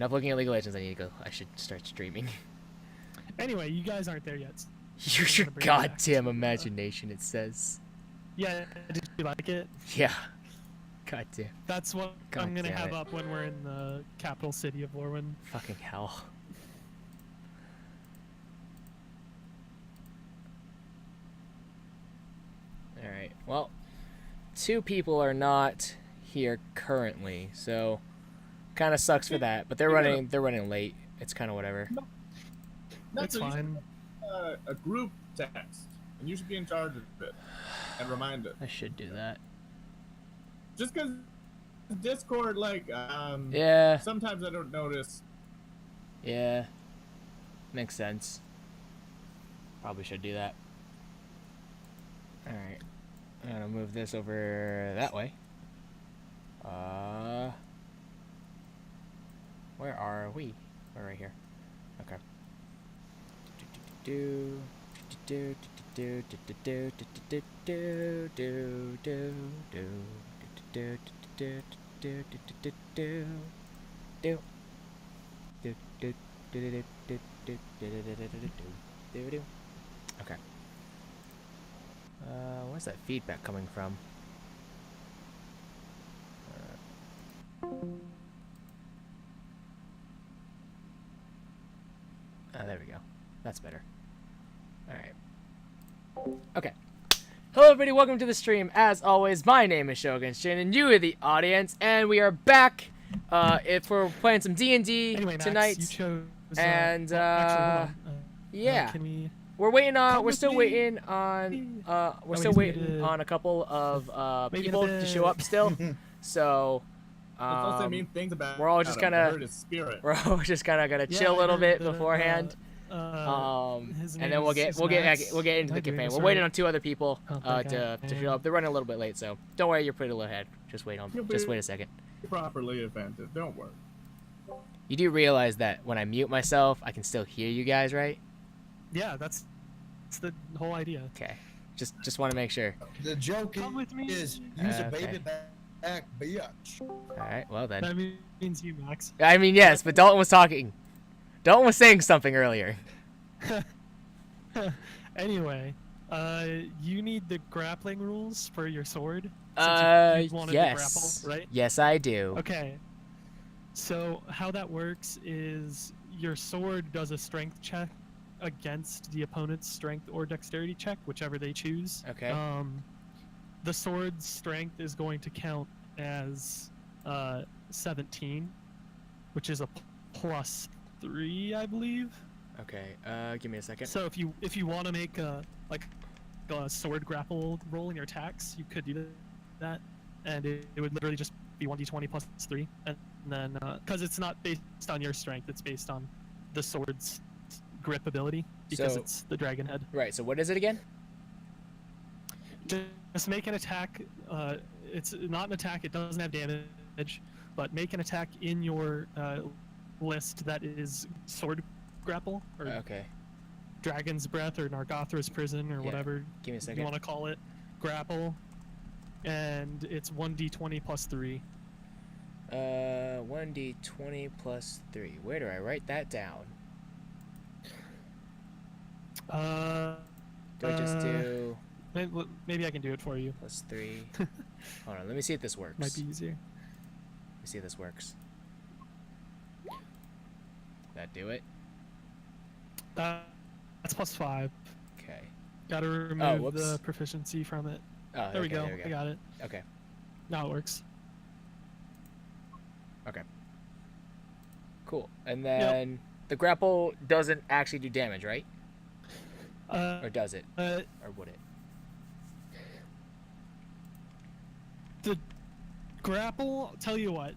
enough looking at League of Legends. I need to go. I should start streaming. Anyway, you guys aren't there yet. Use your goddamn imagination, it says. Yeah, did you like it? Yeah. God damn. That's what I'm gonna have up when we're in the capital city of Lorwyn. Fucking hell. Alright, well, 2 people are not here currently, so kind of sucks for that, but they're running late. It's kind of whatever. That's fine. A group text, and you should be in charge of it and remind us. I should do that. Just because Discord, like, yeah. Sometimes I don't notice. Yeah. Makes sense. Probably should do that. Alright. I'm gonna move this over that way. Where are we? We're right here. Okay. Okay. Where's that feedback coming from? There we go. That's better. Alright. Okay. Hello everybody, welcome to the stream. As always, my name is Shogun Shin, and you are the audience, and we are back if we're playing some D&D tonight. You chose, and yeah. Can we're waiting on we're still waiting on a couple of people to show up still. So we're all just kind of gonna chill a little bit beforehand. And then we'll get into the campaign. We're waiting on 2 other people to show up. They're running a little bit late, so don't worry, you're pretty little ahead. Just wait a second. Properly attentive. Don't worry. You do realize that when I mute myself, I can still hear you guys, right? Yeah, that's the whole idea. Okay. Just want to make sure. The joke is use a baby back bitch. Alright, well then. That means you, Max. I mean, yes, but Dalton was talking. Dalton was saying something earlier. Anyway, you need the grappling rules for your sword. Yes. To grapple, right? Yes, I do. Okay. So how that works is your sword does a strength check against the opponent's strength or dexterity check, whichever they choose. Okay. The sword's strength is going to count as 17, which is a +3, I believe. Okay. Give me a second. So if you want to make a sword grapple roll in your attacks, you could do that, and it would literally just be 1d20 +3, and then because it's not based on your strength, it's based on the sword's grip ability, because it's the dragon head. Right. So what is it again? Just make an attack. It's not an attack. It doesn't have damage, but make an attack in your list that is sword grapple or Dragon's Breath or Nargothr's Prison or whatever Give me a second. you want to call it. Grapple, and it's 1d20 +3. 1d20 +3. Where do I write that down? Do I just do... Maybe I can do it for you. +3. Hold on, let me see if this works. Might be easier. Let me see if this works. That do it? That's +5. Okay. Gotta remove the proficiency from it. Oh, there we go. I got it. Okay. Now it works. Okay. Cool. And then the grapple doesn't actually do damage, right? Or does it? Or would it? The grapple, tell you what,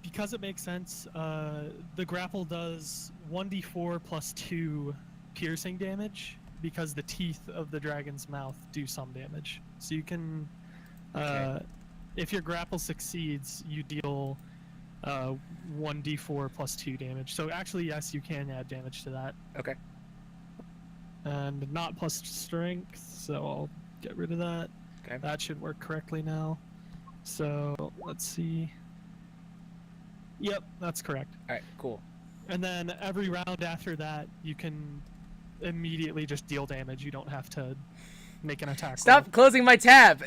because it makes sense, the grapple does 1d4 +2 piercing damage, because the teeth of the dragon's mouth do some damage. So you can, if your grapple succeeds, you deal 1d4 +2 damage. So actually, yes, you can add damage to that. Okay. And not plus strength, so I'll get rid of that. Okay. That should work correctly now. So let's see. Yep, that's correct. All right, cool. And then every round after that, you can immediately just deal damage. You don't have to make an attack. Stop closing my tab.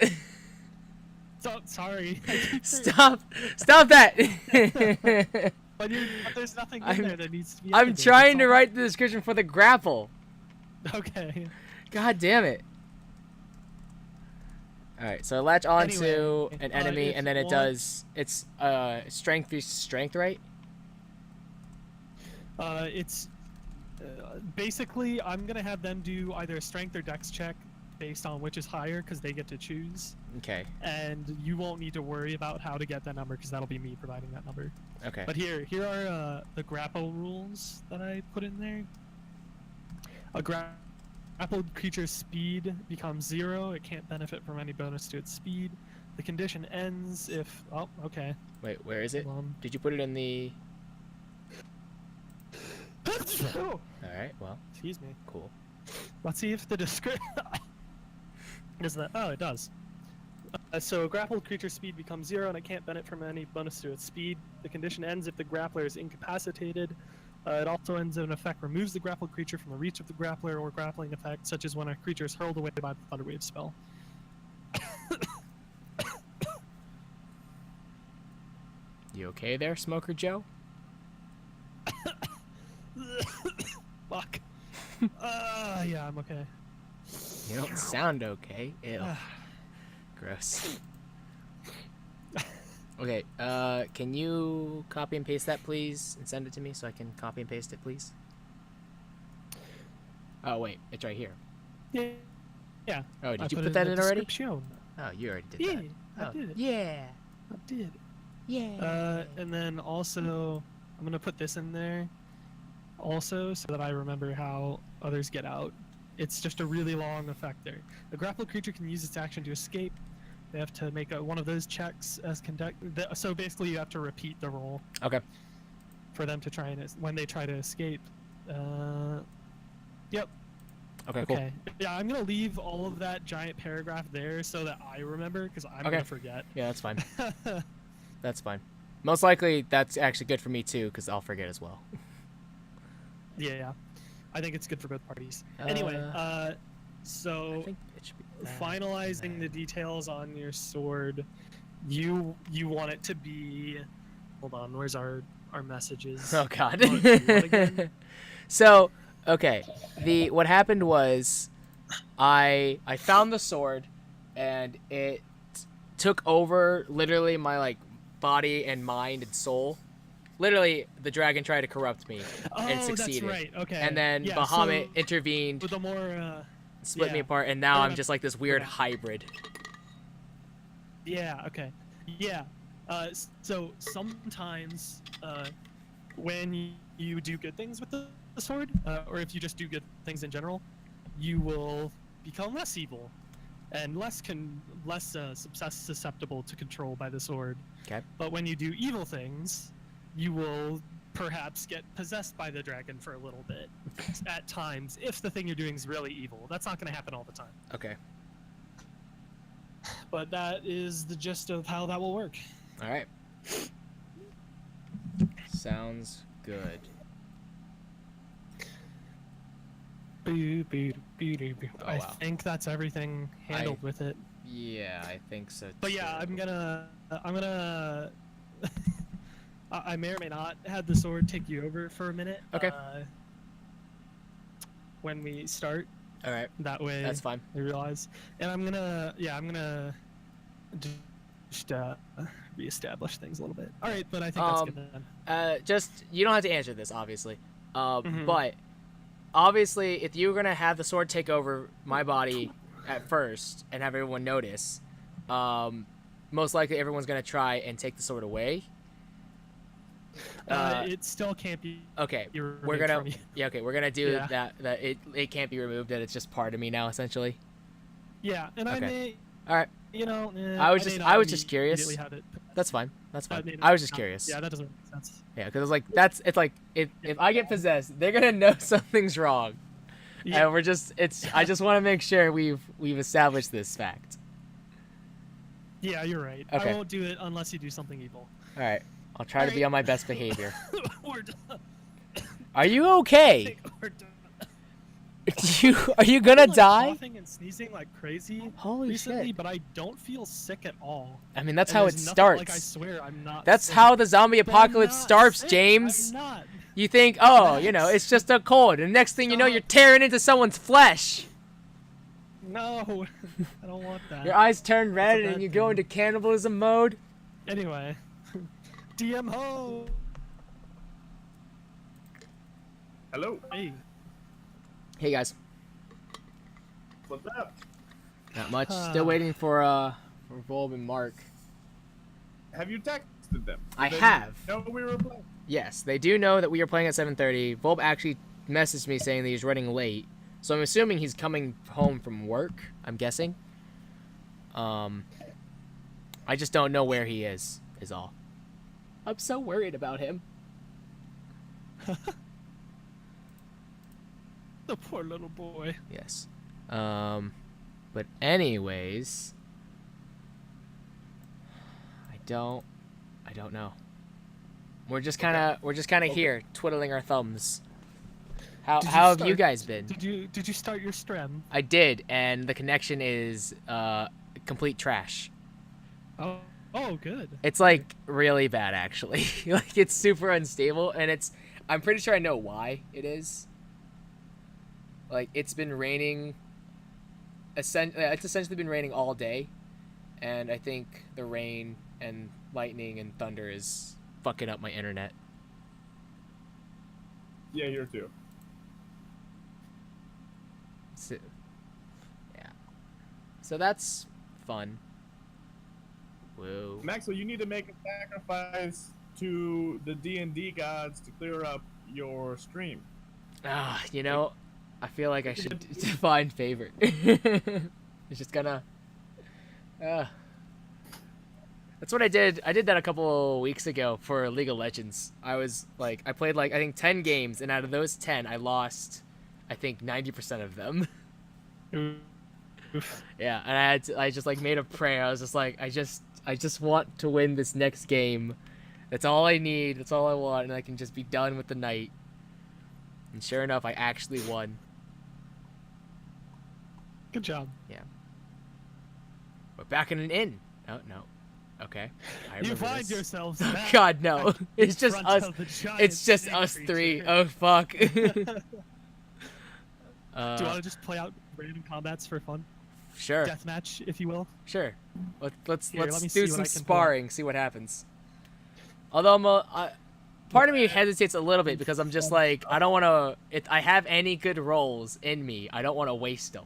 So, sorry. Stop that. But there's nothing in there that needs to be. I'm trying to write the description for the grapple. Okay. God damn it. Alright, so latch onto an enemy, and then it does... It's strength versus strength, right? It's... basically, I'm going to have them do either a strength or dex check based on which is higher, because they get to choose. Okay. And you won't need to worry about how to get that number, because that'll be me providing that number. Okay. But here are the grapple rules that I put in there. A grappled creature's speed becomes 0. It can't benefit from any bonus to its speed. The condition ends if... Oh, okay. Wait, where is it? Did you put it in the... Alright, well. Excuse me. Cool. Let's see if the description... Is that... Oh, it does. So a grappled creature's speed becomes 0 and it can't benefit from any bonus to its speed. The condition ends if the grappler is incapacitated. It also ends if an effect removes the grappled creature from the reach of the grappler or grappling effect, such as when a creature is hurled away by the Thunderwave spell. You okay there, Smoker Joe? Fuck. Yeah, I'm okay. You don't sound okay. Ew. Gross. Okay, can you copy and paste that, please, and send it to me so I can copy and paste it, please? Oh, wait, it's right here. Yeah. Yeah. Oh, did you put that in already? Oh, you already did yeah, that. I did it. Yeah. I did. Yeah. And then also, I'm gonna put this in there, also, so that I remember how others get out. It's just a really long effect there. A grappled creature can use its action to escape. They have to make one of those checks as so basically you have to repeat the roll. Okay. For them to try and when they try to escape. Yep. Okay, cool. Yeah, I'm gonna leave all of that giant paragraph there so that I remember, because I'm gonna forget. Yeah, that's fine. That's fine. Most likely, that's actually good for me too, because I'll forget as well. Yeah. I think it's good for both parties. Anyway, so finalizing the details on your sword, you want it to be... Hold on, where's our messages? Oh god. So, okay, what happened was I found the sword and it took over literally my body and mind and soul. Literally, the dragon tried to corrupt me and succeeded. That's right. Okay. And then Bahamut intervened, with the more, split me apart, and now I'm just like this weird hybrid. Yeah. Okay. Yeah. So sometimes, when you do good things with the sword, or if you just do good things in general, you will become less evil, and less susceptible to control by the sword. Okay. But when you do evil things, you will perhaps get possessed by the dragon for a little bit at times, if the thing you're doing is really evil. That's not going to happen all the time. Okay. But that is the gist of how that will work. All right. Sounds good. I think that's everything handled with it. Yeah, I think so too. But yeah, I'm gonna I may or may not have the sword take you over for a minute. Okay. When we start. All right. That way. That's fine. I realize. And I'm gonna just reestablish things a little bit. All right, but I think that's good then. Just you don't have to answer this, obviously. But obviously, if you're gonna have the sword take over my body at first and have everyone notice, most likely everyone's gonna try and take the sword away. It still can't be. Okay, we're gonna we're gonna do that. That it can't be removed. That it's just part of me now, essentially. Yeah, and I may. All right. You know. I was just curious. That's fine. That's fine. I was just curious. Yeah, that doesn't make sense. Yeah, because it's like if I get possessed, they're gonna know something's wrong, and I just want to make sure we've established this fact. Yeah, you're right. Okay. I won't do it unless you do something evil. All right. I'll try to be on my best behavior. We're done. Are you okay? We're done. Are you gonna I'm, like, die? coughing and sneezing like crazy Holy recently, shit. but I don't feel sick at all. I mean, that's And how there's it nothing, starts. Like, I swear, I'm not That's sick. how the zombie But I'm apocalypse not starts, sick. James. I'm not. You think, oh, you know, it's just a cold, and next thing you know, you're tearing into someone's flesh. No, I don't want that. Your eyes turn red, bad and you go thing. into cannibalism mode. Anyway, DM ho. Hello. Hey, Hey guys, What's up? not much. Still waiting for Volb and Mark. Have you texted them? I They have. know we were playing. Yes, they do know that we are playing at 7:30. Volb actually messaged me saying that he's running late, so I'm assuming he's coming home from work. I'm guessing. I just don't know where he is all. I'm so worried about him. the poor little boy. Yes. But anyways, I don't know. We're just kind of here twiddling our thumbs. How have you guys been? Did you start your stream? I did, and the connection is complete trash. Oh, good. It's like really bad actually. Like it's super unstable, and I'm pretty sure I know why it is. Like it's been raining. It's essentially been raining all day, and I think the rain and lightning and thunder is fucking up my internet. Yeah, here too. So, yeah. So that's fun. Whoa. Maxwell, you need to make a sacrifice to the D&D gods to clear up your stream. Ah, you know, I feel like I should find favor. It's just gonna. That's what I did. I did that a couple of weeks ago for League of Legends. I played I think 10 games, and out of those 10, I lost, I think 90% of them. Oof. Yeah, and I just made a prayer. I was just like, I just want to win this next game. That's all I need. That's all I want, and I can just be done with the night. And sure enough, I actually won. Good job. Yeah. We're back in an inn. Oh, no. Okay. I You remember find this. yourselves back God, no. It's just front us. of the giant It's just snake us three. creature. Oh, fuck. Do you want to just play out random combats for fun? Sure. Deathmatch, if you will. Sure. Let's Here, let me do see what some I can pull up. sparring, see what happens. Although part of me hesitates a little bit because I'm just like, I don't want to. If I have any good rolls in me, I don't want to waste them.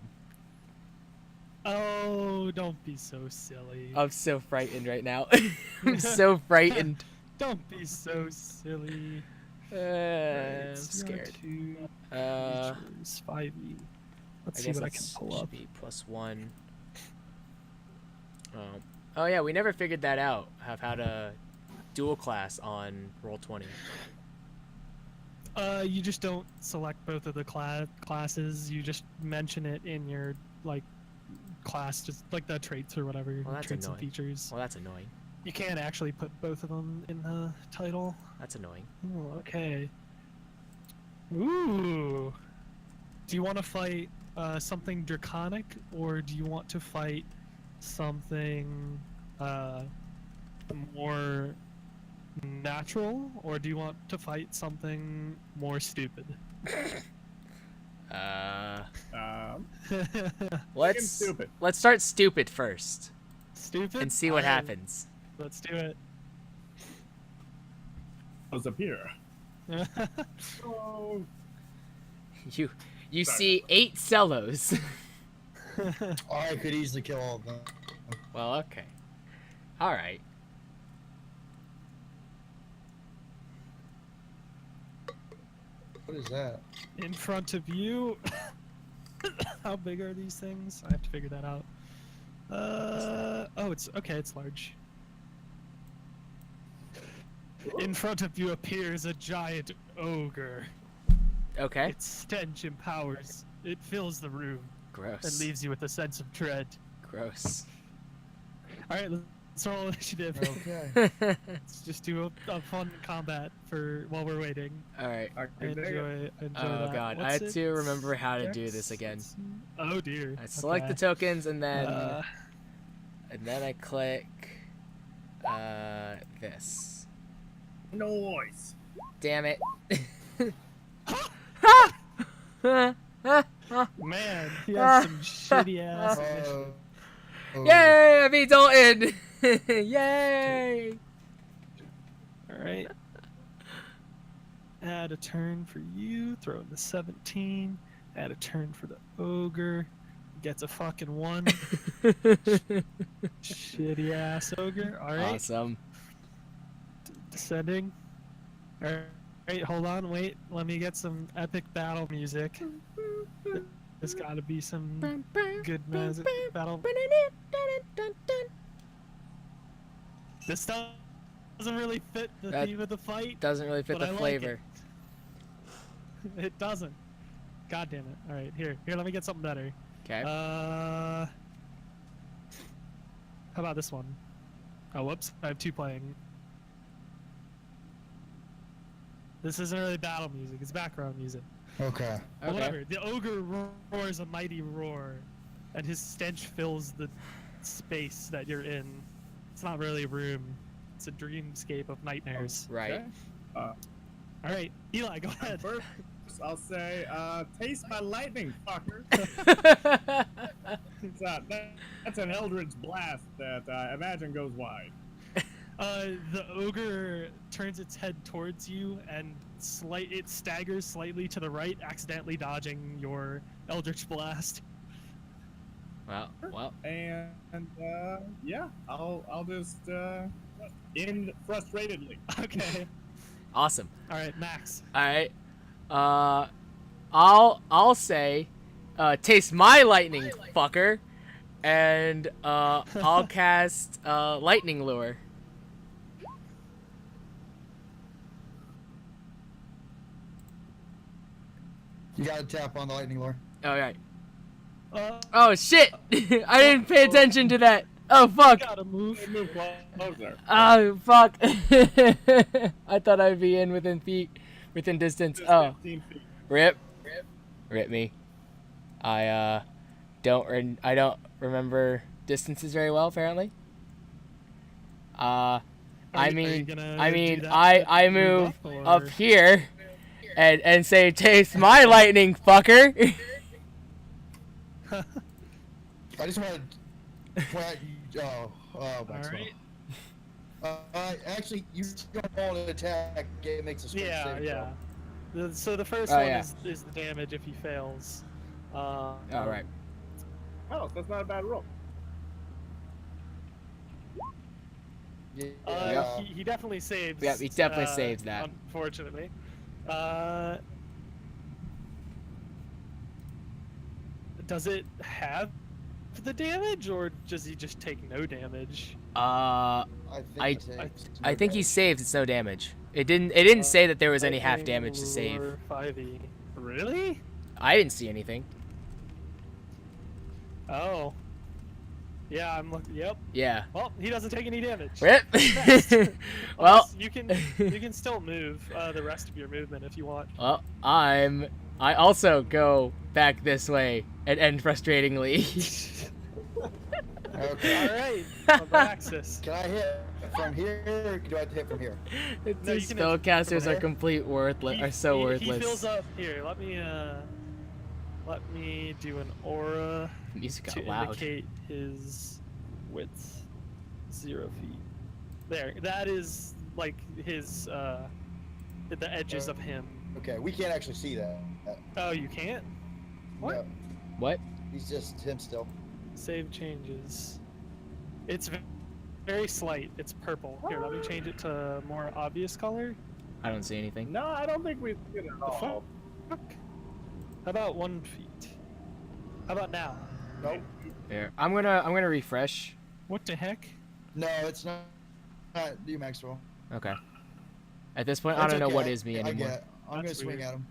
Oh, don't be so silly. I'm so frightened right now. I'm so frightened. Don't be so silly. I'm scared. I 5e. Let's see guess what I that can pull should up. be +1. Oh yeah, we never figured that out. How to dual class on Roll20. You just don't select both of the classes. You just mention it in your class, just like the traits or whatever. Well, that's traits and annoying. features. Well, that's annoying. You can't actually put both of them in the title. That's annoying. Oh, okay. Ooh. Do you want to fight something draconic, or do you want to fight something more natural, or do you want to fight something more stupid? Stupid. Let's start stupid first Stupid? and see what happens. Let's do it. Was up here. Oh. You see 8 cellos. I could easily kill all of them. Well, okay. All right. What is that? In front of you. How big are these things? I have to figure that out. Oh, it's okay. It's large. In front of you appears a giant ogre. Okay. Its stench empowers. It fills the room Gross. and leaves you with a sense of dread. Gross. All right, Let's roll initiative. Okay. Let's just do a fun combat for while we're waiting. All right. Enjoy Oh that. god, I What's had to remember how to do this again. Oh dear. I select the tokens and then I click this. Noise. Damn it. Man, he has some shitty ass initiative. Yay! I beat Dalton! Yay! Alright. Add a turn for you. Throw in the 17. Add a turn for the ogre. Gets a fucking 1. Shitty ass ogre. Alright. Awesome. Descending. Alright, hold on, wait. Let me get some epic battle music. There's gotta be some good music. Battle. This doesn't really fit the theme of the fight. Doesn't really fit the flavor. Like it doesn't. God damn it. Alright, here, let me get something better. Okay. How about this one? Oh, whoops. I have 2 playing. This isn't really battle music, it's background music. Okay. But whatever. The ogre roars a mighty roar, and his stench fills the space that you're in. It's not really a room. It's a dreamscape of nightmares. Right. Okay. Alright, Eli, go ahead. First, I'll say, taste my lightning, fucker. That's an Eldritch blast that I imagine goes wide. The ogre turns its head towards you, and it staggers slightly to the right, accidentally dodging your Eldritch blast. Well. And yeah, I'll just end frustratedly. Okay. Awesome. All right, Max. All right. I'll say, taste my lightning, fucker, and I'll cast lightning lure. You gotta tap on the lightning lure. All right. Oh shit! I didn't pay attention to that. Oh fuck! Gotta move. Closer. Oh fuck! I thought I'd be within distance. Oh, 15 feet. rip me. I don't remember distances very well apparently. I move up here and say taste my lightning, fucker. I just wanted to point out Alright. actually, you don't roll an attack, it makes a strength save. Yeah. So the first one is the damage if he fails. Alright. Oh, that's not a bad roll. He definitely saves. Yeah, he definitely saves that. Unfortunately. Does it have the damage, or does he just take no damage? I think he saves. It's no damage. It didn't say that there was any half damage to save. 5e. Really? I didn't see anything. Oh. Yeah, I'm looking. Yep. Yeah. Well, he doesn't take any damage. Rip. Well, you can still move the rest of your movement if you want. Well, I also go back this way and end frustratingly. Okay. All right. Abraxas. Can I hit from here, or do I have to hit from here? No, Spellcasters are worthless. He fills up here. Let me do an aura Music got to loud. indicate his width. 0 feet. There. That is like his the edges of him. Okay, we can't actually see that. Oh, you can't? What? No, What? he's just him still. Save changes. It's very slight. It's purple. Here, let me change it to a more obvious color. I don't see anything. No, I don't think we did it at all. Fuck. How about 1 feet? How about now? Nope. Here, I'm gonna refresh. What the heck? No, it's not you, Maxwell. Okay. At this point, I That's don't know okay. what is me I anymore. get it. I'm gonna That's swing weird. at him.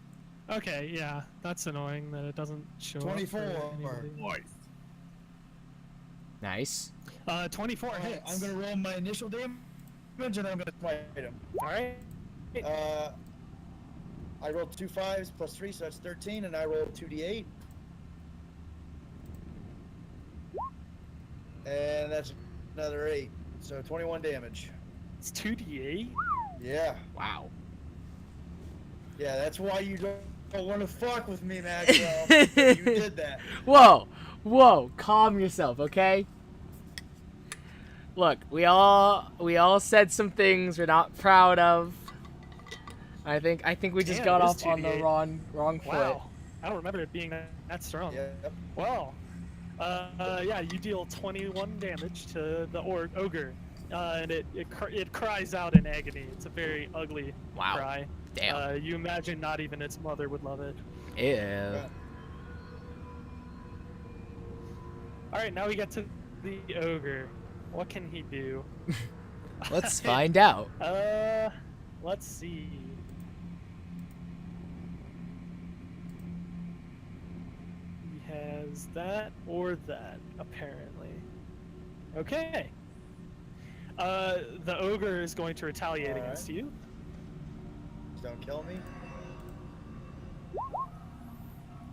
Okay, yeah, that's annoying that it doesn't show 24 up for or- anybody. Voice. Nice. 24 hits. I'm gonna roll my initial damage and I'm gonna smite him. All right. I rolled 2 5s plus 3, so that's 13, and I rolled 2d8. And that's another 8, so 21 damage. It's 2d8. Yeah. Wow. Yeah, that's why you don't want to fuck with me, Maxwell. You did that. Whoa, whoa, calm yourself, okay? Look, we all said some things we're not proud of. I think we just got off on the wrong foot. Wow. I don't remember it being that strong. Yeah. Well, yeah, you deal 21 damage to the ogre, and it cries out in agony. It's a very ugly cry. Damn. You imagine not even its mother would love it. Ew. All right, now we get to the ogre. What can he do? Let's find out. Let's see. He has that or that, apparently. Okay. The ogre is going to retaliate against you. Don't kill me.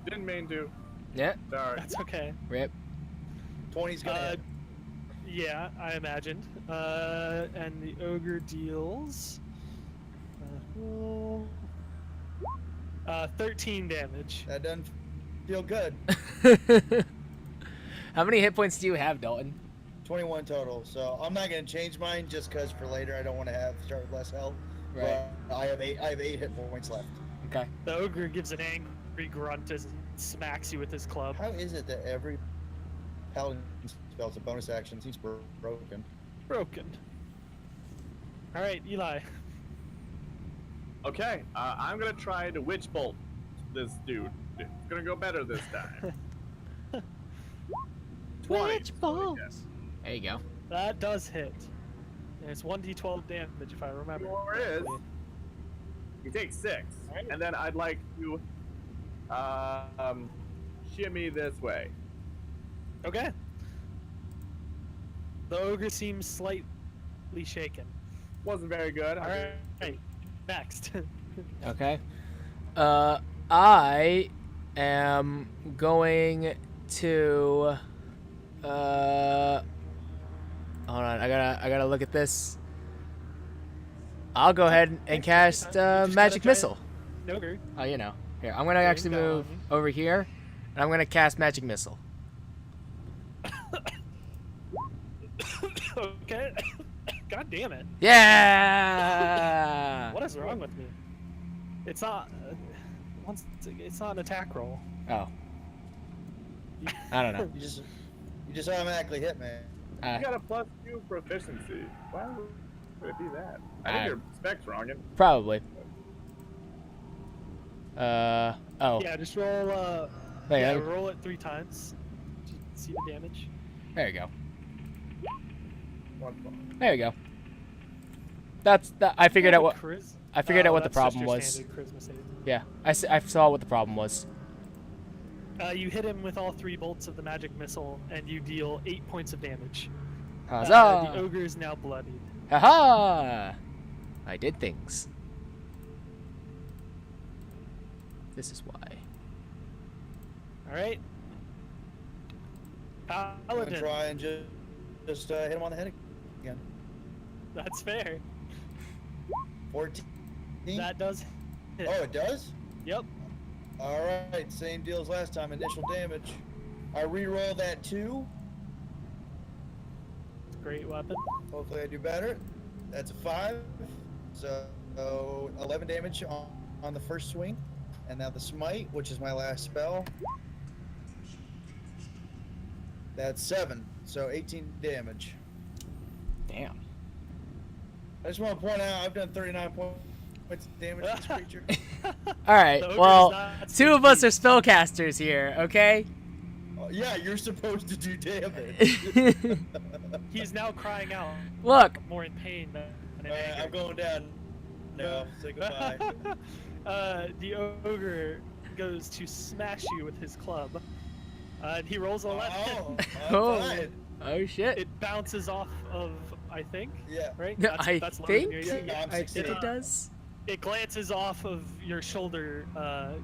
Didn't mean to. Yeah. Sorry. That's okay. Rip. 20's gonna hit. Yeah, I imagined. And the ogre deals 13 damage. That doesn't feel good. How many hit points do you have, Dalton? 21 total. So I'm not gonna change mine just because for later I don't want to start with less health. Right. But I have 8 hit points left. Okay. The ogre gives an angry grunt as he smacks you with his club. How is it that every paladin spell's a bonus action seems broken? Broken. All right, Eli. Okay, I'm gonna try to witch bolt this dude. It's gonna go better this time. 20. Witch bolt. There you go. That does hit. And it's 1d12 damage if I remember. Sure is. You take 6, Right. and then I'd like to shimmy this way. Okay. The ogre seems slightly shaken. Wasn't very good. All right. Next. Okay. I am going to hold on, I gotta look at this. I'll go ahead and cast magic missile. Ogre. Oh, you know. Here, I'm gonna actually move over here, and I'm gonna cast magic missile. Okay. God damn it. Yeah. What is wrong with me? It's not. It's not an attack roll. Oh. I don't know. You just automatically hit, man. You got a +2 proficiency. Why would it be that? I think your spec's wrong. Probably. Oh. Yeah, just roll. Wait, roll it 3 times. To see the damage. There you go. 1 point. There you go. That's that. I figured out what. I figured out what the that's problem just your was. standard charisma save. Yeah, I saw what the problem was. You hit him with all 3 bolts of the magic missile, and you deal 8 points of damage. Huzzah! The ogre is now bloodied. Haha! I did things. This is why. All right. I'm gonna Paladin. try and just hit him on the head again. That's fair. 14. That does hit. Oh, it does? Yep. All right, same deal as last time. Initial damage. I re-roll that 2. Great weapon. Hopefully I do better. That's a 5. So 11 damage on the first swing. And now the smite, which is my last spell. That's 7. So 18 damage. Damn. I just want to point out I've done 39 points of damage to this creature. All right. The ogre Well, is not 2 of us are spellcasters here. Okay. Yeah, you're supposed to do damage. He's now crying out. Look. More in pain than in Alright, anger. I'm going down. No, say goodbye. The ogre goes to smash you with his club. And he rolls a left. Oh, Oh. I'm fine. Oh shit. It bounces off of, I think. Yeah. Right. I think. Yeah, I'm I think it does. It glances off of your shoulder,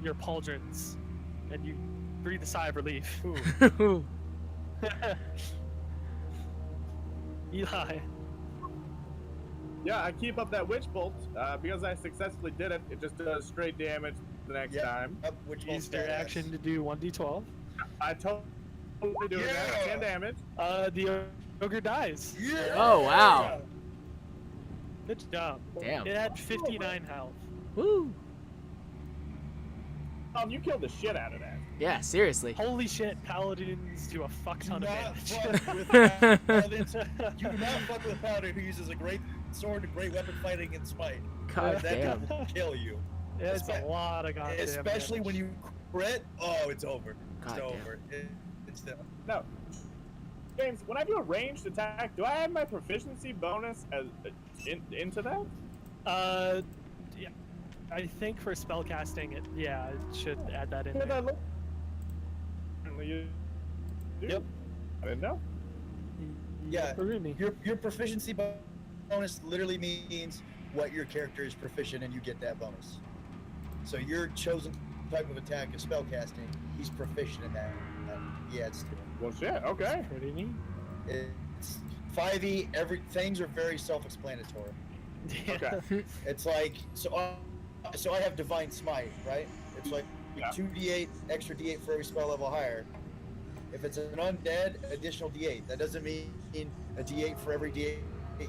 your pauldrons, and you breathe a sigh of relief. Eli. Yeah, I keep up that witch bolt. Because I successfully did it, it just does straight damage the next time. Which Use your action to do 1d12. I totally do it. 10 damage. The ogre dies. Yeah. Oh wow. Good job. Damn. It had 59 health. Woo. You killed the shit out of that. Yeah, seriously. Holy shit, paladins do a fuck ton of damage. You do not fuck with a paladin who uses a great sword, a great weapon fighting, and smite. God That damn. will kill you. It's a lot of goddamn Especially damage. when you crit. Oh, it's over. God It's damn. over. It's done. No. James, when I do a ranged attack, do I add my proficiency bonus as into that? Yeah. I think for spellcasting, it should add that in Did I there. look? You do? Yep. I didn't know. Yeah. Harumi. Your proficiency bonus literally means what your character is proficient in, you get that bonus. So your chosen type of attack is spellcasting. He's proficient in that. Yeah, it's Well, shit. Okay. Pretty neat. it's 5e. Things are very self-explanatory. Okay. It's like so I have divine smite, right? It's like Yeah. 2d8 extra d8 for every spell level higher. If it's an undead, additional d8. That doesn't mean a d8 for every d8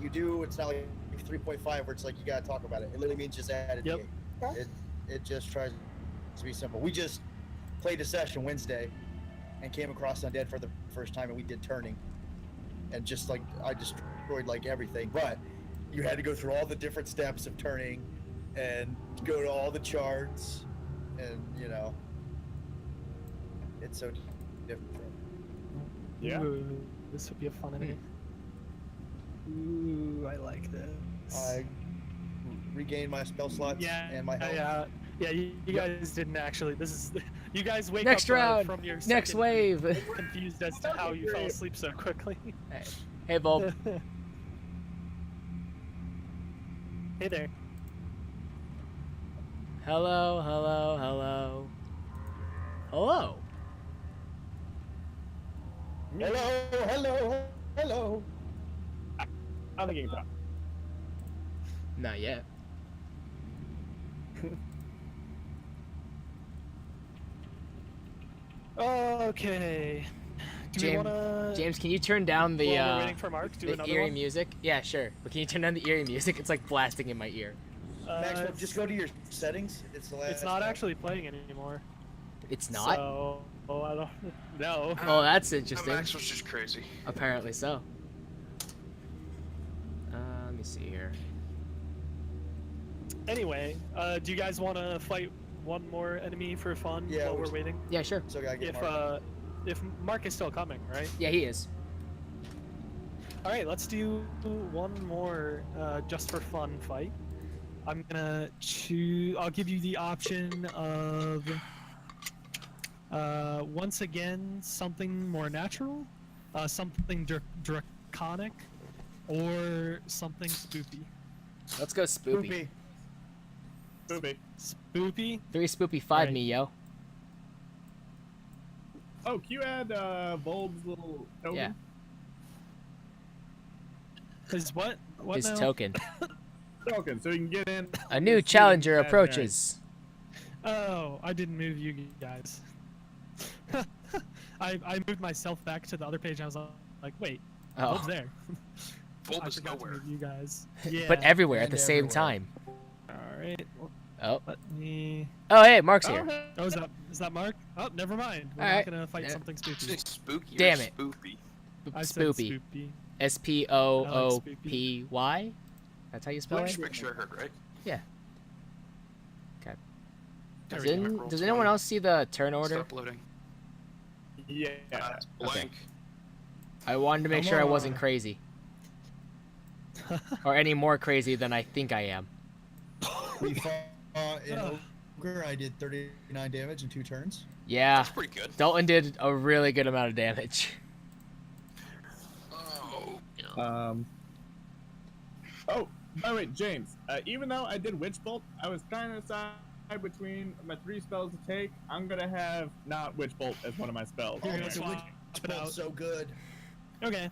you do. It's not like 3.5 where it's like you gotta talk about it. It literally means just add a Yep. d8. It just tries to be simple. We just played a session Wednesday and came across undead for the first time, and we did turning, and just like I destroyed like everything. But you had to go through all the different steps of turning and go to all the charts, and you know, it's so different. Yeah. Ooh, this would be a fun enemy. Ooh, I like this. I regained my spell slots and my health. Yeah, you guys didn't actually. This is you guys wake Next up round. from your Next second wave. confused as to how you fell asleep so quickly. Hey, Bulb. Hey there. Hello, hello, hello. Hello. Hello, hello. I'm thinking about. Not yet. Okay. Do we James, wanna? James, can you turn down the while we're waiting for Mark, do the another eerie one? music? Yeah, sure. But can you turn down the eerie music? It's like blasting in my ear. Maxwell, just go to your settings. It's the last. It's not actually playing anymore. It's not? So, I don't know. Oh, that's interesting. Max was just crazy. Apparently so. Let me see here. Anyway, do you guys want to fight one more enemy for fun Yeah, while we're waiting? Yeah, sure. So I gotta get If Mark. if Mark is still coming, right? Yeah, he is. All right, let's do one more just for fun fight. I'm gonna choose. I'll give you the option of once again something more natural, something draconic, or something spoopy. Let's go spoopy. Spoopy. Spoopy. 3 spoopy 5 Right. me, yo. Oh, can you add Bulb's little token? Yeah. Is what? What His now? token. Token, so you can get in. A new challenger approaches. Oh, I didn't move you guys. I moved myself back to the other page. And I was like, wait, Bulb's Oh. there. Bulb I is forgot to nowhere. move you guys. Yeah. But everywhere at And the same everywhere. time. All right. Oh. Let me. Oh, hey, Mark's here. Oh, is that Mark? Oh, never mind. We're All not right. gonna fight Yeah. something spooky. It's spooky. or Damn it. Spoopy. I said Spoopy. spoopy. SPOOPY. That's how you spell Let me it? just make sure I heard right. Yeah. Okay. There Does, we go. Roll does anyone 20. else see the turn order? Stop loading. Yeah. It's blank. I wanted to make Come sure I wasn't on. crazy. Or any more crazy than I think I am. We fought in Ogre. I did 39 damage in 2 turns. Yeah. That's pretty good. Dalton did a really good amount of damage. Oh, by the way, James. Even though I did Witch Bolt, I was trying to decide between my 3 spells to take. I'm gonna have not Witch Bolt as one of my spells. You're Oh, gonna so swap it out. so good. Okay.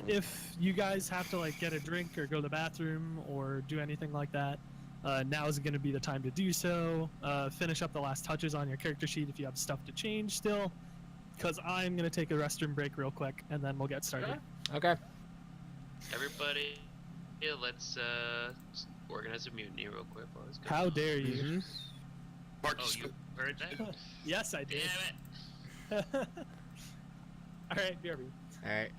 If you guys have to like get a drink or go to the bathroom or do anything like that, now is going to be the time to do so. Finish up the last touches on your character sheet if you have stuff to change still, because I'm going to take a restroom break real quick and then we'll get started. Okay. Everybody, yeah, let's organize a mutiny real quick. How dare you? Mm-hmm. Oh, you heard that? Yes, I did. Damn it! All right, BRB. All right.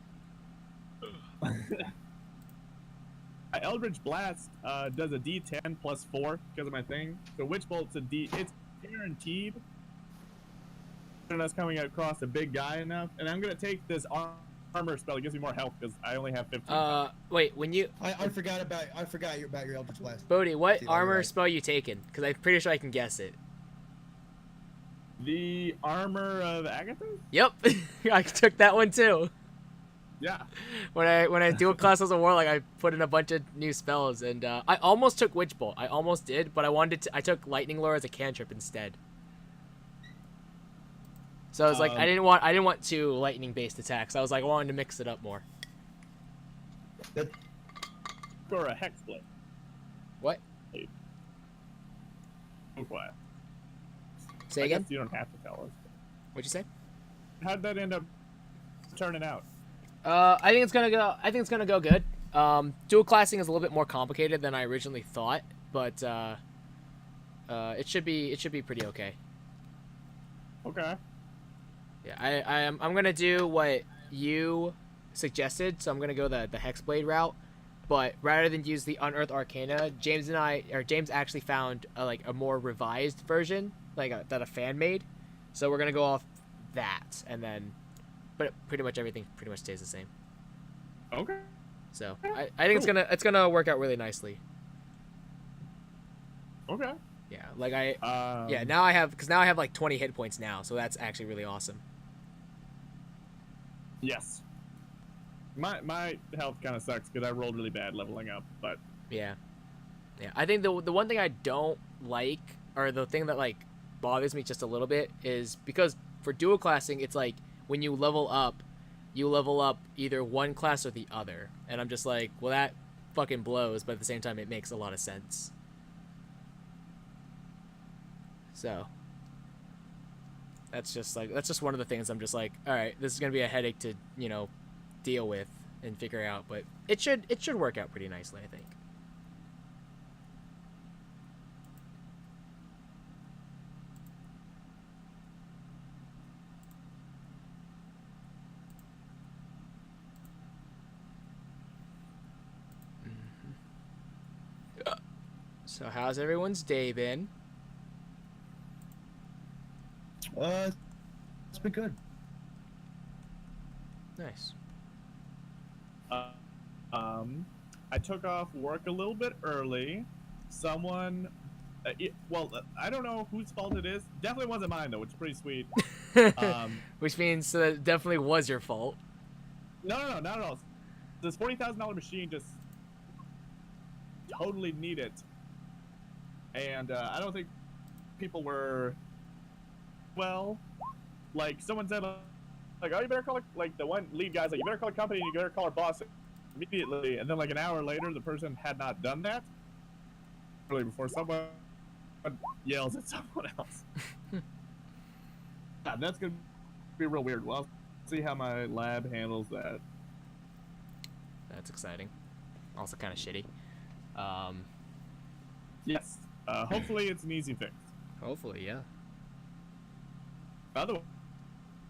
Eldritch Blast does a D10 plus 4 because of my thing. So Witch Bolt's it's guaranteed. And that's coming across a big guy enough. And I'm gonna take this armor spell. It gives me more health because I only have 15. Wait, when you I forgot about your Eldritch Blast. Bodhi, what See, armor right. spell you taking? Because I'm pretty sure I can guess it. The armor of Agatha? Yep, I took that one too. Yeah. When I dual class as a warlock, I put in a bunch of new spells, and I almost took Witch Bolt. I almost did, but I took Lightning Lure as a cantrip instead. So I was like, I didn't want 2 lightning based attacks. I was like, I wanted to mix it up more. Or a Hex Blade. What? Okay. Say I again? guess you don't have to tell us. What'd you say? How'd that end up turning out? I think it's gonna go good. Dual classing is a little bit more complicated than I originally thought, but it should be pretty okay. Okay. Yeah, I'm gonna do what you suggested, so I'm gonna go the Hexblade route. But rather than use the Unearthed Arcana, James actually found a more revised version, that a fan made. So we're gonna go off that, and then, but pretty much everything stays the same. Okay. So I think it's gonna work out really nicely. Okay. Yeah, now I have like 20 hit points now, so that's actually really awesome. Yes. My health kind of sucks because I rolled really bad leveling up, but Yeah. I think the one thing I don't like, or the thing that bothers me just a little bit, is because for dual classing, it's like when you level up either one class or the other, and I'm just like, well, that fucking blows, but at the same time, it makes a lot of sense. So that's just one of the things I'm just like, all right, this is gonna be a headache to deal with and figure out, but it should work out pretty nicely, I think. So how's everyone's day been? It's been good. Nice. I took off work a little bit early. Someone, I don't know whose fault it is. Definitely wasn't mine though, which is pretty sweet. Which means it definitely was your fault. No, not at all. This $40,000 machine just totally need it, and I don't think people were. Well, someone said, oh, you better call the one lead guy's like, you better call the company and you better call our boss immediately. And then an hour later, the person had not done that. Really, before someone yells at someone else. Yeah, that's gonna be real weird. Well, I'll see how my lab handles that. That's exciting. Also kind of shitty. Yes. Hopefully it's an easy fix. Hopefully, yeah. Otherwise,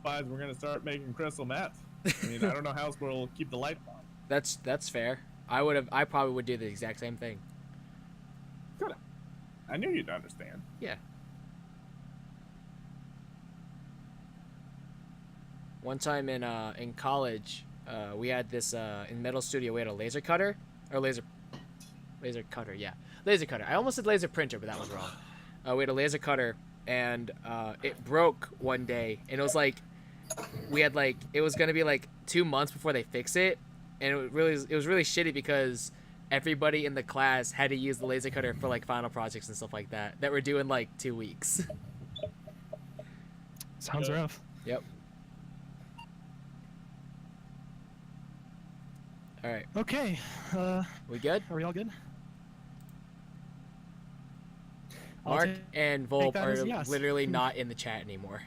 we're gonna start making crystal meth. I mean, I don't know how else we'll keep the light on. That's fair. I probably would do the exact same thing. Good. I knew you'd understand. Yeah. One time in college, we had this in Metal Studio. We had a laser cutter or laser cutter. Yeah, laser cutter. I almost said laser printer, but that was wrong. We had a laser cutter, and it broke one day, and it was we had like it was gonna be like 2 months before they fix it, and it was really shitty because everybody in the class had to use the laser cutter for like final projects and stuff like that were due in like 2 weeks. Sounds rough. Yep. All right. Okay. We good? Are we all good? Mark and Volp are yes. literally not in the chat anymore.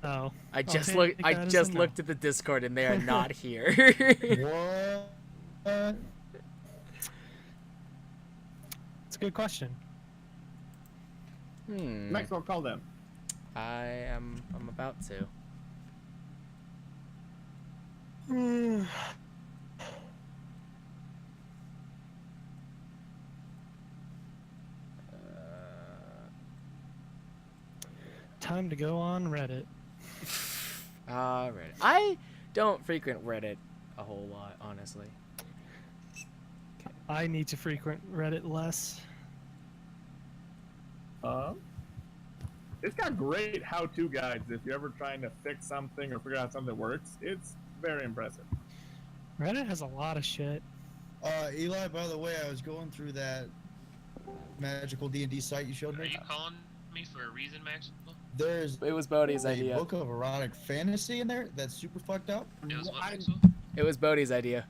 Oh. I just looked at the Discord and they are not here. What? It's a good question. Maxwell, call them. I'm about to. Time to go on Reddit. Reddit. I don't frequent Reddit a whole lot, honestly. I need to frequent Reddit less. It's got great how-to guides if you're ever trying to fix something or figure out something that works. It's very impressive. Reddit has a lot of shit. Eli, by the way, I was going through that magical D&D site you showed me. Are you calling me for a reason, Maxwell? It was Bodhi's a idea. book of erotic fantasy in there that's super fucked up. It was what, Maxwell? It was Bodhi's idea.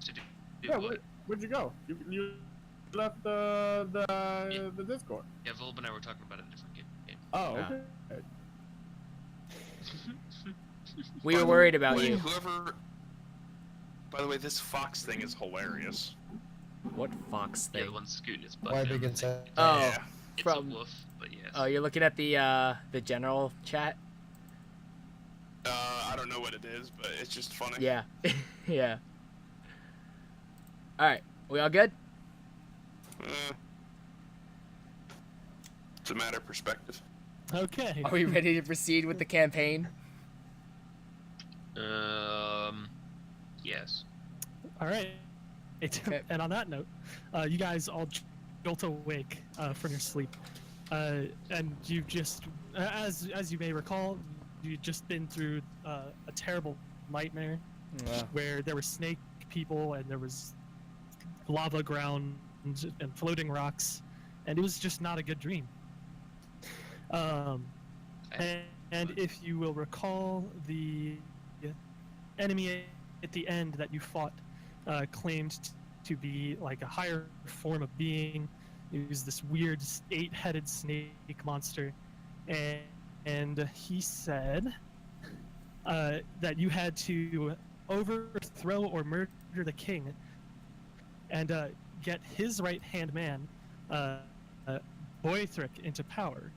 To do Yeah, what? where'd you go? You left the Discord. Yeah, Volb and I were talking about a different game. Oh, Yeah. okay. We were worried about you. By the way, this Fox thing is hilarious. What Fox Yeah, thing? the one scooting his butt Why down big the and thing. sad? Oh, Yeah. It's from- a wolf, but yes. Oh, you're looking at the general chat? I don't know what it is, but it's just funny. Yeah. Yeah. Alright, we all good? It's a matter of perspective. Okay. Are we ready to proceed with the campaign? Yes. All right. Okay. And on that note, you guys all jolt awake from your sleep, and you just, as you may recall, you've just been through a terrible nightmare where there were snake people and there was lava ground and floating rocks, and it was just not a good dream. And if you will recall, the enemy at the end that you fought claimed to be like a higher form of being. It was this weird 8-headed snake monster, and he said that you had to overthrow or murder the king and get his right-hand man, Boythric, into power.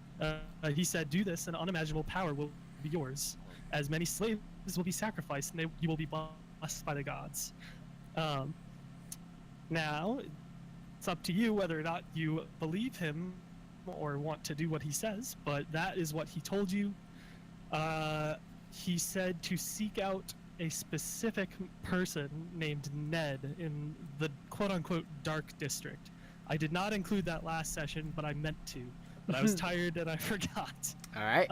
He said, do this and unimaginable power will be yours. As many slaves will be sacrificed and you will be blessed by the gods. Now, it's up to you whether or not you believe him or want to do what he says, but that is what he told you. He said to seek out a specific person named Ned in the quote-unquote dark district. I did not include that last session, but I meant to. But I was tired and I forgot. All right.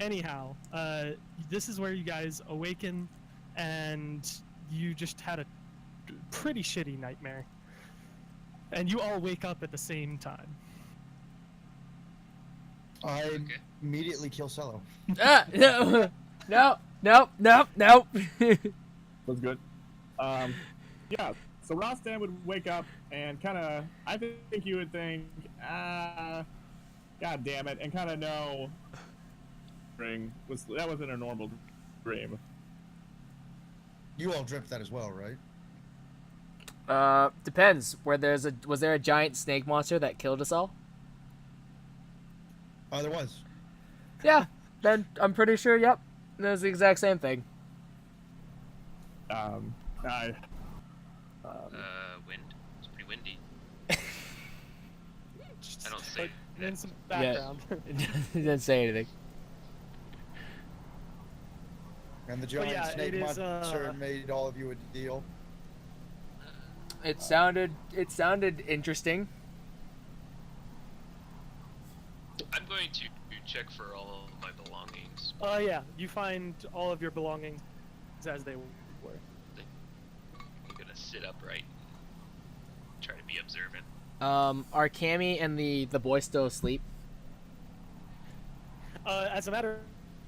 Anyhow, this is where you guys awaken, and you just had a pretty shitty nightmare. And you all wake up at the same time. I immediately kill Cello. No. Nope. Was good. Yeah. So Rostam would wake up and kind of, I think you would think, God damn it, and kind of know, that wasn't a normal dream. You all dreamt that as well, right? Depends. Was there a giant snake monster that killed us all? Oh, there was. Yeah. Then I'm pretty sure. Yep. That was the exact same thing. Wind. It's pretty windy. I don't say In that. some background. It didn't say anything. And the giant yeah, snake it is, monster made all of you a deal. It sounded interesting. I'm going to check for all of my belongings? Yeah, you find all of your belongings as they were. I'm gonna sit upright. Try to be observant. Are Cammy and the boy still asleep? As a matter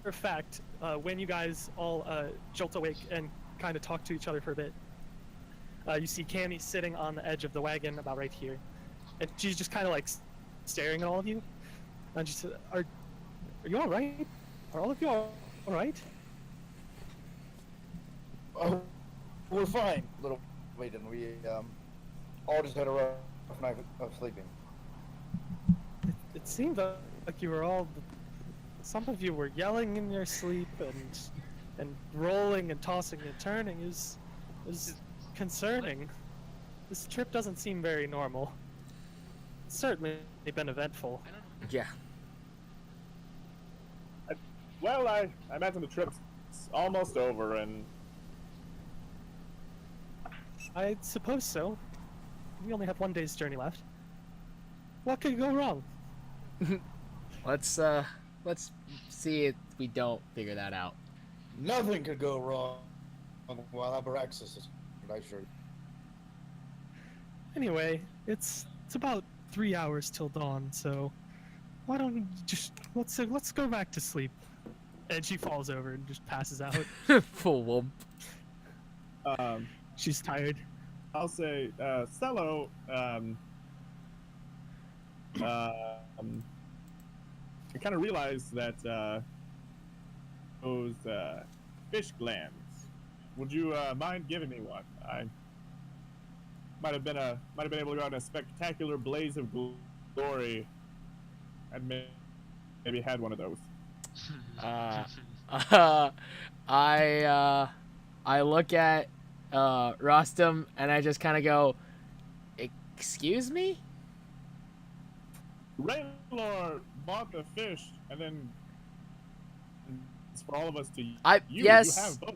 of fact, when you guys all jolt awake and kind of talk to each other for a bit, you see Cammy sitting on the edge of the wagon about right here. And she's just kind of like staring at all of you. And she said, are you all right? Are all of you all right? Oh, we're fine, little lady. We all just had a rough night of sleeping. It seemed like you were all... Some of you were yelling in your sleep and rolling and tossing and turning is concerning. This trip doesn't seem very normal. It's certainly been eventful. Yeah. Well, I imagine the trip's almost over, and I suppose so. We only have one day's journey left. What could go wrong? Let's see if we don't figure that out. Nothing could go wrong while Abraxas is I sure. Anyway, it's about 3 hours till dawn, so why don't we just let's go back to sleep. And she falls over and just passes out. Full whoop. She's tired. I'll say, Cello, I kind of realized that those fish glands. Would you mind giving me one? I might have been able to go out in a spectacular blaze of glory, and maybe had one of those. I look at Rostam and I just kind of go, "Excuse me?" Raylor bought the fish, and then it's for all of us to use.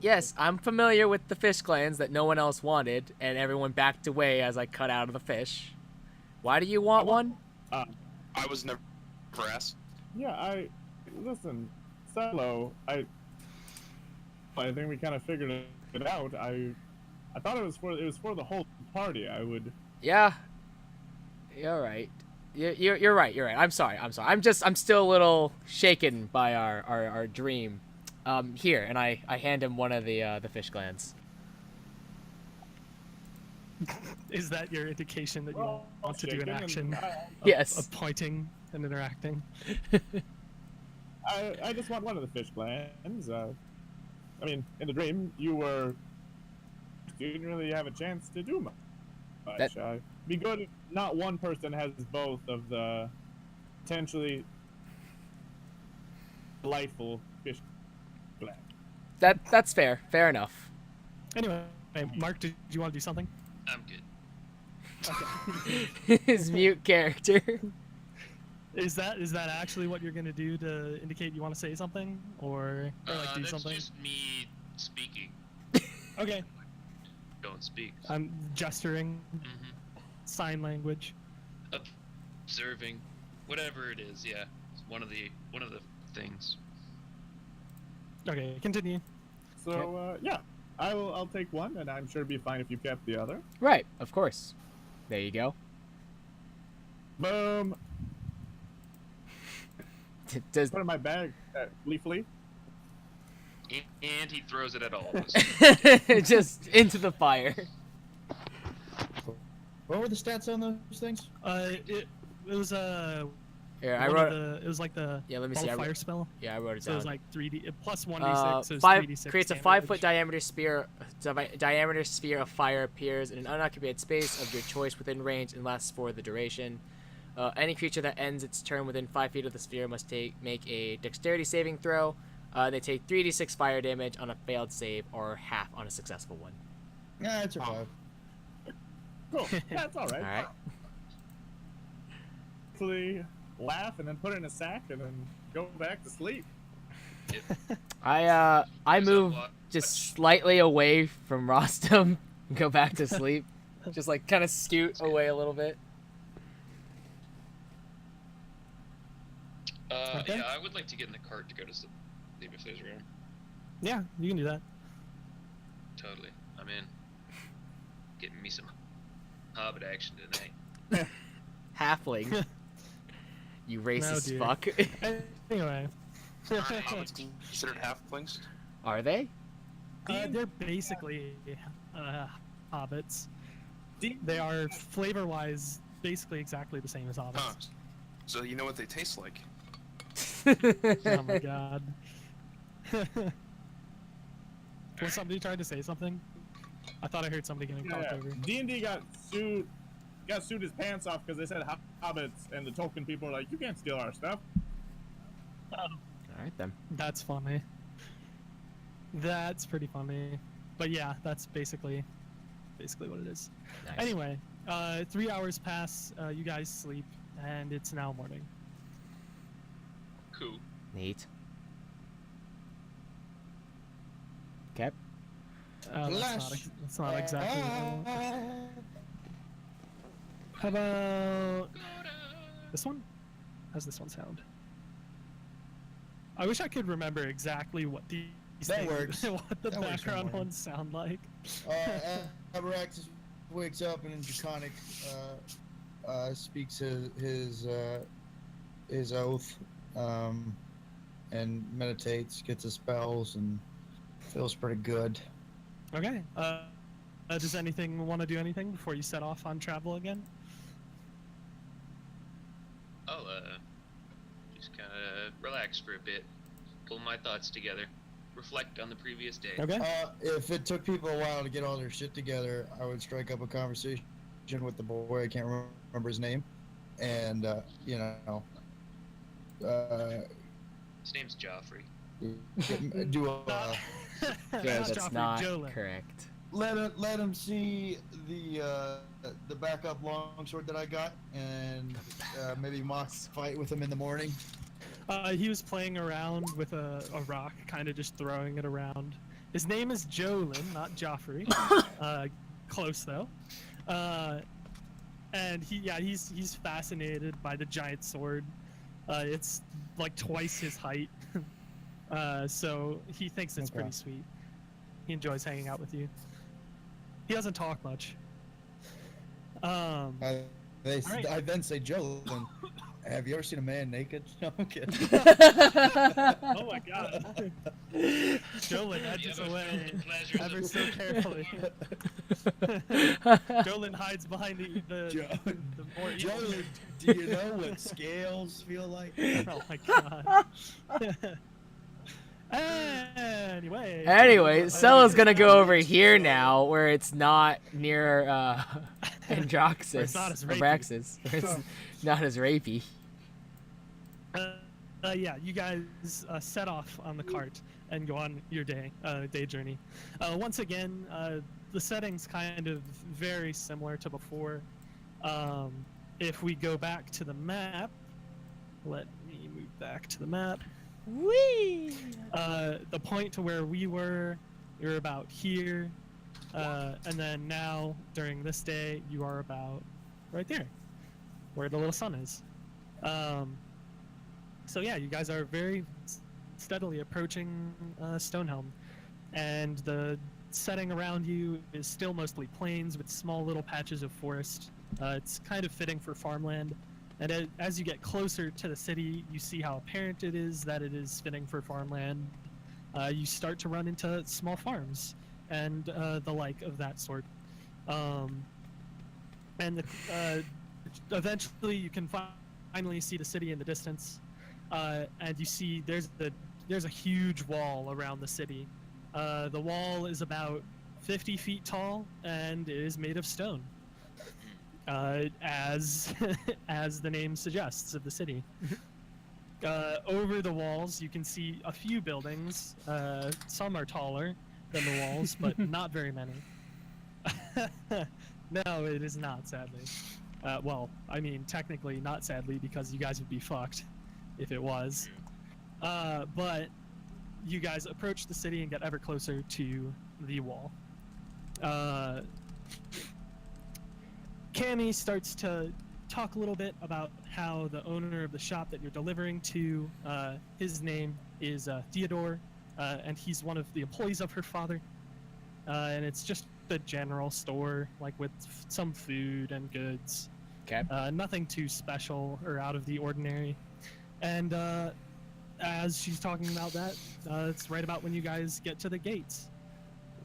Yes, I'm familiar with the fish glands that no one else wanted, and everyone backed away as I cut out of the fish. Why do you want one? I was never asked. Yeah, listen, Cello, I think we kind of figured it out. I thought it was for the whole party. I would. Yeah. You're right. You're right. You're right. I'm sorry. I'm still a little shaken by our dream. Here, and I hand him one of the fish glands. Is that your indication that you want to do an action? Yes. Of pointing and interacting. I just want one of the fish glands. I mean, in the dream, you didn't really have a chance to do much. Be good if not one person has both of the potentially delightful fish glands. That's fair. Fair enough. Anyway, Mark, did you want to do something? I'm good. Okay. His mute character. Is that actually what you're gonna do to indicate you want to say something, or like do that's something? just me speaking. Okay. Don't speak. I'm gesturing, sign language. Observing, whatever it is. Yeah, it's one of the things. Okay, continue. So yeah, I'll take one, and I'm sure it'd be fine if you kept the other. Right. Of course. There you go. Boom. Does Put it in my bag, gleefully. And he throws it at all of us. just into the fire. What were the stats on those things? It was Here, I wrote. it was like the Yeah, let me see. fire spell. Yeah, I wrote it So down. it was like 3d plus 1d6. So it's Five 3d6 creates a damage. 5-foot diameter sphere of fire appears in an unoccupied space of your choice within range and lasts for the duration. Any creature that ends its turn within 5 feet of the sphere must make a dexterity saving throw. They take 3d6 fire damage on a failed save or half on a successful one. Yeah, it's a 5. Cool. Yeah, it's all right. All right. Actually, laugh and then put it in a sack and then go back to sleep. I move just slightly away from Rostam and go back to sleep. Just like kind of scoot away a little bit. Okay. Yeah, I would like to get in the cart to go to sleep if there's room. Yeah, you can do that. Totally. I'm in. Getting me some Hobbit action tonight. Halfling. You racist dear. fuck. Anyway. Aren't hobbits considered halflings? Are they? They're basically hobbits. They are flavor-wise basically exactly the same as hobbits. Huh. So you know what they taste like? Oh my god. Was somebody trying to say something? I thought I heard somebody getting talked over. D&D got sued his pants off because they said hobbits, and the Tolkien people are like, you can't steal our stuff. All right then. That's funny. That's pretty funny. But yeah, that's basically what it is. Nice. Anyway, 3 hours pass, you guys sleep, and it's now morning. Cool. Neat. Okay. That's not exactly what I want. How about this one? How's this one sound? I wish I could remember exactly what these That things, works. what the That works for background morning. ones sound like. Abraxas wakes up and in Draconic speaks his oath, and meditates, gets his spells, and feels pretty good. Okay. Does anything want to do anything before you set off on travel again? I'll just kind of relax for a bit, pull my thoughts together, reflect on the previous day. Okay. If it took people a while to get all their shit together, I would strike up a conversation with the boy. I can't remember his name, and His name's Joffrey. do a Yeah, Not that's Joffrey, not Jolin. correct. let him see the backup longsword that I got, and maybe mock fight with him in the morning. He was playing around with a rock, kind of just throwing it around. His name is Jolin, not Joffrey. Close though. And he's fascinated by the giant sword. It's like twice his height. So he thinks it's pretty sweet. He enjoys hanging out with you. He doesn't talk much. I right. then say, Jolin, have you ever seen a man naked? No, I'm kidding. Oh my god. Jolin edges away ever so carefully. Jolin hides behind the more evil. Jolin, do you know what scales feel like? Oh my god. Anyway, Stella's gonna go over here now, where it's not near Androxus, Where it's not as rapey. Abraxas, where it's not as rapey. Yeah, you guys set off on the cart and go on your day journey. Once again, the setting's kind of very similar to before. If we go back to the map, let me move back to the map. Whee! The point to where we were, you're about here, and then now during this day, you are about right there, where the little sun is. So yeah, you guys are very steadily approaching Stonehelm, and the setting around you is still mostly plains with small little patches of forest. It's kind of fitting for farmland, and as you get closer to the city, you see how apparent it is that it is fitting for farmland. You start to run into small farms and the like of that sort. And eventually you can finally see the city in the distance. And you see there's a huge wall around the city. The wall is about 50 feet tall and it is made of stone, as as the name suggests of the city. Over the walls, you can see a few buildings. Some are taller than the walls, but not very many. No, it is not, sadly. Well, I mean, technically not sadly, because you guys would be fucked if it was. But you guys approach the city and get ever closer to the wall. Cammy starts to talk a little bit about how the owner of the shop that you're delivering to, his name is Theodore, and he's one of the employees of her father. And it's just a general store, like with some food and goods. Okay. Nothing too special or out of the ordinary. And as she's talking about that, it's right about when you guys get to the gates.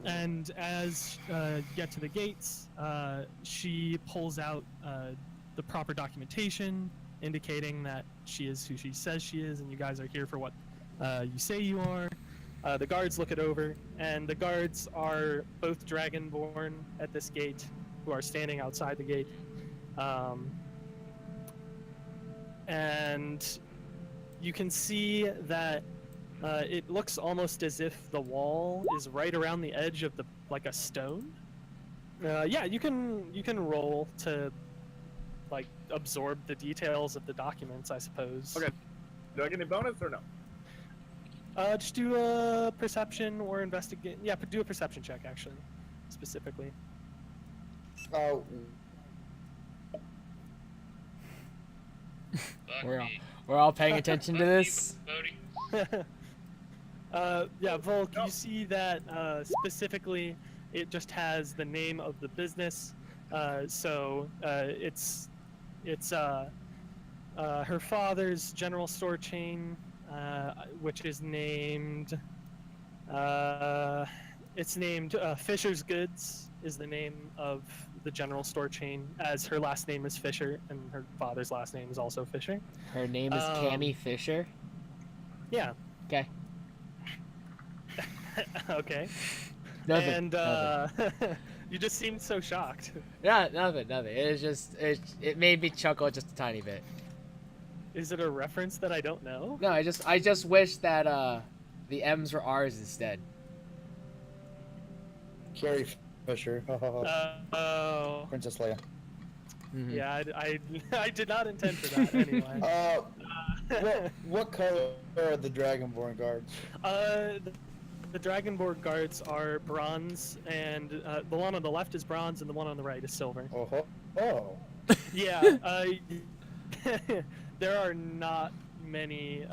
And as you get to the gates, she pulls out the proper documentation indicating that she is who she says she is, and you guys are here for what you say you are. The guards look it over, and the guards are both Dragonborn at this gate who are standing outside the gate. And you can see that it looks almost as if the wall is right around the edge of like a stone. Yeah, you can roll to like absorb the details of the documents, I suppose. Okay. Do I get any bonus or no? Just do a perception or investigate. Yeah, do a perception check actually, specifically. Oh. We're all paying attention to this. Yeah, Volk, you see that specifically it just has the name of the business. So it's her father's general store chain, which is named Fisher's Goods is the name of the general store chain, as her last name is Fisher and her father's last name is also Fisher. Her name is Cammy Fisher? Yeah. Okay. Okay. Nothing. And you just seemed so shocked. Yeah, nothing. It was just it made me chuckle just a tiny bit. Is it a reference that I don't know? No, I just wish that the M's were R's instead. Carrie Fisher. Oh. Princess Leia. Mm-hmm. Yeah, I did not intend for that anyway. What color are the Dragonborn guards? The Dragonborn guards are bronze, and the one on the left is bronze, and the one on the right is silver. Oh. Yeah. There are not many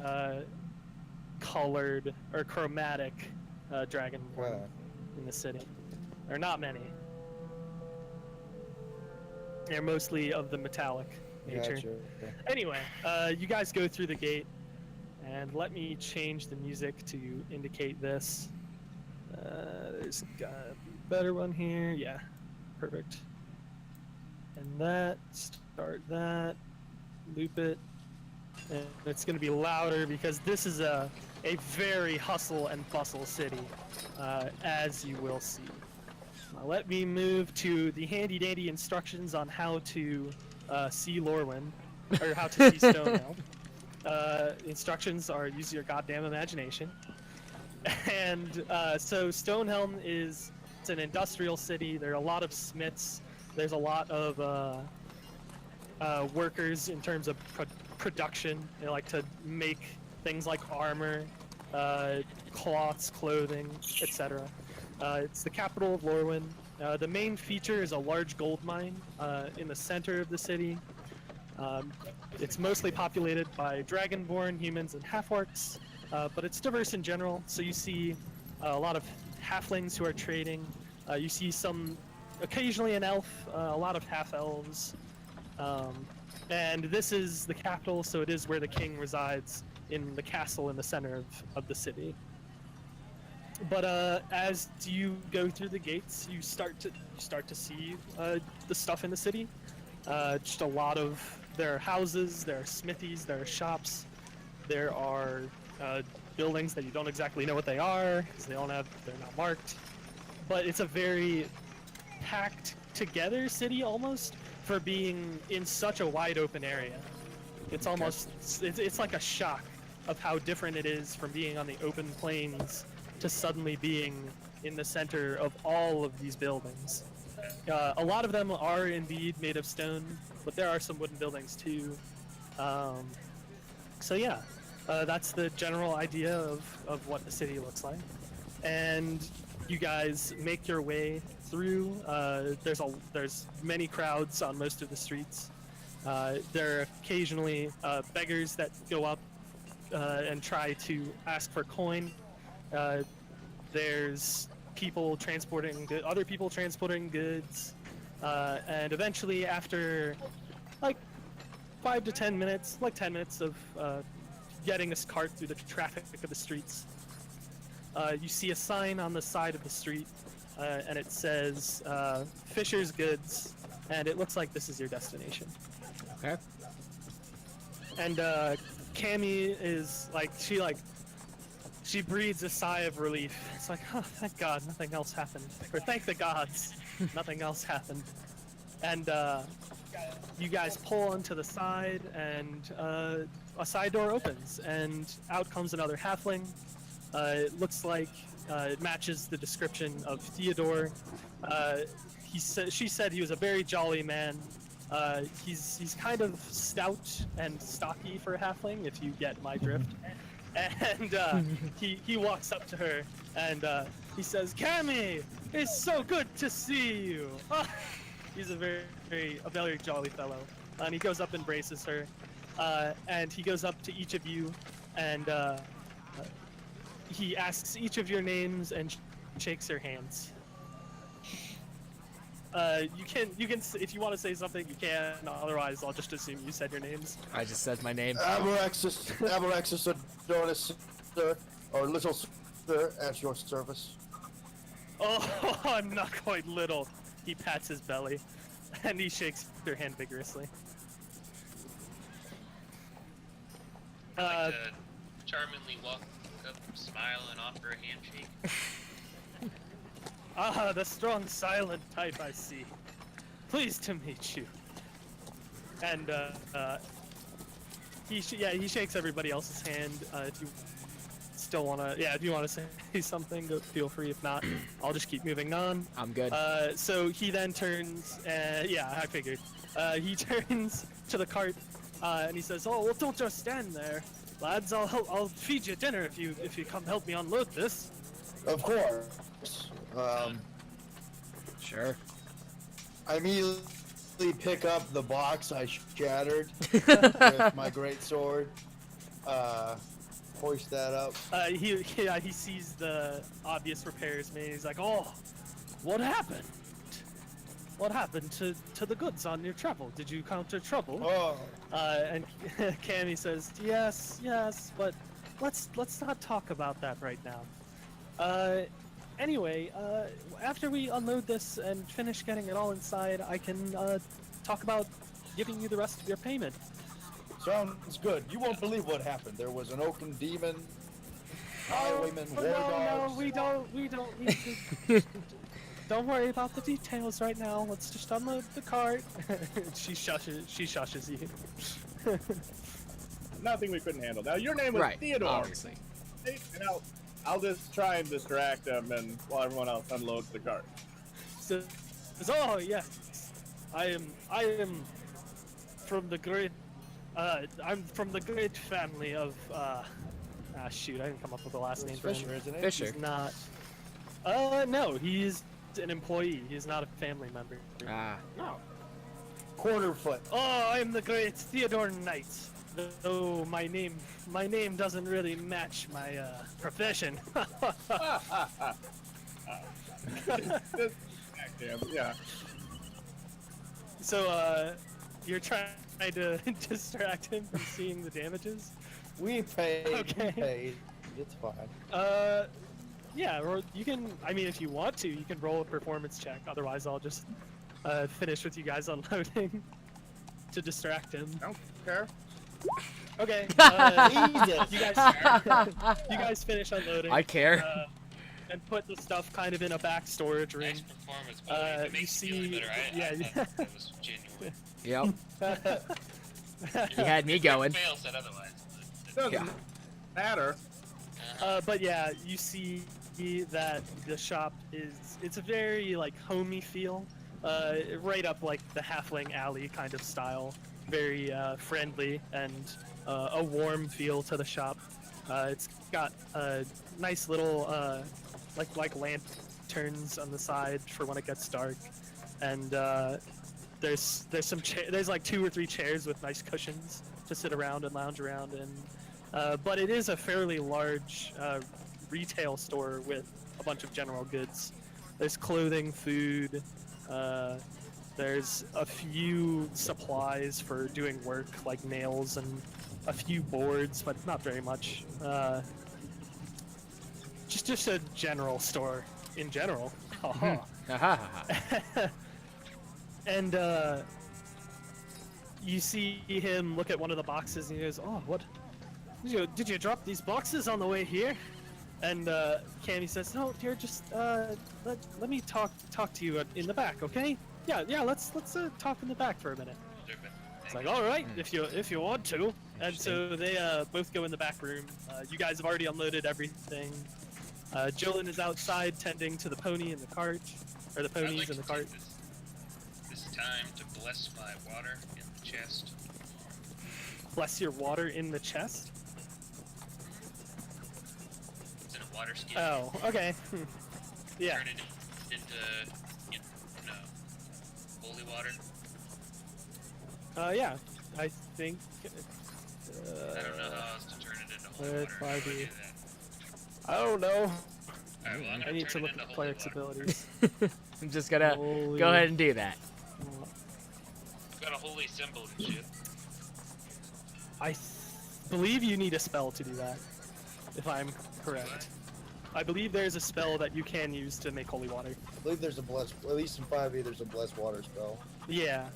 colored or chromatic Dragonborn in the city. There are not many. They're mostly of the metallic nature. Gotcha. Okay. Anyway, you guys go through the gate, and let me change the music to indicate this. There's a better one here. Yeah, perfect. And that, start that, loop it. And it's going to be louder because this is a very hustle and bustle city, as you will see. Now let me move to the handy-dandy instructions on how to see Lorwyn, or how to see Stonehill. Instructions are use your goddamn imagination. And so Stonehelm it's an industrial city. There are a lot of smiths. There's a lot of workers in terms of production. They like to make things like armor, cloths, clothing, etc. It's the capital of Lorwyn. The main feature is a large gold mine in the center of the city. It's mostly populated by Dragonborn, humans, and half-orcs, but it's diverse in general. So you see a lot of halflings who are trading. You see occasionally an elf, a lot of half-elves. And this is the capital, so it is where the king resides, in the castle in the center of the city. But as you go through the gates, you start to see the stuff in the city. Just a lot of there are houses, there are smithies, there are shops, there are buildings that you don't exactly know what they are because they're not marked. But it's a very packed together city almost for being in such a wide open area. It's almost it's like a shock of how different it is from being on the open plains to suddenly being in the center of all of these buildings. A lot of them are indeed made of stone, but there are some wooden buildings too. So yeah, that's the general idea of what the city looks like. And you guys make your way through. There's many crowds on most of the streets. There are occasionally beggars that go up and try to ask for coin. There's people transporting other people transporting goods, and eventually, after like 5 to 10 minutes, like 10 minutes of getting this cart through the traffic of the streets, you see a sign on the side of the street, and it says Fisher's Goods, and it looks like this is your destination. Okay. And Cammy is like, she breathes a sigh of relief. It's like, oh, thank God, nothing else happened. Or thank the gods, nothing else happened. And you guys pull onto the side, and a side door opens, and out comes another halfling. It looks like it matches the description of Theodore. She said he was a very jolly man. He's kind of stout and stocky for a halfling, if you get my drift. And he walks up to her, and he says, "Cammy, it's so good to see you." He's a very jolly fellow, and he goes up and embraces her, and he goes up to each of you, and he asks each of your names and shakes your hands. You can if you want to say something, you can. Otherwise, I'll just assume you said your names. I just said my name. Avarexis Adonis, sir, or little sir, at your service. Oh, I'm not quite little. He pats his belly, and he shakes your hand vigorously. I'd like to charmingly walk up, smile, and offer a handshake. Ah, the strong, silent type, I see. Pleased to meet you. And he shakes everybody else's hand. If you still wanna, if you wanna say something, feel free. If not, I'll just keep moving on. I'm good. So he then turns. I figured. He turns to the cart, and he says, "Oh, well, don't just stand there, lads. I'll feed you dinner if you come help me unload this." Of course. Sure. I immediately pick up the box I shattered with my great sword. Hoist that up. He sees the obvious repairs made. He's like, "Oh, what happened? What happened to the goods on your travel? Did you encounter trouble?" Oh. And Cammy says, "Yes, but let's not talk about that right now. Anyway, after we unload this and finish getting it all inside, I can talk about giving you the rest of your payment." Sounds good. You won't believe what happened. There was an oaken demon, highwaymen, war dogs. No, we don't need to. Don't worry about the details right now. Let's just unload the cart. She shushes you. Nothing we couldn't handle. Now your name was Theodore. Obviously. And I'll just try and distract him, and while everyone else unloads the cart. So, oh yes, I am from the great. I'm from the great family of. Shoot, I didn't come up with the last name. Fisher, isn't it? Fisher. He's not. No, he's an employee. He's not a family member. Ah. No. Quarterfoot. Oh, I'm the great Theodore Knight. Though my name doesn't really match my profession. Yeah. So, you're trying to distract him from seeing the damages? We paid. Okay. We paid. It's fine. Yeah, or you can, I mean, if you want to, you can roll a performance check. Otherwise, I'll just finish with you guys unloading to distract him. I don't care. Okay, you guys finish unloading. I care. And put the stuff kind of in a back storage room. Nice performance, by the way. If it makes you feel better. I thought that was genuine. Yep. You had me going. Fail said otherwise. Doesn't matter. But yeah, you see that the shop it's a very like homey feel, right up like the halfling alley kind of style, very friendly and a warm feel to the shop. It's got nice little like lanterns on the side for when it gets dark, and there's there's like 2 or 3 chairs with nice cushions to sit around and lounge around in. But it is a fairly large retail store with a bunch of general goods. There's clothing, food. There's a few supplies for doing work, like nails and a few boards, but not very much. Just a general store in general. And you see him look at one of the boxes and he goes, "Oh, what? Did you drop these boxes on the way here?" And Cammy says, "No, dear, just let me talk to you in the back, okay? Yeah, let's talk in the back for a minute." It's like, all right, if you want to. And so they both go in the back room. You guys have already unloaded everything. Jolyn is outside tending to the pony in the cart, or the ponies in the cart. This time to bless my water in the chest. Bless your water in the chest? It's in a water skin. Oh, okay. Yeah. Turn it into, holy water. Yeah, I think. I don't know how else to turn it into holy water. How do I do that? I don't know. Alright, well, I need to look at cleric's abilities. I'm just gonna go ahead and do that. I've got a holy symbol and shit. I believe you need a spell to do that, if I'm correct. I believe there's a spell that you can use to make holy water. I believe there's a blessed, at least in 5e, there's a blessed water spell. Yeah.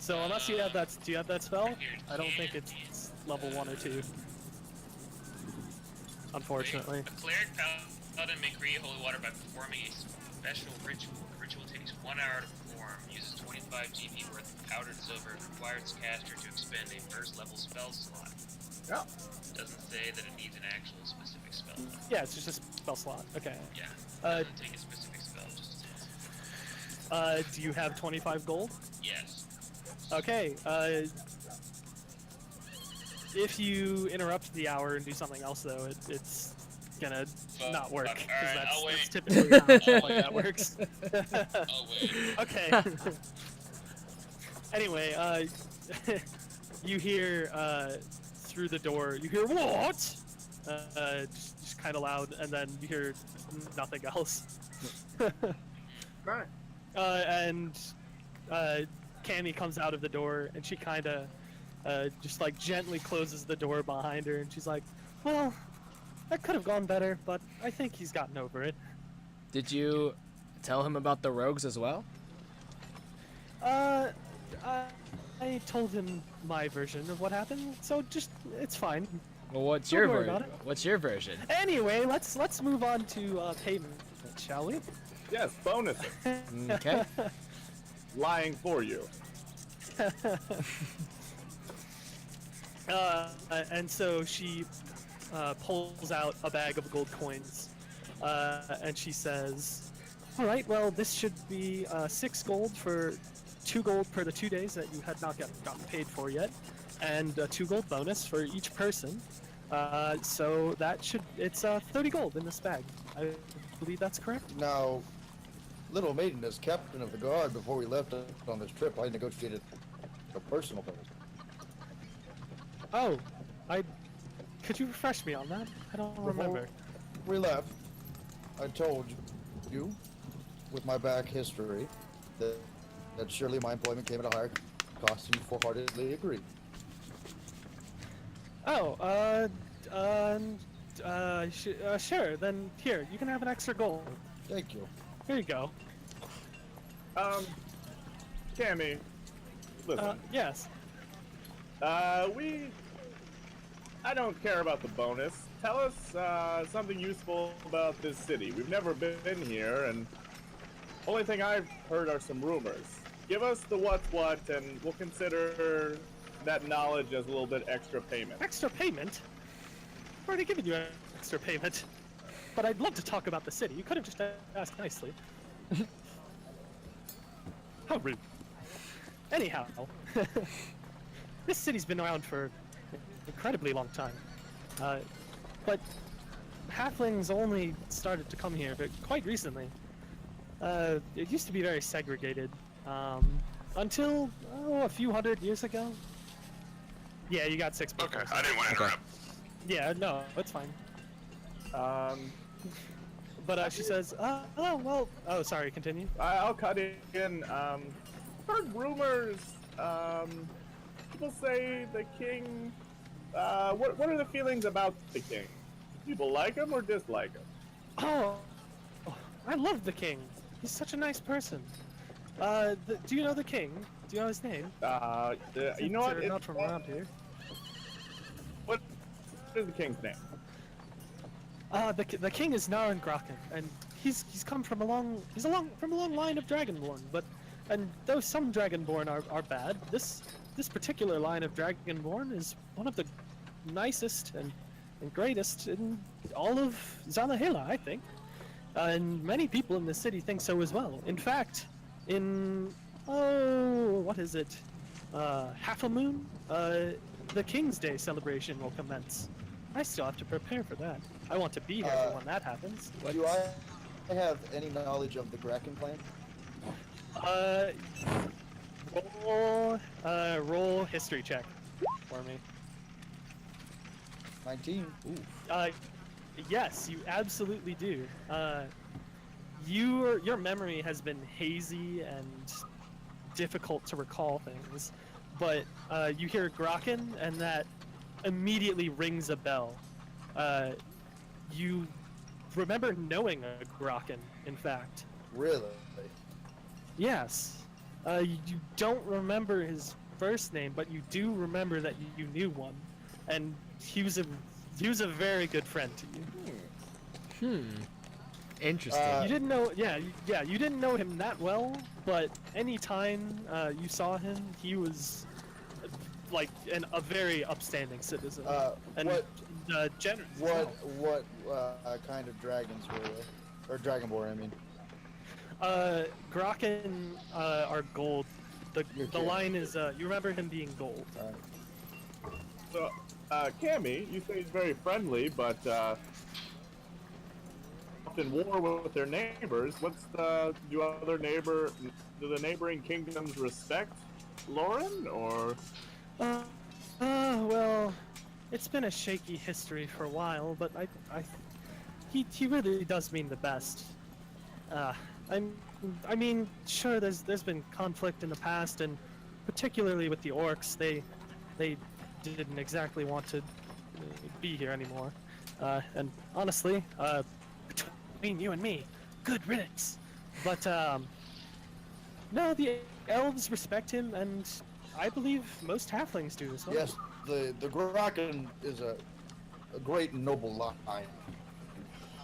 So unless you have that, do you have that spell? I don't think it's level 1 or 2. Unfortunately. A cleric paladin may create holy water by performing a special ritual. The ritual takes 1 hour to perform, uses 25 GP worth of powdered silver, and requires its caster to expend a first level spell slot. Yeah. Doesn't say that it needs an actual specific spell. Yeah, it's just a spell slot. Okay. Yeah. Doesn't take a specific spell, just a spell slot. Do you have 25 gold? Yes. Okay, if you interrupt the hour and do something else, though, it's gonna not work, because that's typically how that works. I'll wait. Okay. Anyway, you hear, through the door, you hear, "What?" Just kind of loud, and then you hear nothing else. Right. And Cammy comes out of the door, and she kind of just like gently closes the door behind her, and she's like, "Well, that could have gone better, but I think he's gotten over it." Did you tell him about the rogues as well? I told him my version of what happened, so just it's fine. Well, what's Don't your worry version? about it. What's your version? Anyway, let's move on to payment, shall we? Yes, bonuses. Okay. Lying for you. And so she pulls out a bag of gold coins, and she says, "All right, well, this should be 6 gold for 2 gold per the 2 days that you had not gotten paid for yet, and a 2 gold bonus for each person. So that it's 30 gold in this bag. I believe that's correct." Now, Little Maiden, as captain of the guard, before we left on this trip, I negotiated a personal bonus. Oh, could you refresh me on that? I don't remember. Before we left, I told you, with my back history, that surely my employment came at a higher cost, and you full-heartedly agreed. Oh, sure. Then here, you can have an extra gold. Thank you. Here you go. Cammy, listen. Yes. I don't care about the bonus. Tell us something useful about this city. We've never been here, and only thing I've heard are some rumors. Give us the what's what, and we'll consider that knowledge as a little bit extra payment. Extra payment? I've already given you an extra payment. But I'd love to talk about the city. You could have just asked nicely. How rude. Anyhow, this city's been around for an incredibly long time. But halflings only started to come here quite recently. It used to be very segregated. Until a few hundred years ago. Yeah, you got 6 Okay, birthdays. I didn't want to interrupt. Yeah, no, it's fine. But she says, oh, sorry, continue. I'll cut in. Heard rumors. People say the king. What are the feelings about the king? People like him or dislike him? Oh, I love the king. He's such a nice person. Do you know the king? Do you know his name? You know what? They're not from around here. What is the king's name? The king is Naran Graken, and he's come from a long line of Dragonborn, and though some Dragonborn are bad, this particular line of Dragonborn is one of the nicest and greatest in all of Zalahela, I think. And many people in the city think so as well. In fact, in what is it? Half a moon? The King's Day celebration will commence. I still have to prepare for that. I want to be here for when that happens. Do I have any knowledge of the Graken clan? Roll history check for me. 19. Ooh. Yes, you absolutely do. Your memory has been hazy and difficult to recall things, but you hear Graken, and that immediately rings a bell. You remember knowing a Graken, in fact. Really? Yes. You don't remember his first name, but you do remember that you knew one, and he was a very good friend to you. Interesting. You didn't know, you didn't know him that well, but anytime you saw him, he was like a very upstanding citizen. And generous. What kind of dragons were they? Or Dragonborn, I mean. Graken are gold. The line is, you remember him being gold. So, Cammy, you say he's very friendly, but often war with their neighbors. Do the neighboring kingdoms respect Lauren, or? Well, it's been a shaky history for a while, but he really does mean the best. I mean, sure, there's been conflict in the past, and particularly with the orcs, they didn't exactly want to be here anymore. And honestly, between you and me, good riddance. But no, the elves respect him, and I believe most halflings do as well. Yes, the Graken is a great and noble line,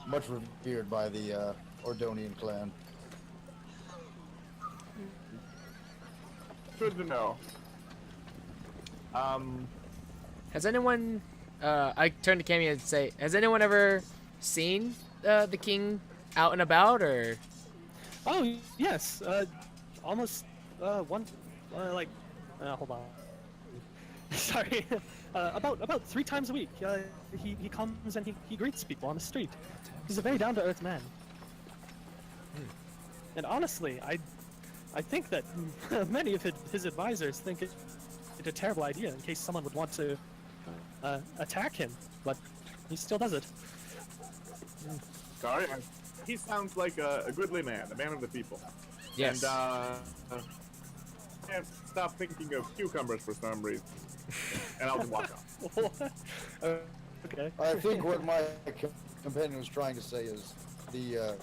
much revered by the Ordonian clan. Good to know. Has anyone? I turn to Cammy and say, has anyone ever seen the king out and about, or? Oh yes, almost one hold on. Sorry, about 3 times a week. He comes and he greets people on the street. He's a very down-to-earth man. And honestly, I think that many of his advisors think it's a terrible idea in case someone would want to attack him, but he still does it. Sorry, he sounds like a goodly man, a man of the people. Yes. And can't stop thinking of cucumbers for some reason, and I'll just walk off. Okay. I think what my companion was trying to say is the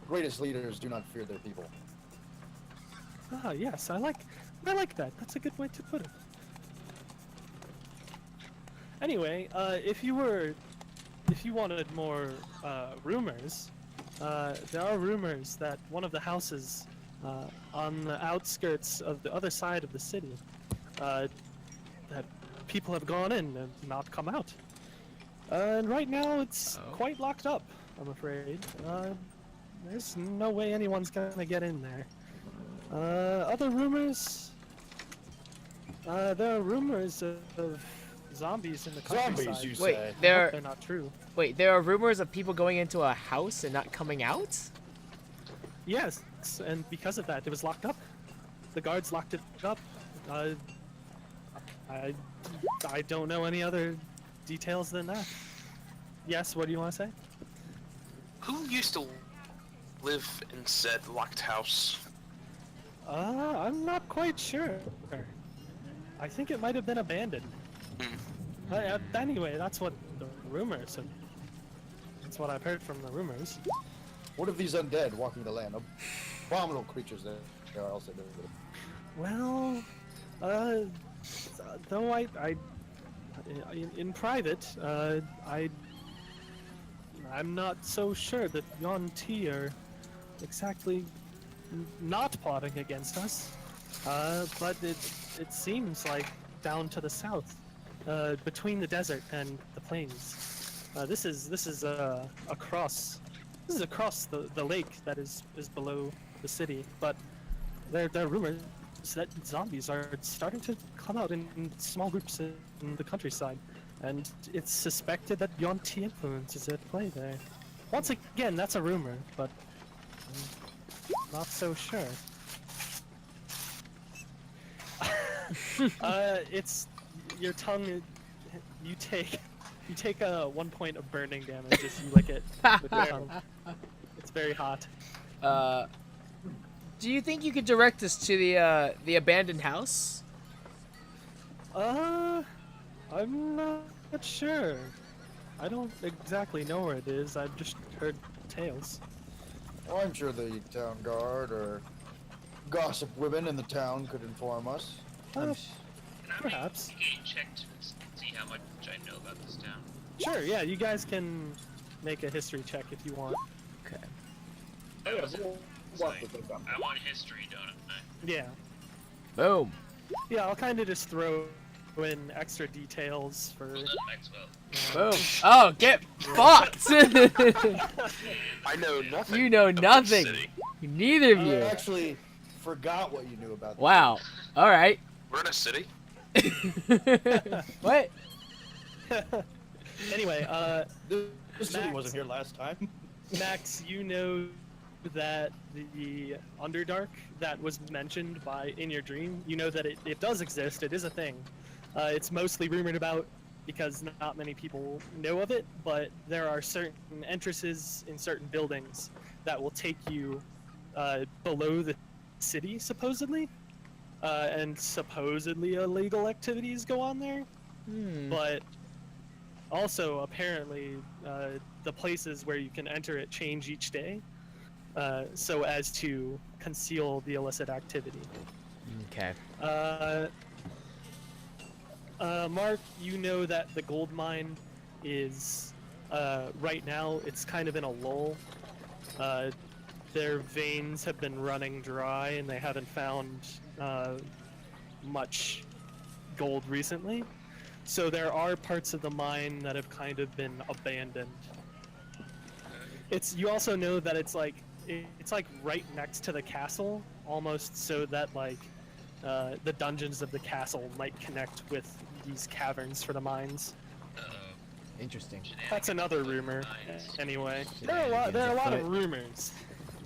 greatest leaders do not fear their people. Ah, yes, I like that. That's a good way to put it. Anyway, if you wanted more rumors, there are rumors that one of the houses on the outskirts of the other side of the city, that people have gone in and not come out. And right now it's quite locked up, I'm afraid. There's no way anyone's gonna get in there. Other rumors? There are rumors of zombies in the countryside. Zombies, you Wait, say? They're not true. Wait, there are rumors of people going into a house and not coming out? Yes, and because of that, it was locked up. the guards locked it up. I don't know any other details than that. Yes, what do you want to say? Who used to live in said locked house? I'm not quite sure. I think it might have been abandoned. Anyway, that's what the rumors. That's what I've heard from the rumors. What of these undead walking the land? Abominable creatures that they are also. Well, though in private, I'm not so sure that Yon T are exactly not plotting against us. But it seems like down to the south, between the desert and the plains. This is across the lake that is below the city. But there are rumors that zombies are starting to come out in small groups in the countryside, and it's suspected that Yon T influence is at play there. Once again, that's a rumor, but I'm not so sure. It's your tongue. You take 1 point of burning damage as you lick it with your tongue. It's very hot. Do you think you could direct us to the abandoned house? I'm not sure. I don't exactly know where it is. I've just heard tales. Well, I'm sure the town guard or gossip women in the town could inform us. Perhaps. Can I check to see how much I know about this town? Sure, yeah, you guys can make a history check if you want. Okay. Oh, yeah, I want history, don't I? Yeah. Boom. Yeah, I'll kind of just throw in extra details for... Well done, Maxwell. Boom. Oh, get fucked! I know nothing. You know of this nothing. city. Neither of I you. actually forgot what you knew about this. Wow. All right. We're in a city. What? Anyway, This city Max- wasn't here last time. Max, you know that the Underdark that was mentioned in your dream, you know that it does exist, it is a thing. It's mostly rumored about because not many people know of it, but there are certain entrances in certain buildings that will take you below the city, supposedly. And supposedly illegal activities go on there. But also, apparently, the places where you can enter it change each day, so as to conceal the illicit activity. Okay. Mark, you know that the gold mine is, right now, it's kind of in a lull. Their veins have been running dry and they haven't found much gold recently. So there are parts of the mine that have kind of been abandoned. You also know that it's like right next to the castle, almost so that like the dungeons of the castle might connect with these caverns for the mines. Interesting. That's another rumor. Anyway, there are a lot of rumors.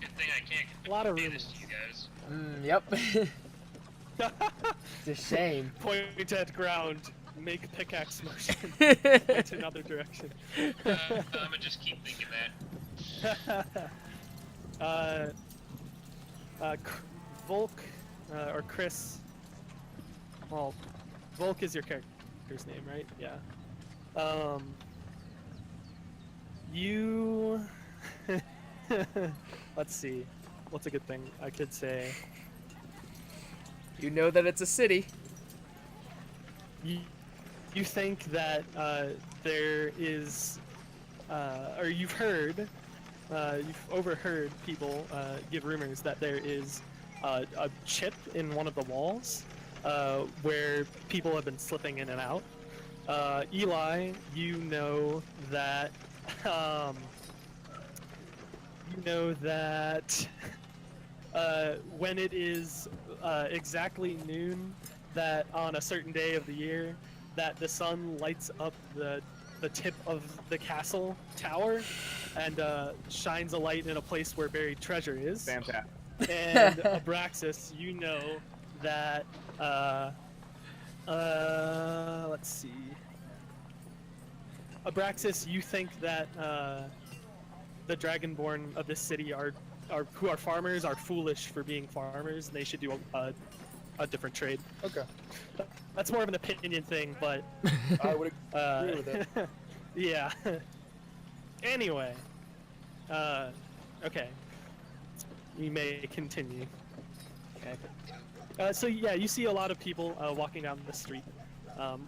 Good thing I can't A lot of convey rumors. this to you guys. Yep. It's a shame. Point at ground. Make pickaxe motion. Point in another direction. I'm gonna just keep thinking that. Volk, or Chris. Well, Volk is your character's name, right? Yeah. You. Let's see. What's a good thing I could say? You know that it's a city. You think that there is, or you've overheard people give rumors that there is a chip in one of the walls where people have been slipping in and out. Eli, you know that when it is exactly noon, that on a certain day of the year, that the sun lights up the tip of the castle tower and shines a light in a place where buried treasure is. Fantastic. And Abraxas, you know that, let's see. Abraxas, you think that, the Dragonborn of this city who are farmers are foolish for being farmers, and they should do a different trade. Okay. That's more of an opinion thing, but I would agree with it. yeah. Anyway, okay. We may continue. Okay. So yeah, you see a lot of people walking down the street.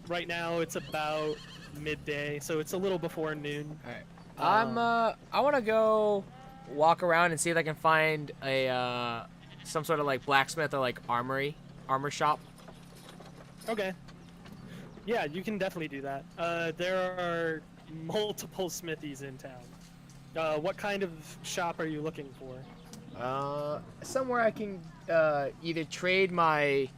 Right now it's about midday, so it's a little before noon. All right. I want to go walk around and see if I can find a some sort of like blacksmith or like armor shop. Okay. Yeah, you can definitely do that. There are multiple smithies in town. What kind of shop are you looking for? Somewhere I can either trade my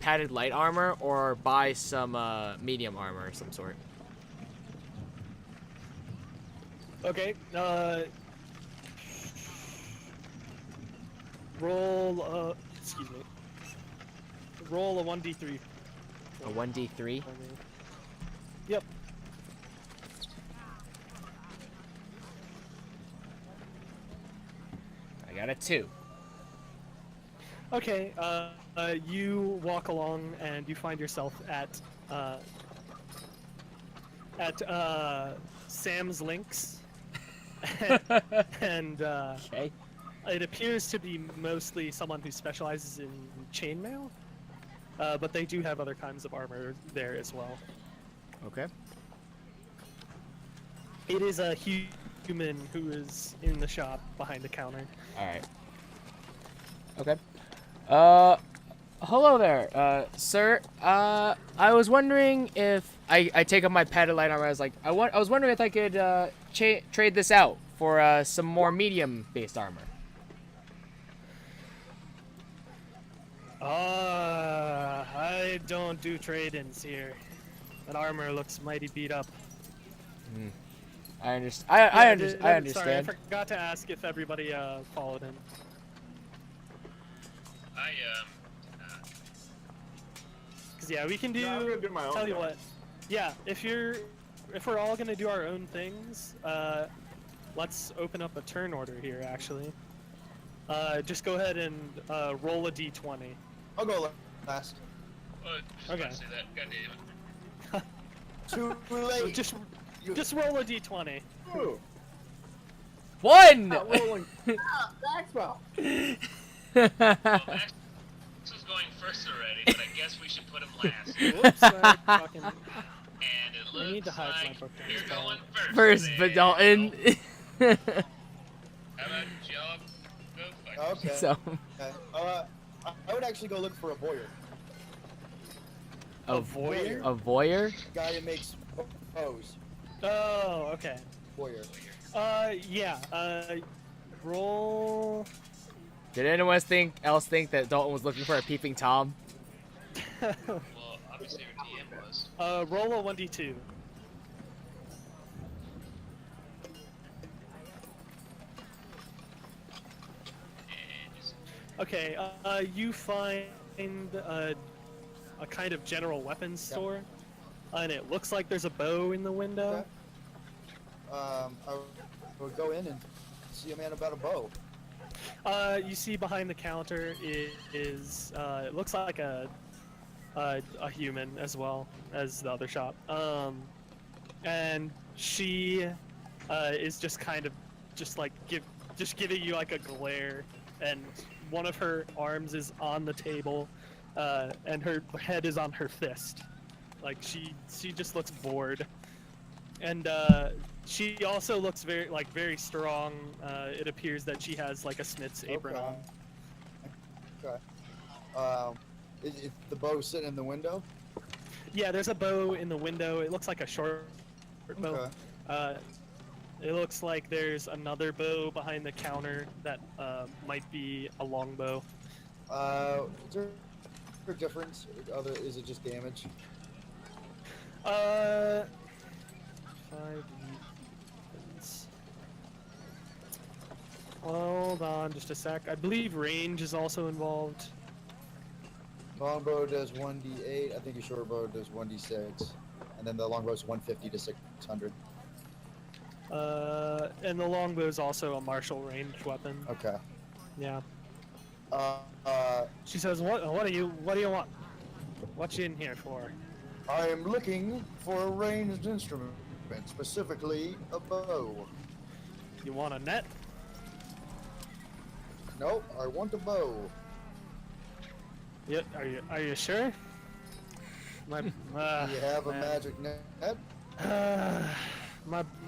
padded light armor or buy some medium armor of some sort. Okay. Roll. Excuse me. Roll a 1d3. A 1d3. Yep. I got a 2. Okay, you walk along and you find yourself at Sam's Links, and Okay. it appears to be mostly someone who specializes in chainmail, but they do have other kinds of armor there as well. Okay. It is a human who is in the shop behind the counter. All right. Okay. Hello there, sir. I was wondering if I take up my padded light armor. I was wondering if I could trade this out for some more medium-based armor. I don't do trade-ins here. That armor looks mighty beat up. I understand. I understand. Sorry, I forgot to ask if everybody followed him. Cause yeah, we can do. No, I'm gonna do my own tell you thing. what. Yeah, if we're all gonna do our own things, let's open up a turn order here. Actually, just go ahead and roll a d20. I'll go last. Just about to say that. God damn it. Too late. Just roll a d20. Ooh, 1. not rolling. Maxwell. Well, Max was going first already, but I guess we should put him last. Whoops, I fucking. And it looks I need to hide my like book you're as well. going first. First, there. but Dalton. How about y'all go fuck Okay. So. Okay. I would actually go look for a voyeur. A voyeur? A voyeur? Guy that makes bows. Oh, okay. Voyeur. Yeah. Roll. Did anyone else think that Dalton was looking for a peeping Tom? Well, obviously our DM was. Roll a 1d2. Okay, you find a kind of general weapons store, and it looks like there's a bow in the window. Okay. I would go in and see a man about a bow. You see behind the counter is it looks like a human as well as the other shop. And she is just kind of giving you like a glare, and one of her arms is on the table, and her head is on her fist. Like she just looks bored, and she also looks very strong. It appears that she has like a smith's apron on. Okay. Is the bow sitting in the window? Yeah, there's a bow in the window. It looks like a short bow. Okay. It looks like there's another bow behind the counter that might be a long bow. Is there a difference? Is it just damage? 5 weapons. Well, hold on just a sec. I believe range is also involved. Longbow does 1d8. I think a short bow does 1d6. And then the longbow is 150 to 600. And the longbow is also a martial range weapon. Okay. Yeah. Uh, She says, what do you want? What you in here for? I am looking for a ranged instrument, specifically a bow. You want a net? Nope, I want a bow. Yeah, are you sure? My, Do you have a man. magic net?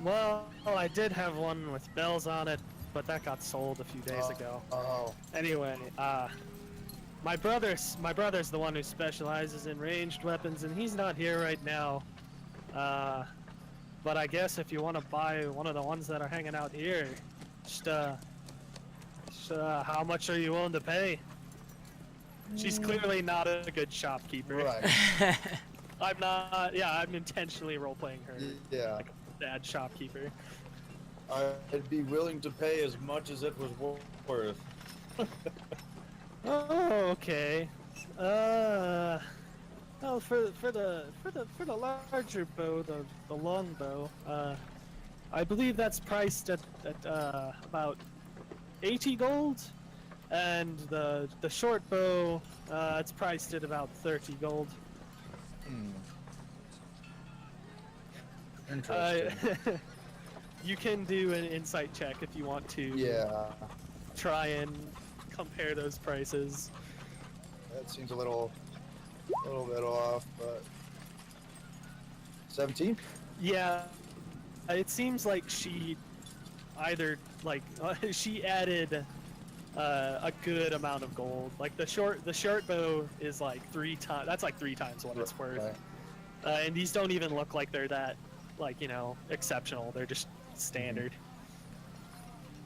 Well, I did have one with bells on it, but that got sold a few days ago. Oh. Anyway, my brother's the one who specializes in ranged weapons, and he's not here right now. But I guess if you want to buy one of the ones that are hanging out here, just how much are you willing to pay? She's clearly not a good shopkeeper. Right. I'm not. Yeah, I'm intentionally role-playing her. Yeah. Like a bad shopkeeper. I'd be willing to pay as much as it was worth. Oh, okay. Well, for the larger bow, the long bow, I believe that's priced at about 80 gold, and the short bow, it's priced at about 30 gold. Interesting. You can do an insight check if you want to. Yeah. Try and compare those prices. That seems a little bit off, but 17? Yeah, it seems like she either she added a good amount of gold. Like the short bow is like 3 times. That's like 3 times what it's worth. Right. And these don't even look like they're that exceptional. They're just standard.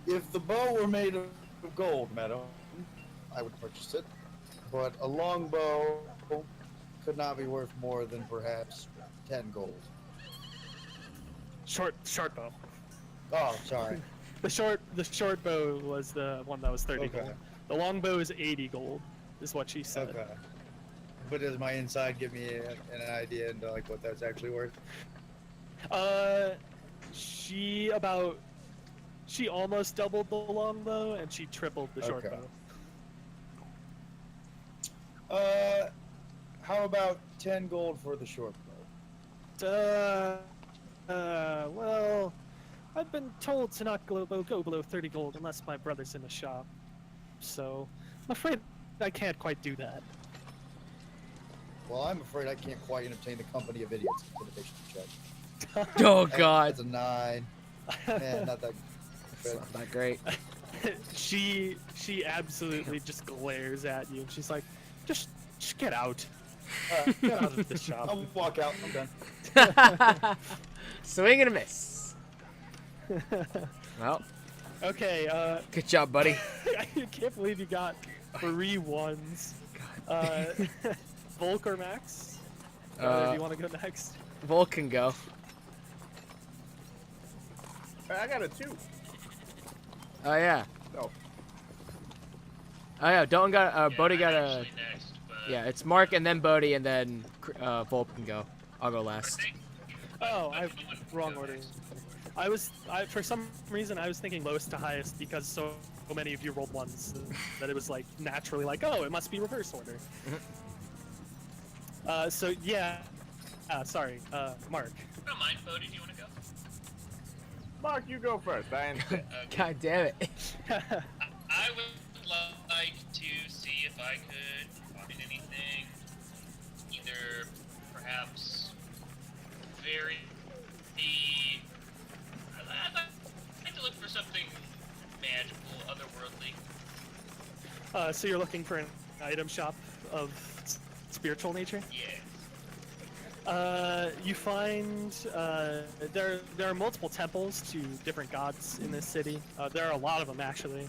If the bow were made of gold, madam, I would purchase it, but a longbow could not be worth more than perhaps 10 gold. Short bow. Oh, sorry. The short bow was the one that was 30 Okay. gold. The long bow is 80 gold, is what she said. Okay. But does my inside give me an idea into like what that's actually worth? She almost doubled the long bow, and she tripled the short Okay. bow. How about 10 gold for the short bow? Well, I've been told to not go below 30 gold unless my brother's in the shop. So, I'm afraid I can't quite do that. Well, I'm afraid I can't quite entertain the company of idiots. Intimidation check. Oh God. That's a 9. Man, not that good. It's not great. She absolutely just glares at you, and she's like, just get out. Get out of the shop. I'll walk out. I'm done. Swing and a miss. Well, Okay, good job, buddy. I can't believe you got 3 1s. Volk or Max? Do you want to go next? Volk can go. I got a 2. Oh yeah. No. Oh yeah. Dalton got. Bodie got a. Actually next, but Yeah, it's Mark and then Bodie and then Volk can go. I'll go I last. think Oh, I have wrong order. For some reason I was thinking lowest to highest because so many of you rolled 1s that it was like naturally like, oh, it must be reverse order. So yeah, sorry, Mark. I don't mind, Bodie. Do you want to go? Mark, you go first. I insist. God damn it. I would like to see if I could find anything, either perhaps very. I'd like to look for something magical, otherworldly. So you're looking for an item shop of spiritual nature? Yeah. You find there are multiple temples to different gods in this city. There are a lot of them actually,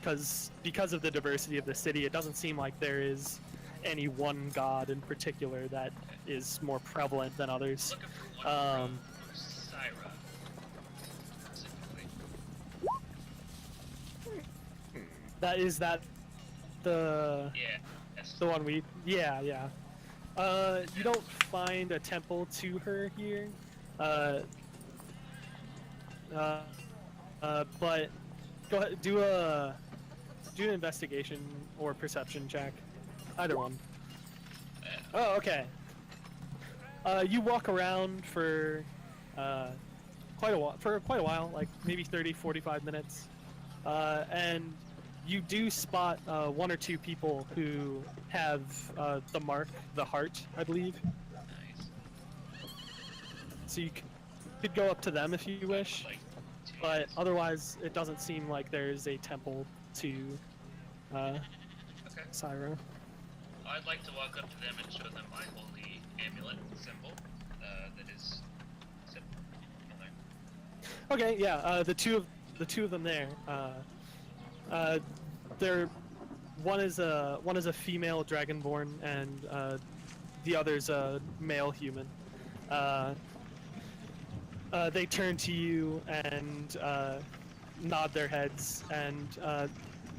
because of the diversity of the city. It doesn't seem like there is any one god in particular that is more prevalent than others. Looking for one from Syra, specifically. Is that the Yeah. That's the one we? Yeah. You don't find a temple to her here. But go ahead, do an investigation or perception check. Either one. Oh, okay. You walk around for quite a while, like maybe 30, 45 minutes. And you do spot one or two people who have the mark, the heart, I believe. nice. So you could go up to them if you wish. Like, But otherwise, it doesn't seem like there's a temple to okay. Syra. I'd like to walk up to them and show them my holy amulet symbol. That is symbol. Okay, yeah. The two of them there. They're one is a female dragonborn, and the other's a male human. They turn to you and nod their heads and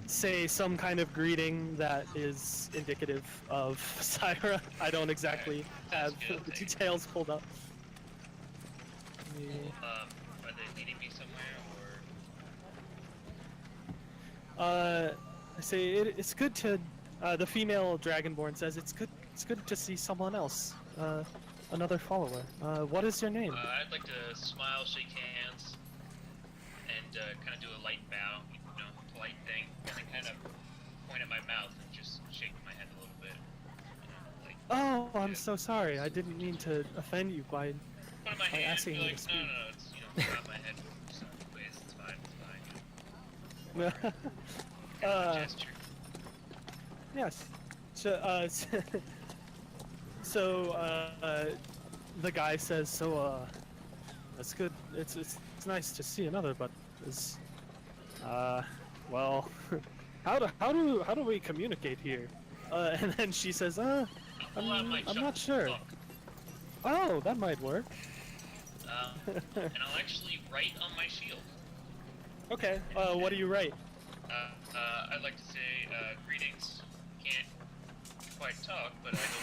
say some kind of greeting that is indicative of Syra. I don't exactly have the details pulled up. Are they leading me somewhere, or? I say it's good to. The female dragonborn says it's good to see someone else. Another follower. What is your name? I'd like to smile, shake hands, and kind of do a light bow, polite thing, and then kind of point at my mouth and just shake my head a little bit. Like, Oh, I'm so sorry. I didn't mean to offend you by put in my by hand, asking be you like, to no, speak. it's not my head. Ways, it's fine. Gesture. Yes. So, the guy says, so, that's good. It's nice to see another, but is, well, how do we communicate here? And then she says, I'm not sure. Book. Oh, that might work. And I'll actually write on my shield. Okay. What do you write? I'd like to say, greetings. Can't quite talk, but I hope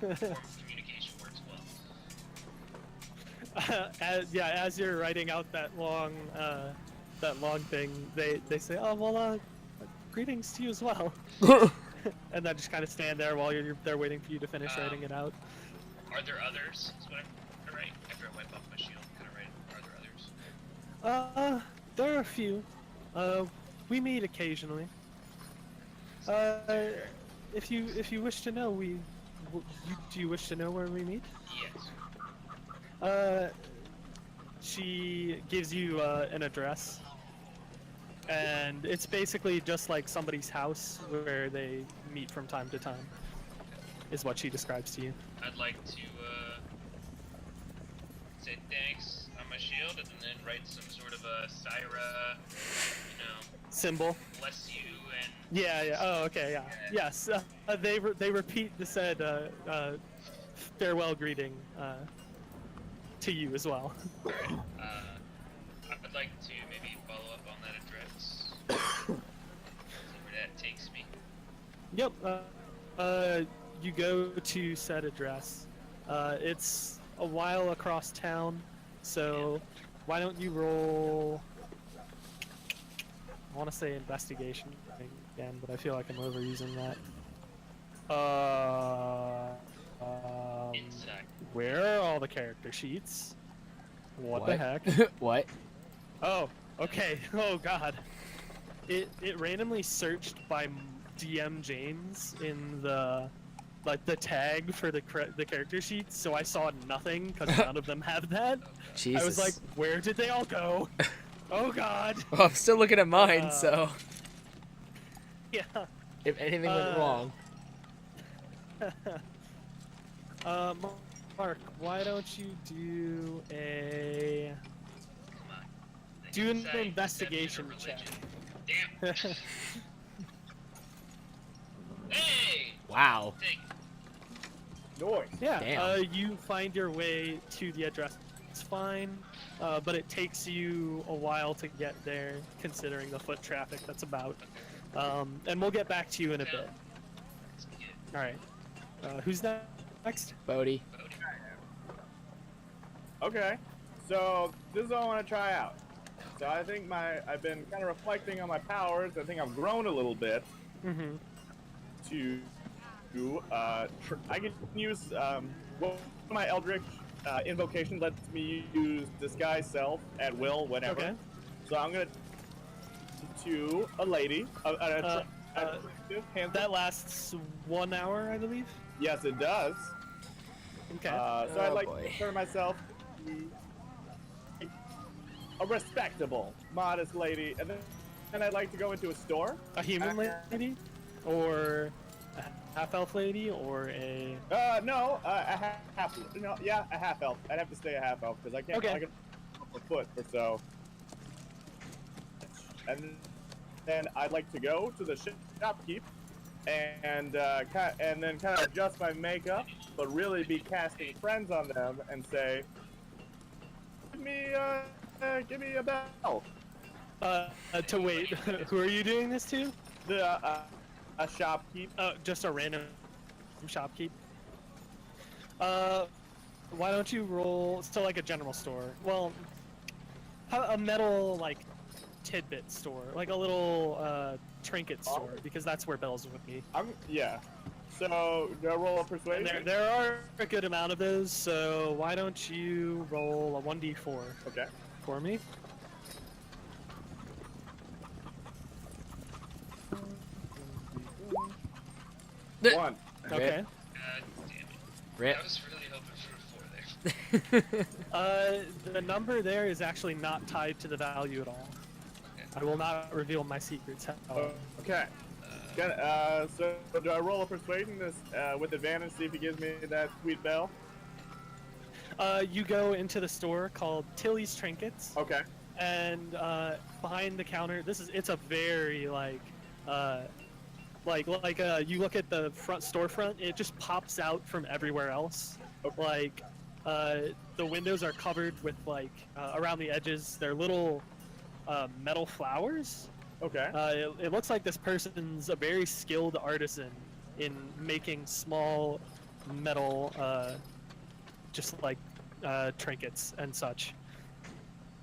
this form of communication works well. As you're writing out that long thing, they say, oh well, greetings to you as well. And then just kind of stand there while they're waiting for you to finish writing it out. Are there others? Is what I write after I wipe off my shield. Can I write? Are there others? There are a few. We meet occasionally. If you wish to know, do you wish to know where we meet? Yes. She gives you an address, and it's basically just like somebody's house where they meet from time to time, is what she describes to you. I'd like to say thanks on my shield, and then write some sort of a Syra, Symbol. bless you, and Yeah. Oh, okay. Yeah. Yes. They repeat the said farewell greeting to you as well. Alright. I'd like to maybe follow up on that address. See where that takes me. Yep. You go to said address. It's a while across town, so why don't you roll? I want to say investigation again, but I feel like I'm overusing that. Inside. Where are all the character sheets? What the heck? What? Oh, okay. Oh god. It randomly searched by DM James in the tag for the character sheets, so I saw nothing because none of them have that. Jesus. I was like, where did they all go? Oh god. Well, I'm still looking at mine, so Yeah. if anything went wrong. Mark, why don't you do an Deception investigation or check? religion. Damn. Hey! Wow. Take Noise. Yeah, Damn. you find your way to the address. It's fine, but it takes you a while to get there, considering the foot traffic that's about. And we'll get back to you in a bit. All right. Who's next? Bodhi. Okay, so this is what I want to try out. So I think I've been kind of reflecting on my powers. I think I've grown a little bit. Mm-hmm. I can use one of my Eldritch invocations lets me use disguise self at will whenever. Okay. So I'm gonna to a lady. That lasts 1 hour, I believe. Yes, it does. Okay. So I'd like to turn myself to a respectable, modest lady, and then I'd like to go into a store. A human lady, or a half-elf lady, or a No, a half. No, yeah, a half elf. I'd have to stay a half elf because I can't. Okay. I can a foot or so. And then I'd like to go to the shopkeep and then kind of adjust my makeup, but really be casting friends on them and say, give me a bell. To wait, who are you doing this to? A shopkeep. Just a random shopkeep. Why don't you roll? So like a general store. Well, a metal like tidbit store, like a little trinket store, because that's where bells would be. Yeah. So do I roll a persuasion? And there are a good amount of those. So why don't you roll a 1d4? Okay. For me. One. Okay. God damn it. Rip. I was really hoping for a 4 there. The number there is actually not tied to the value at all. Okay. I will not reveal my secrets. Okay. So do I roll a persuasion with advantage, see if he gives me that sweet bell? You go into the store called Tilly's Trinkets. Okay. And behind the counter, it's a very you look at the front storefront, it just pops out from everywhere else. Okay. Like the windows are covered with around the edges, they're little metal flowers. Okay. It looks like this person's a very skilled artisan in making small metal trinkets and such.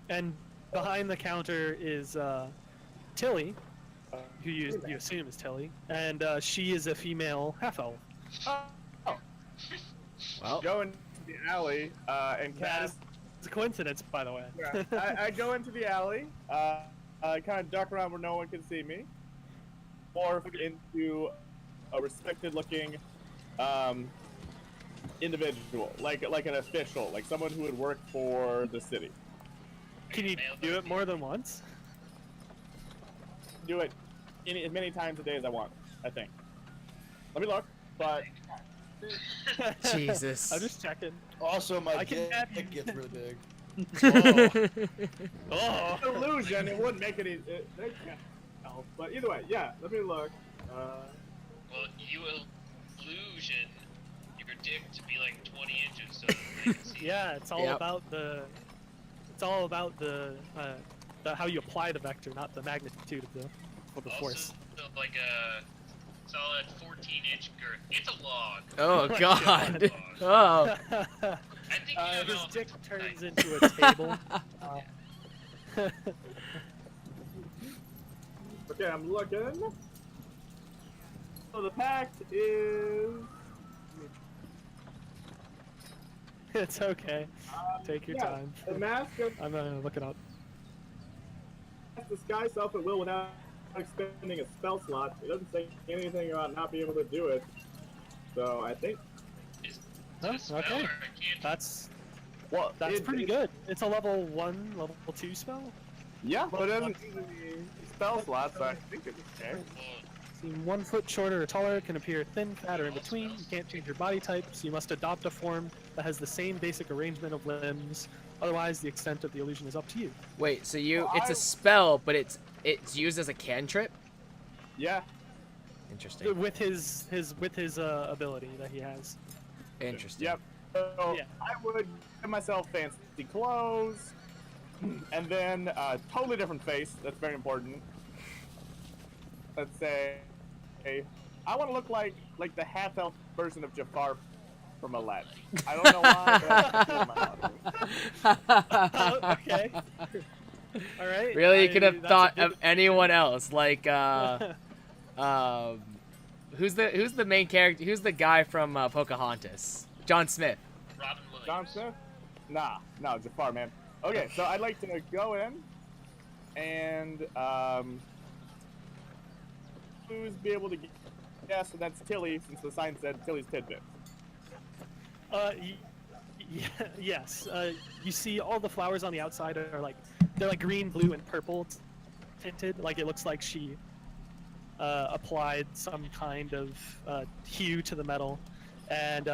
And behind the counter is Tilly, who you assume is Tilly, and she is a female half-elf. Oh. Well, Go into the alley and cast. It's a coincidence, by the way. Yeah, I go into the alley, kind of duck around where no one can see me, morph into a respected-looking individual, like an official, like someone who would work for the city. Can you do it more than once? Do it as many times a day as I want, I think. Let me look, but Jesus. I'm just checking. Also, my can have you- dick gets really big. Oh! illusion, it wouldn't make it. They can't tell. But either way, yeah. Let me look. Well, you illusion your dick to be like 20 inches so that they can see. Yeah, it's all Yep. about the. It's all about the how you apply the vector, not the magnitude of the force. Also, like a solid 14-inch girth. It's a log. Oh my God. Oh. I think you don't His know dick if it's turns tight. into a table. Okay, I'm looking. So the pact is. It's okay. Take your Yeah, time. the mask of I'm gonna look it up. disguise self at will without expending a spell slot. It doesn't say anything about not being able to do it. So I think. Is Oh, it a spell okay. or a cantrip? That's Well, pretty good. It's a level 1, level 2 spell. Yeah, but it doesn't use any spell slots, so I think it's okay. Well, Seem 1 foot shorter or taller, can appear thin, fat, or in between. You can't change your body type, so you must adopt a form that has the same basic arrangement of limbs. Otherwise, the extent of the illusion is up to you. Wait, so it's a spell, but it's used as a cantrip? Yeah. Interesting. With his ability that he has. Interesting. Yep. So Yeah. I would give myself fancy clothes, and then totally different face. That's very important. let's say, I want to look like the half elf version of Jafar from Aladdin. I don't know why, but that's Okay. All right. Really, you could have that's a thought good of anyone else, like who's the main character? Who's the guy from Pocahontas? John Smith. Robin Williams. John Smith? Nah, no, Jafar, man. Okay, so I'd like to go in and who's be able to guess that that's Tilly, since the sign said Tilly's Tidbits. Yes. You see all the flowers on the outside are like they're like green, blue, and purple tinted. Like it looks like she applied some kind of hue to the metal, and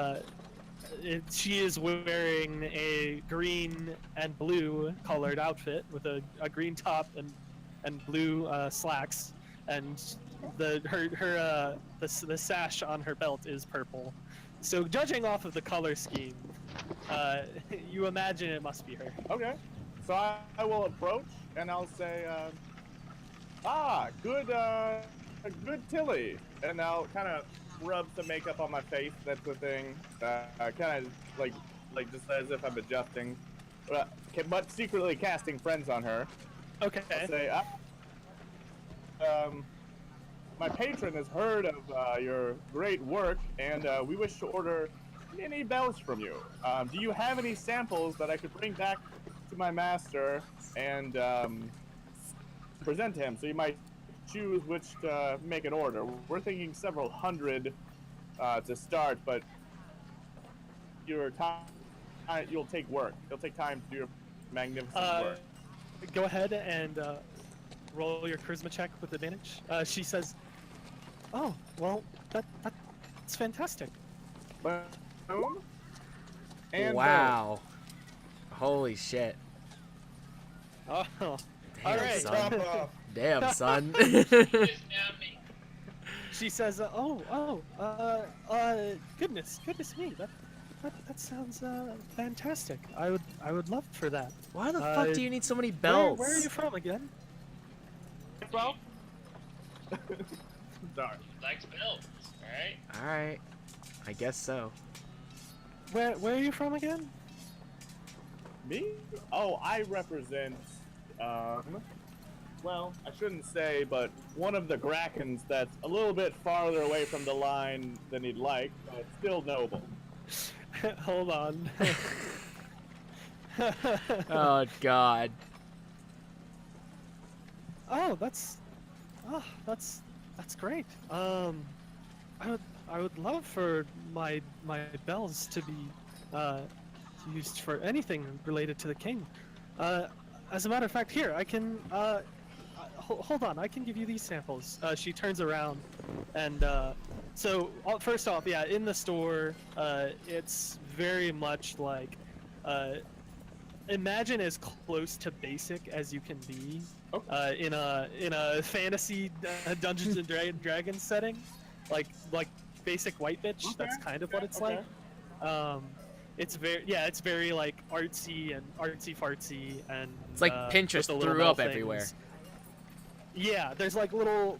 she is wearing a green and blue colored outfit with a green top and blue slacks, and the sash on her belt is purple. So judging off of the color scheme, you imagine it must be her. Okay, so I will approach and I'll say, good Tilly, and I'll kind of rub some makeup on my face. That's the thing. Kind of like just as if I'm adjusting, but secretly casting friends on her. Okay. I'll say, my patron has heard of your great work, and we wish to order many bells from you. Do you have any samples that I could bring back to my master and present to him, so you might choose which to make an order? We're thinking several hundred to start, but your time, you'll take work. It'll take time to do your magnificent work. Go ahead and roll your charisma check with advantage. She says, "Oh, well, that's fantastic." Boom. And Wow. Holy shit. Oh, Damn, all right. son. Damn, son. It's now me. She says, goodness me, that sounds fantastic. I would love for that. Why the fuck do you need so many bells? Where are you from again? well, sorry. Likes bells, alright? Alright. I guess so. Where are you from again? Me? Oh, I represent, well, I shouldn't say, but one of the Grakens that's a little bit farther away from the line than he'd like, but still noble. Hold on. Oh, God. Oh, that's great. I would love for my bells to be used for anything related to the king. As a matter of fact, here I can. Hold on, I can give you these samples. She turns around, and so first off, yeah, in the store, it's very much like, imagine as close to basic as you can be, in a fantasy Dungeons and Dragons setting, like basic white bitch. Okay. That's kind of what it's like. It's very like artsy and artsy-fartsy, and It's like with Pinterest the little threw metal up everywhere. things. Yeah, there's like little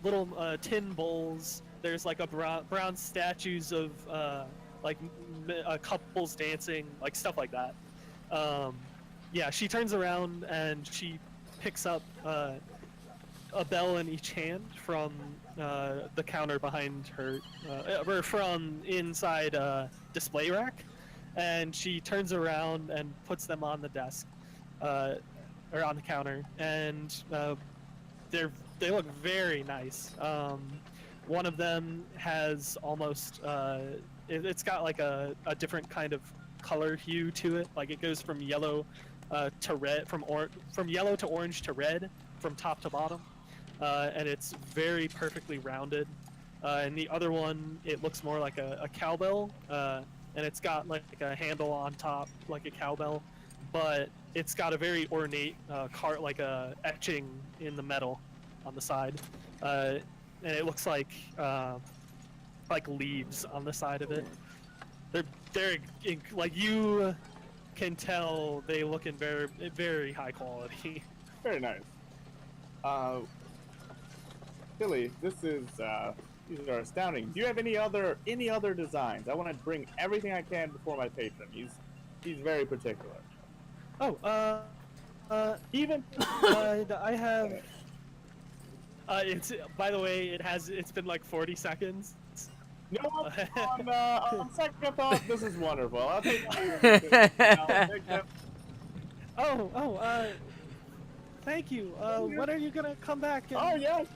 tin bowls. There's like brown statues of couples dancing, like stuff like that. Yeah, she turns around and she picks up a bell in each hand from the counter behind her, or from inside a display rack, and she turns around and puts them on the desk, or on the counter, and they look very nice. One of them has almost it's got like a different kind of color hue to it. Like it goes from yellow to red, from yellow to orange to red, from top to bottom, and it's very perfectly rounded. And the other one, it looks more like a cowbell, and it's got like a handle on top, like a cowbell, but it's got a very ornate like a etching in the metal on the side, and it looks like leaves on the side of it. They're like, you can tell they look in very high quality. Very nice. Tilly, this is these are astounding. Do you have any other designs? I want to bring everything I can before my patron. He's very particular. Oh, Even I have. It's by the way, it's been like 40 seconds. no, on second thought, this is wonderful. I'll take that. Thank you. When are you gonna come back? And, Oh yes,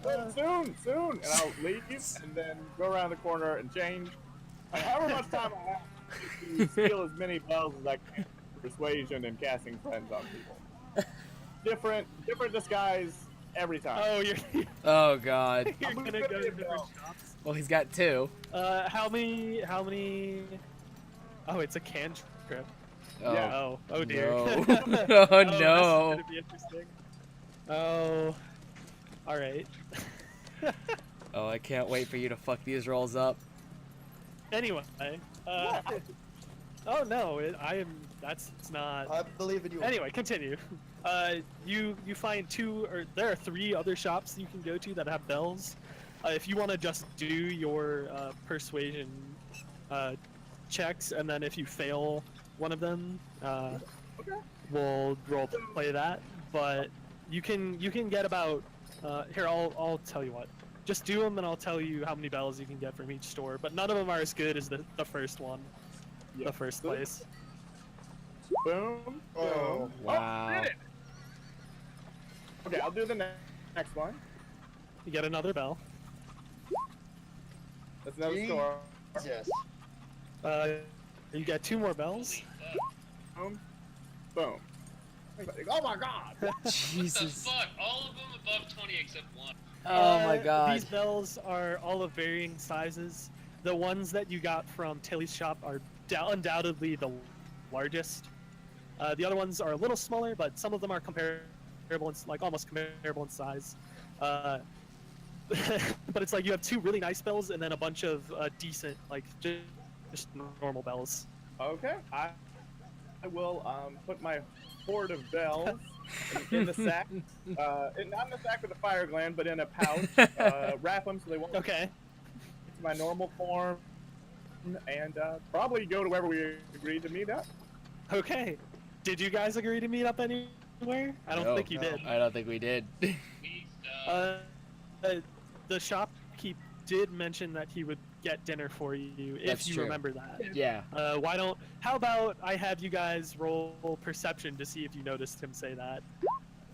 soon. And I'll leave and then go around the corner and change. However much time I have to steal as many bells as I can for persuasion and casting friends on people. Different disguise every time. Oh, Oh God. you're gonna go to different shops. Well, he's got 2. How many? Oh, it's a cantrip. Oh. Yeah. Oh dear. No. Oh This is no. gonna be interesting. Oh. All right. Oh, I can't wait for you to fuck these rolls up. Anyway. Oh no, that's not. I believe in you. Anyway, continue. You find there are 3 other shops you can go to that have bells. If you want to just do your persuasion checks, and then if you fail one of them, we'll play that. But you can get about here. I'll tell you what. Just do them, and I'll tell you how many bells you can get from each store. But none of them are as good as the first one, the first place. Boom. Oh, wow. Oh, did it. Okay, I'll do the next one. You get another bell. That's another store. yes. You get 2 more bells. Boom. Boom. Oh my God! What the Jesus. fuck? All of them above 20 except one. Oh my God. These bells are all of varying sizes. The ones that you got from Tilly's shop are undoubtedly the largest. The other ones are a little smaller, but some of them are comparable, almost comparable in size. But it's like you have 2 really nice bells and then a bunch of decent, just normal bells. Okay, I will put my hoard of bells in the sack. Not in the sack with a fire gland, but in a pouch. Wrap them so they won't. Okay. It's my normal form, and probably go to wherever we agreed to meet up. Okay. Did you guys agree to meet up anywhere? I don't think you did. I don't think we did. The shopkeep did mention that he would get dinner for you if That's you true. remember that. Yeah. How about I have you guys roll perception to see if you noticed him say that?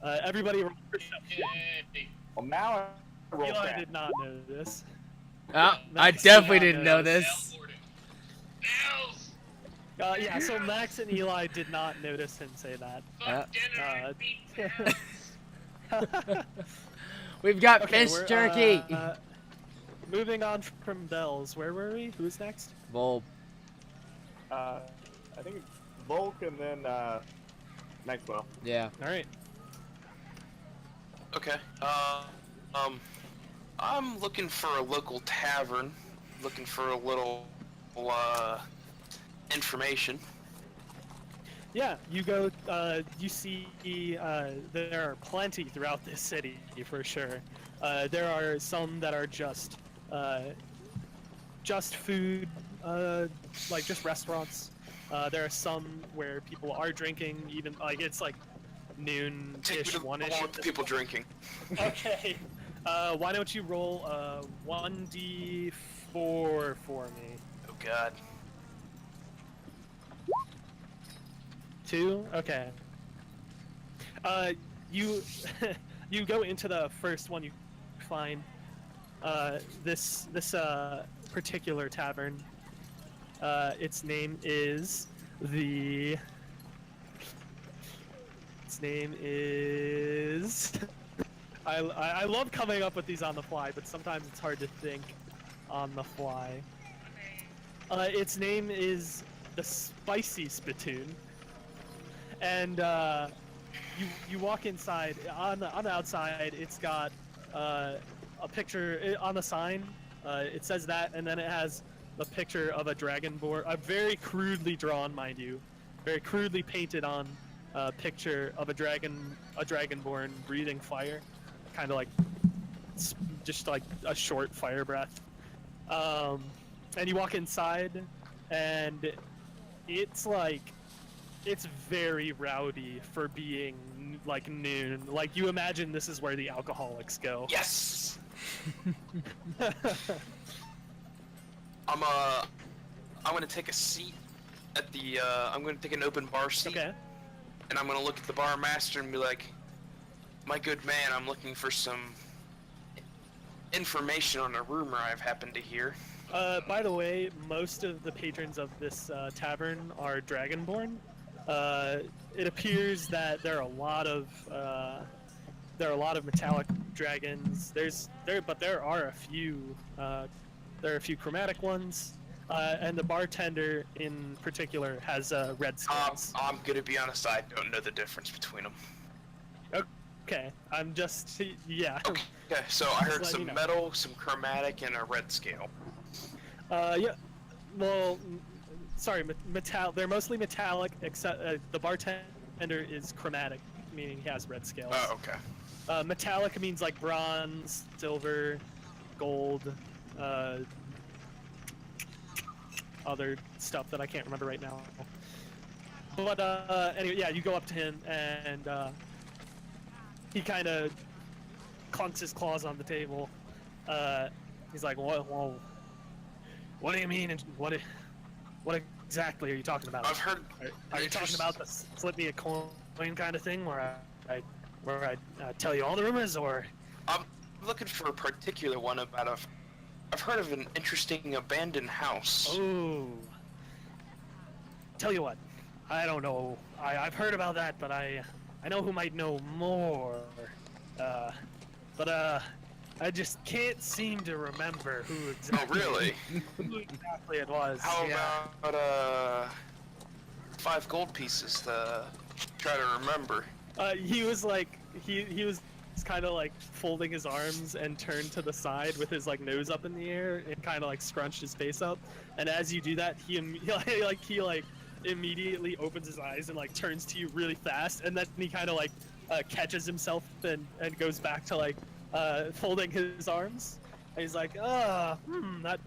Everybody roll perception. Yay. Well, now I roll Eli crap. did not know this. I Max definitely did didn't not know this. Bells! Yeah, so Max and Eli did not notice him say that. Fuck dinner and beat We've got Okay, fish we're, jerky. Moving on from bells, where were we? Who's next? Volp. I think it's Volk and then Maxwell. Yeah. All right. Okay. I'm looking for a local tavern. Looking for a little information. Yeah, you go. You see, there are plenty throughout this city for sure. There are some that are just food, like just restaurants. There are some where people are drinking, even like it's like noon-ish, one-ish. I want the people drinking. Okay. Why don't you roll 1d4 for me? Oh God. 2? Okay. You you go into the first one you find. This particular tavern. Its name is I love coming up with these on the fly, but sometimes it's hard to think on the fly. Its name is the Spicy Spittoon. And you walk inside. On the outside, it's got a picture on the sign. It says that, and then it has a picture of a dragonborn, a very crudely drawn, mind you, very crudely painted on picture of a dragonborn breathing fire, kind of like just like a short fire breath. And you walk inside, and it's like, it's very rowdy for being like noon. Like, you imagine this is where the alcoholics go. Yes. I'm gonna take a seat at the. I'm gonna take an open bar seat. Okay. And I'm gonna look at the bar master and be like, "My good man, I'm looking for some information on a rumor I've happened to hear." By the way, most of the patrons of this tavern are Dragonborn. It appears that there are a lot of metallic dragons. But there are a few chromatic ones, and the bartender in particular has red scales. I'm gonna be honest, I don't know the difference between them. Okay, I'm just yeah. Okay, so I heard Just some letting you know. metal, some chromatic, and a red scale. Yeah. Well, sorry, they're mostly metallic, except the bartender is chromatic, meaning he has red scales. Oh, okay. Metallic means like bronze, silver, gold, other stuff that I can't remember right now. But anyway, yeah, you go up to him and he kind of clunks his claws on the table. He's like, "Whoa, what do you mean? And what exactly are you talking about? I've heard. Are you talking about the slip me a coin kind of thing, where I tell you all the rumors, or?" I'm looking for a particular one about I've heard of an interesting abandoned house. Oh. Tell you what, I don't know. I've heard about that, but I know who might know more. But I just can't seem to remember who exactly. Oh, really? Who exactly it was. How yeah. about 5 gold pieces to try to remember? He was like he was kind of like folding his arms and turned to the side with his like nose up in the air and kind of like scrunched his face up. And as you do that, he immediately opens his eyes and like turns to you really fast, and then he kind of like catches himself and goes back to like folding his arms. And he's like, that,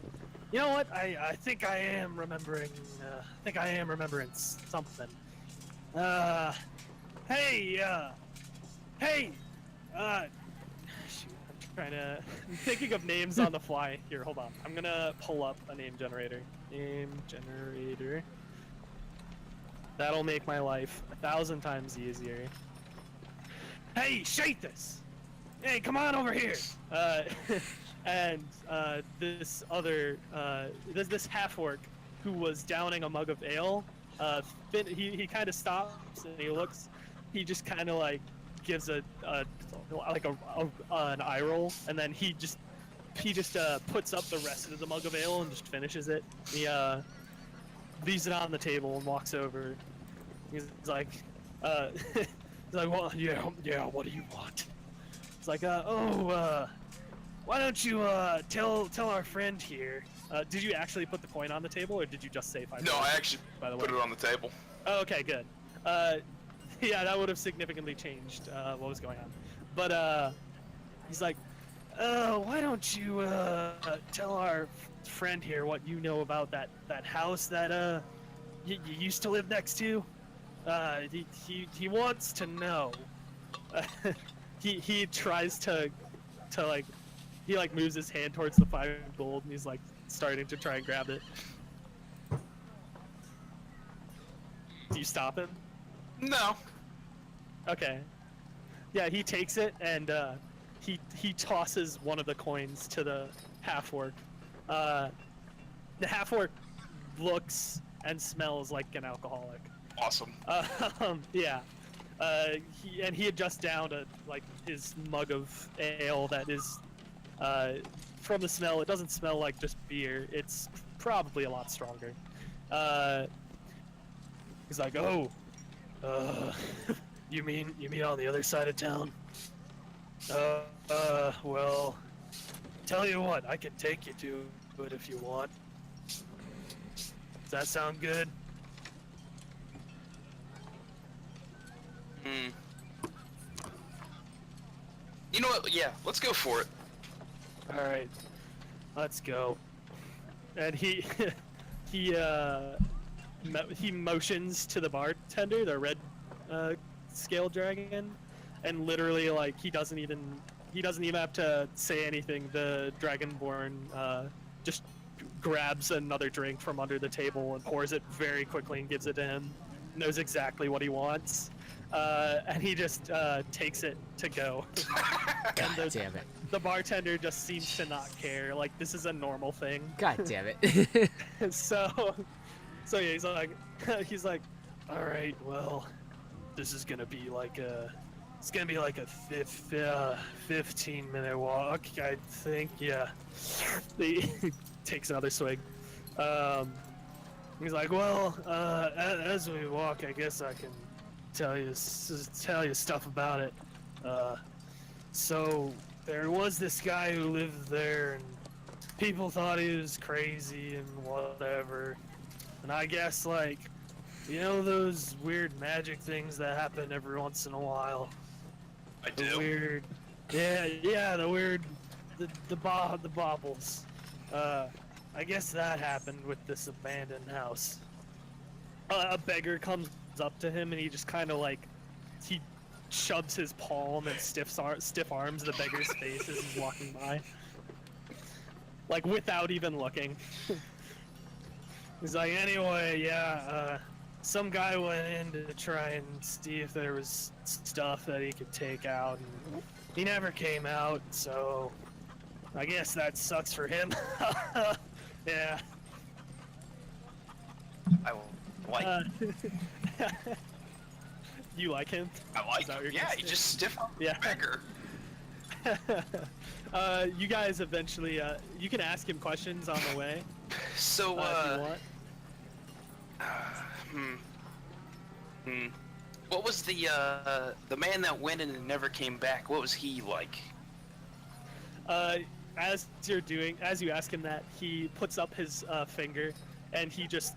you know what? I think I am remembering. I think I am remembering something. Hey. Shoot, I'm thinking of names on the fly. Here, hold on. I'm gonna pull up a name generator. Name generator. That'll make my life 1,000 times easier. Hey, Shathus! Hey, come on over here! And this other, this half-orc who was downing a mug of ale, he kind of stops and he looks. He just kind of like gives an eye roll, and then he just puts up the rest of the mug of ale and just finishes it. He leaves it on the table and walks over. He's like, well, yeah, what do you want? It's like, why don't you tell our friend here? Did you actually put the coin on the table, or did you just say 5? No, I actually put it on the table. Oh, okay, good. Yeah, that would have significantly changed what was going on. But he's like, why don't you tell our friend here what you know about that house that you used to live next to? He wants to know. He tries to like, he like moves his hand towards the 5 gold, and he's like starting to try and grab it. Do you stop him? No. Okay. Yeah, he takes it and he tosses one of the coins to the half-orc. The half-orc looks and smells like an alcoholic. Awesome. Yeah. He had just downed like his mug of ale that is, from the smell, it doesn't smell like just beer. It's probably a lot stronger. He's like, you mean on the other side of town? Well, tell you what, I can take you to it if you want. Does that sound good? You know what? Yeah, let's go for it. all right, let's go. And he motions to the bartender, the red scale dragon, and literally like he doesn't even have to say anything. The dragonborn just grabs another drink from under the table and pours it very quickly and gives it to him. Knows exactly what he wants, and he just takes it to go. God damn it. The bartender just seems to not care. Like, this is a normal thing. God damn it. So yeah, he's like, all right, well, this is gonna be like a 15-minute walk, I think. Yeah. He takes another swig. He's like, well, as we walk, I guess I can tell you stuff about it. So there was this guy who lived there, and people thought he was crazy and whatever. And I guess, like, you know those weird magic things that happen every once in a while? I do. The weird, the weird, the baubles. I guess that happened with this abandoned house. A beggar comes up to him and he just kind of like, he shoves his palm and stiff arms the beggar's face as he's walking by. Like, without even looking. He's like, anyway, yeah, some guy went in to try and see if there was stuff that he could take out, and he never came out, so I guess that sucks for him. Yeah. I like. You like him? I like. Yeah, he just stiff beggar. You guys eventually, you can ask him questions on the way. So, if you want. What was the man that went and never came back? What was he like? As you ask him that, he puts up his finger, and he just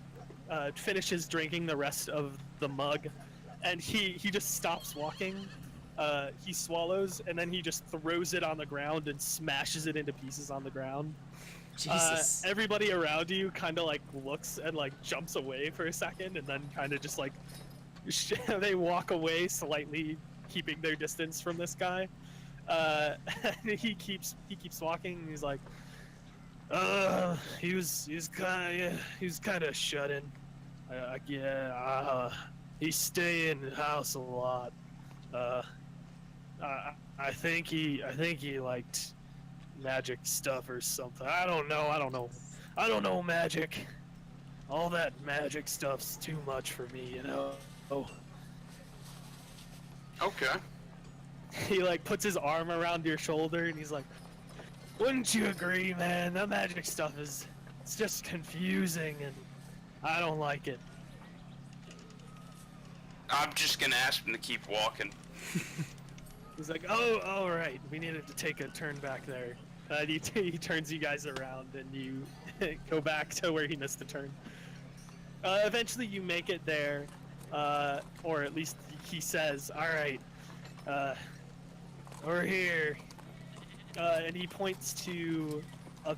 finishes drinking the rest of the mug, and he just stops walking. He swallows, and then he just throws it on the ground and smashes it into pieces on the ground. Jesus. Everybody around you kind of like looks and like jumps away for a second, and then kind of just like they walk away slightly, keeping their distance from this guy. And he keeps walking. And he's like, he was kind of shut in. He stayed in the house a lot. I think he liked magic stuff or something. I don't know magic. All that magic stuff's too much for me, you know. Oh. Okay. He like puts his arm around your shoulder and he's like, wouldn't you agree, man? That magic stuff it's just confusing and I don't like it. I'm just gonna ask him to keep walking. He's like, oh, all right. We needed to take a turn back there. He turns you guys around and you go back to where he missed the turn. Eventually you make it there, or at least he says, all right, we're here. And he points to a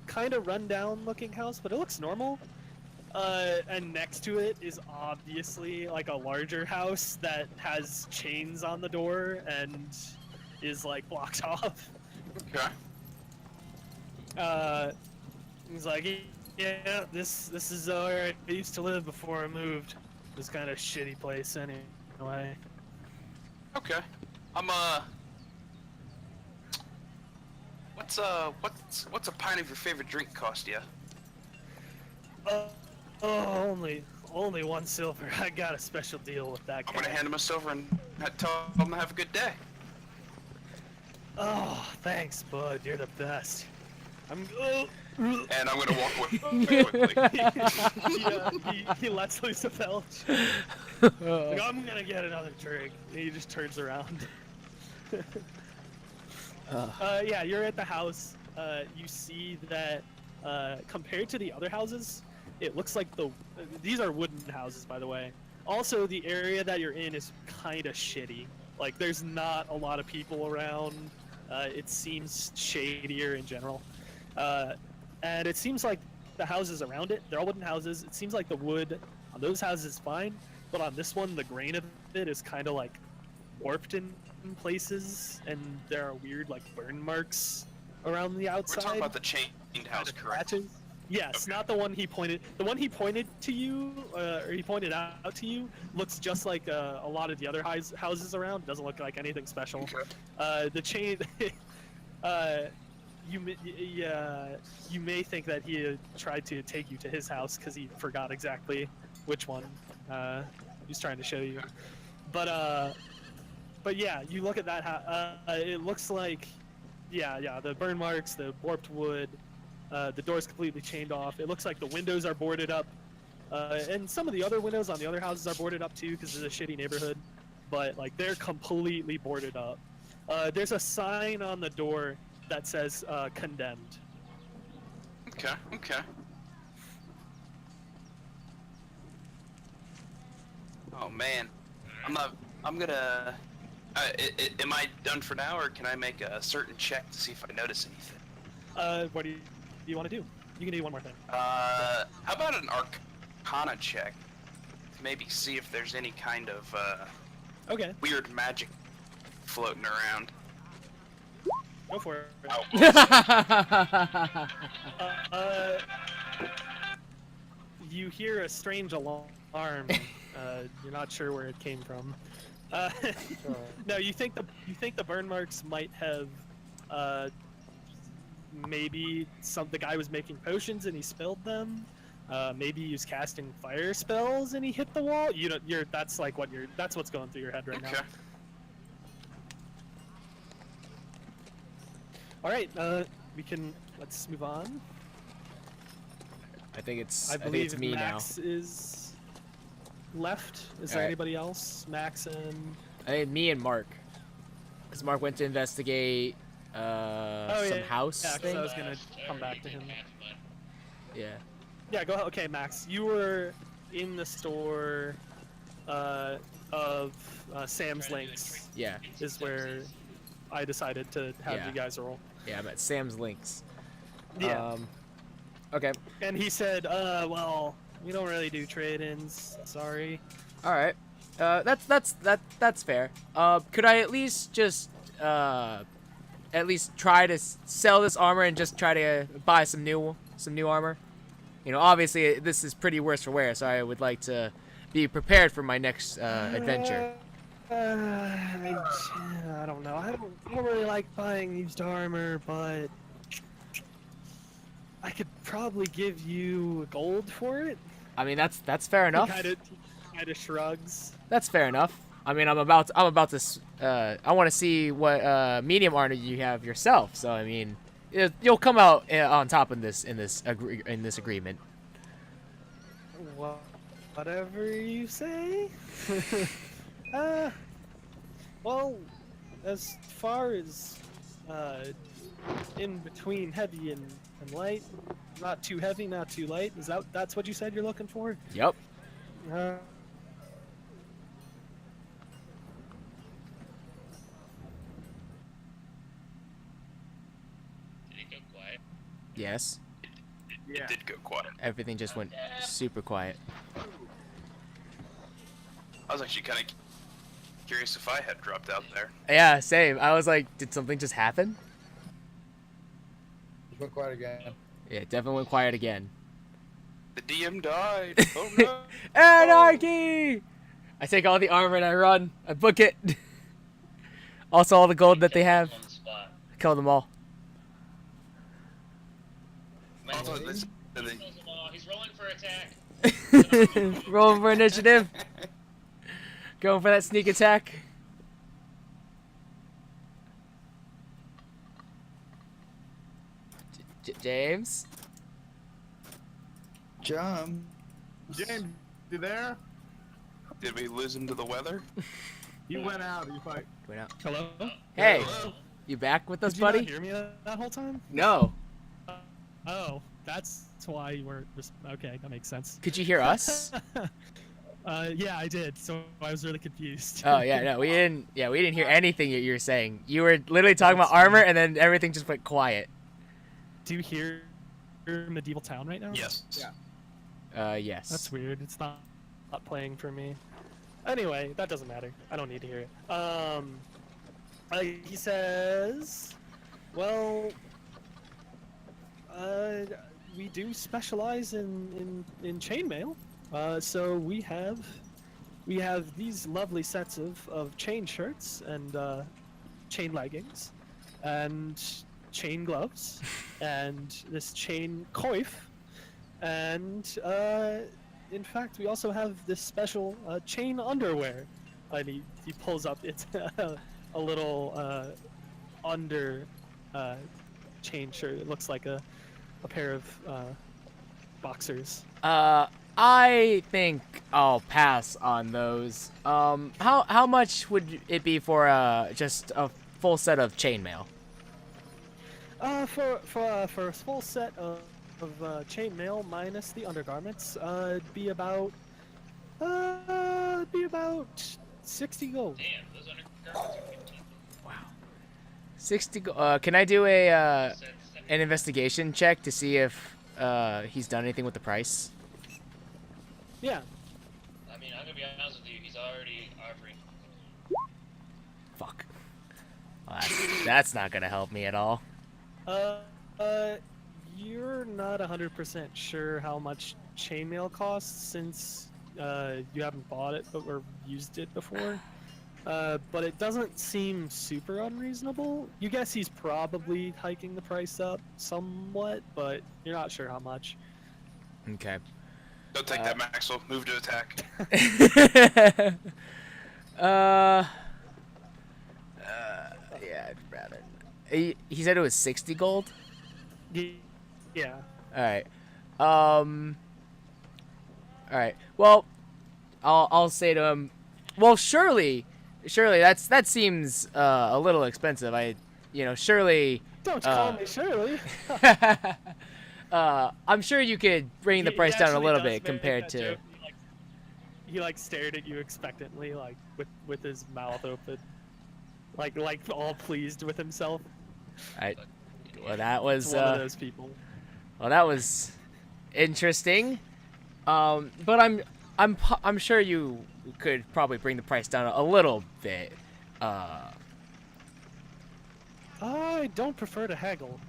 kind of rundown looking house, but it looks normal. And next to it is obviously like a larger house that has chains on the door and is like blocked off. Okay. He's like, yeah, this is where I used to live before I moved. This kind of shitty place anyway. Okay. What's a pint of your favorite drink cost you? Only 1 silver. I got a special deal with that guy. I'm gonna hand him a silver and tell him to have a good day. Oh, thanks, bud. You're the best. And I'm gonna walk away quickly. He lets loose a belch. Like, I'm gonna get another drink. And he just turns around. Yeah, you're at the house. You see that compared to the other houses, it looks like these are wooden houses, by the way. Also, the area that you're in is kind of shitty. Like, there's not a lot of people around. It seems shadier in general. And it seems like the houses around it, they're all wooden houses. It seems like the wood on those houses is fine, but on this one, the grain of it is kind of like warped in places, and there are weird like burn marks around the outside. We're talking about the chained house, correct? Patches. Yes, okay. Not the one he pointed. The one he pointed to you, or he pointed out to you, looks just like a lot of the other houses around. It doesn't look like anything special. Okay. The chain. You may think that he had tried to take you to his house because he forgot exactly which one he's trying to show you. But yeah, you look at that. It looks like, yeah, the burn marks, the warped wood. The door's completely chained off. It looks like the windows are boarded up, and some of the other windows on the other houses are boarded up too because it's a shitty neighborhood. But like they're completely boarded up. There's a sign on the door that says condemned. Okay. Oh man, I'm gonna. Am I done for now, or can I make a certain check to see if I notice anything? What do you want to do? You can do one more thing. How about an Arcana check to maybe see if there's any kind of okay. weird magic floating around. Go for it. Oh. You hear a strange alarm. You're not sure where it came from. No, you think the burn marks might have maybe the guy was making potions and he spilled them. Maybe he was casting fire spells and he hit the wall. That's what's going through your head right now. All right, let's move on. I think it's me Max now. Is left. Is there anybody else? Max and I think me and Mark. Because Mark went to investigate some house thing. I was gonna come back to him. Yeah. Yeah, go ahead. Okay, Max, you were in the store of Sam's Links. Yeah. Is where I decided to have you guys roll. Yeah, I'm at Sam's Links. Yeah. Okay. And he said, well, we don't really do trade-ins. Sorry. All right. That's fair. Could I at least just try to sell this armor and just try to buy some new armor? You know, obviously this is pretty worse for wear, so I would like to be prepared for my next adventure. I don't know. I don't really like buying used armor, but I could probably give you gold for it. I mean, that's fair enough. He kind of shrugs. That's fair enough. I mean, I'm about to I want to see what medium armor you have yourself. So I mean, you'll come out on top in this agreement. Well, whatever you say. Well, as far as in between heavy and light, not too heavy, not too light. That's what you said you're looking for? Yep. Did it go quiet? Yes. It did go quiet. Everything just went super quiet. I was actually kind of curious if I had dropped out there. Yeah, same. I was like, did something just happen? It went quiet again. Yeah, it definitely went quiet again. The DM died. Oh no! Anarchy! I take all the armor and I run. I book it. Also, all the gold that they have. I kill them all. Also, He's rolling for attack. Rolling for initiative. Going for that sneak attack. James? James, you there? Did we lose him to the weather? He went out. He fight. Went out. Hello? Hey, Hello? you back with us, Did you buddy? not hear me that whole time? No. Oh, that's why you weren't. Okay, that makes sense. Could you hear us? Yeah, I did. So I was really confused. Oh yeah, no, we didn't. Yeah, we didn't hear anything that you were saying. You were literally talking about armor, and then everything just went quiet. Do you hear Medieval Town right now? Yes. Yeah. Yes. That's weird. It's not playing for me. Anyway, that doesn't matter. I don't need to hear it. He says, well, we do specialize in chainmail. So we have these lovely sets of chain shirts and chain leggings and chain gloves and this chain coif, and in fact we also have this special chain underwear. And he pulls up it's a little under chain shirt. It looks like a pair of boxers. I think I'll pass on those. How much would it be for just a full set of chainmail? For a full set of chainmail minus the undergarments, it'd be about 60 gold. Damn, those undergarments are 15. Wow. 60 can I do an investigation check to see if he's done anything with the price? Yeah. I mean, I'm gonna be honest with you, he's already offering. Fuck. Well, that's not gonna help me at all. You're not 100% sure how much chainmail costs since you haven't bought it or used it before. But it doesn't seem super unreasonable. You guess he's probably hiking the price up somewhat, but you're not sure how much. Okay. Don't take that, Maxwell. Move to attack. Yeah, I'd rather. He said it was 60 gold? Yeah. Alright. Alright. Well, I'll say to him, well, surely that seems a little expensive. Surely. Don't call me Shirley. I'm sure you could bring the price down a little bit compared to. He stared at you expectantly, like with his mouth open, like all pleased with himself. Well, that was one of those people. Well, that was interesting. But I'm sure you could probably bring the price down a little bit. I don't prefer to haggle.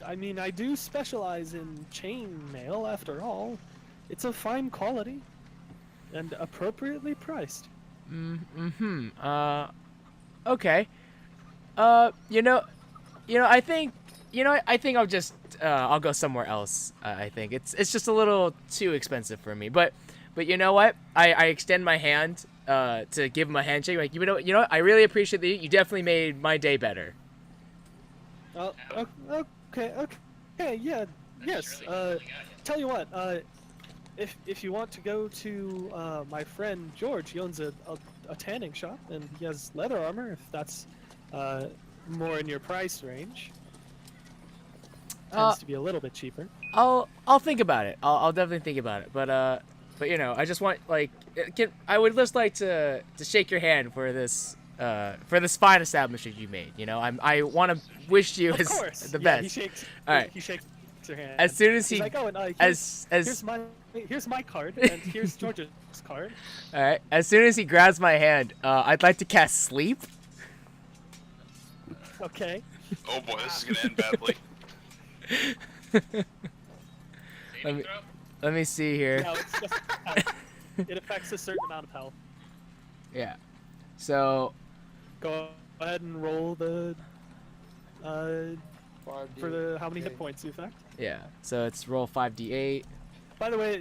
I mean, I do specialize in chainmail, after all. It's of fine quality and appropriately priced. Okay. I think I'll just I'll go somewhere else. I think it's just a little too expensive for me. But you know what? I extend my hand to give him a handshake. Like, you know what? I really appreciate that. You definitely made my day better. Okay, yeah, yes. Tell you what, if you want to go to my friend George, he owns a tanning shop and he has leather armor. If that's more in your price range, tends to be a little bit cheaper. I'll think about it. I'll definitely think about it. But I just want I would just like to shake your hand for this fine establishment you made. I want to wish you the best. He shakes. All right. He shakes your hand. As soon as he's he like, oh, and, here's my card and here's George's card. All right. As soon as he grabs my hand, I'd like to cast sleep. Okay. Oh boy, this is gonna end badly. Let me see here. No, it's just, it affects a certain amount of health. Yeah. So. Go ahead and roll the. For the how many hit points you affect? Yeah. So it's roll 5d8. By the way,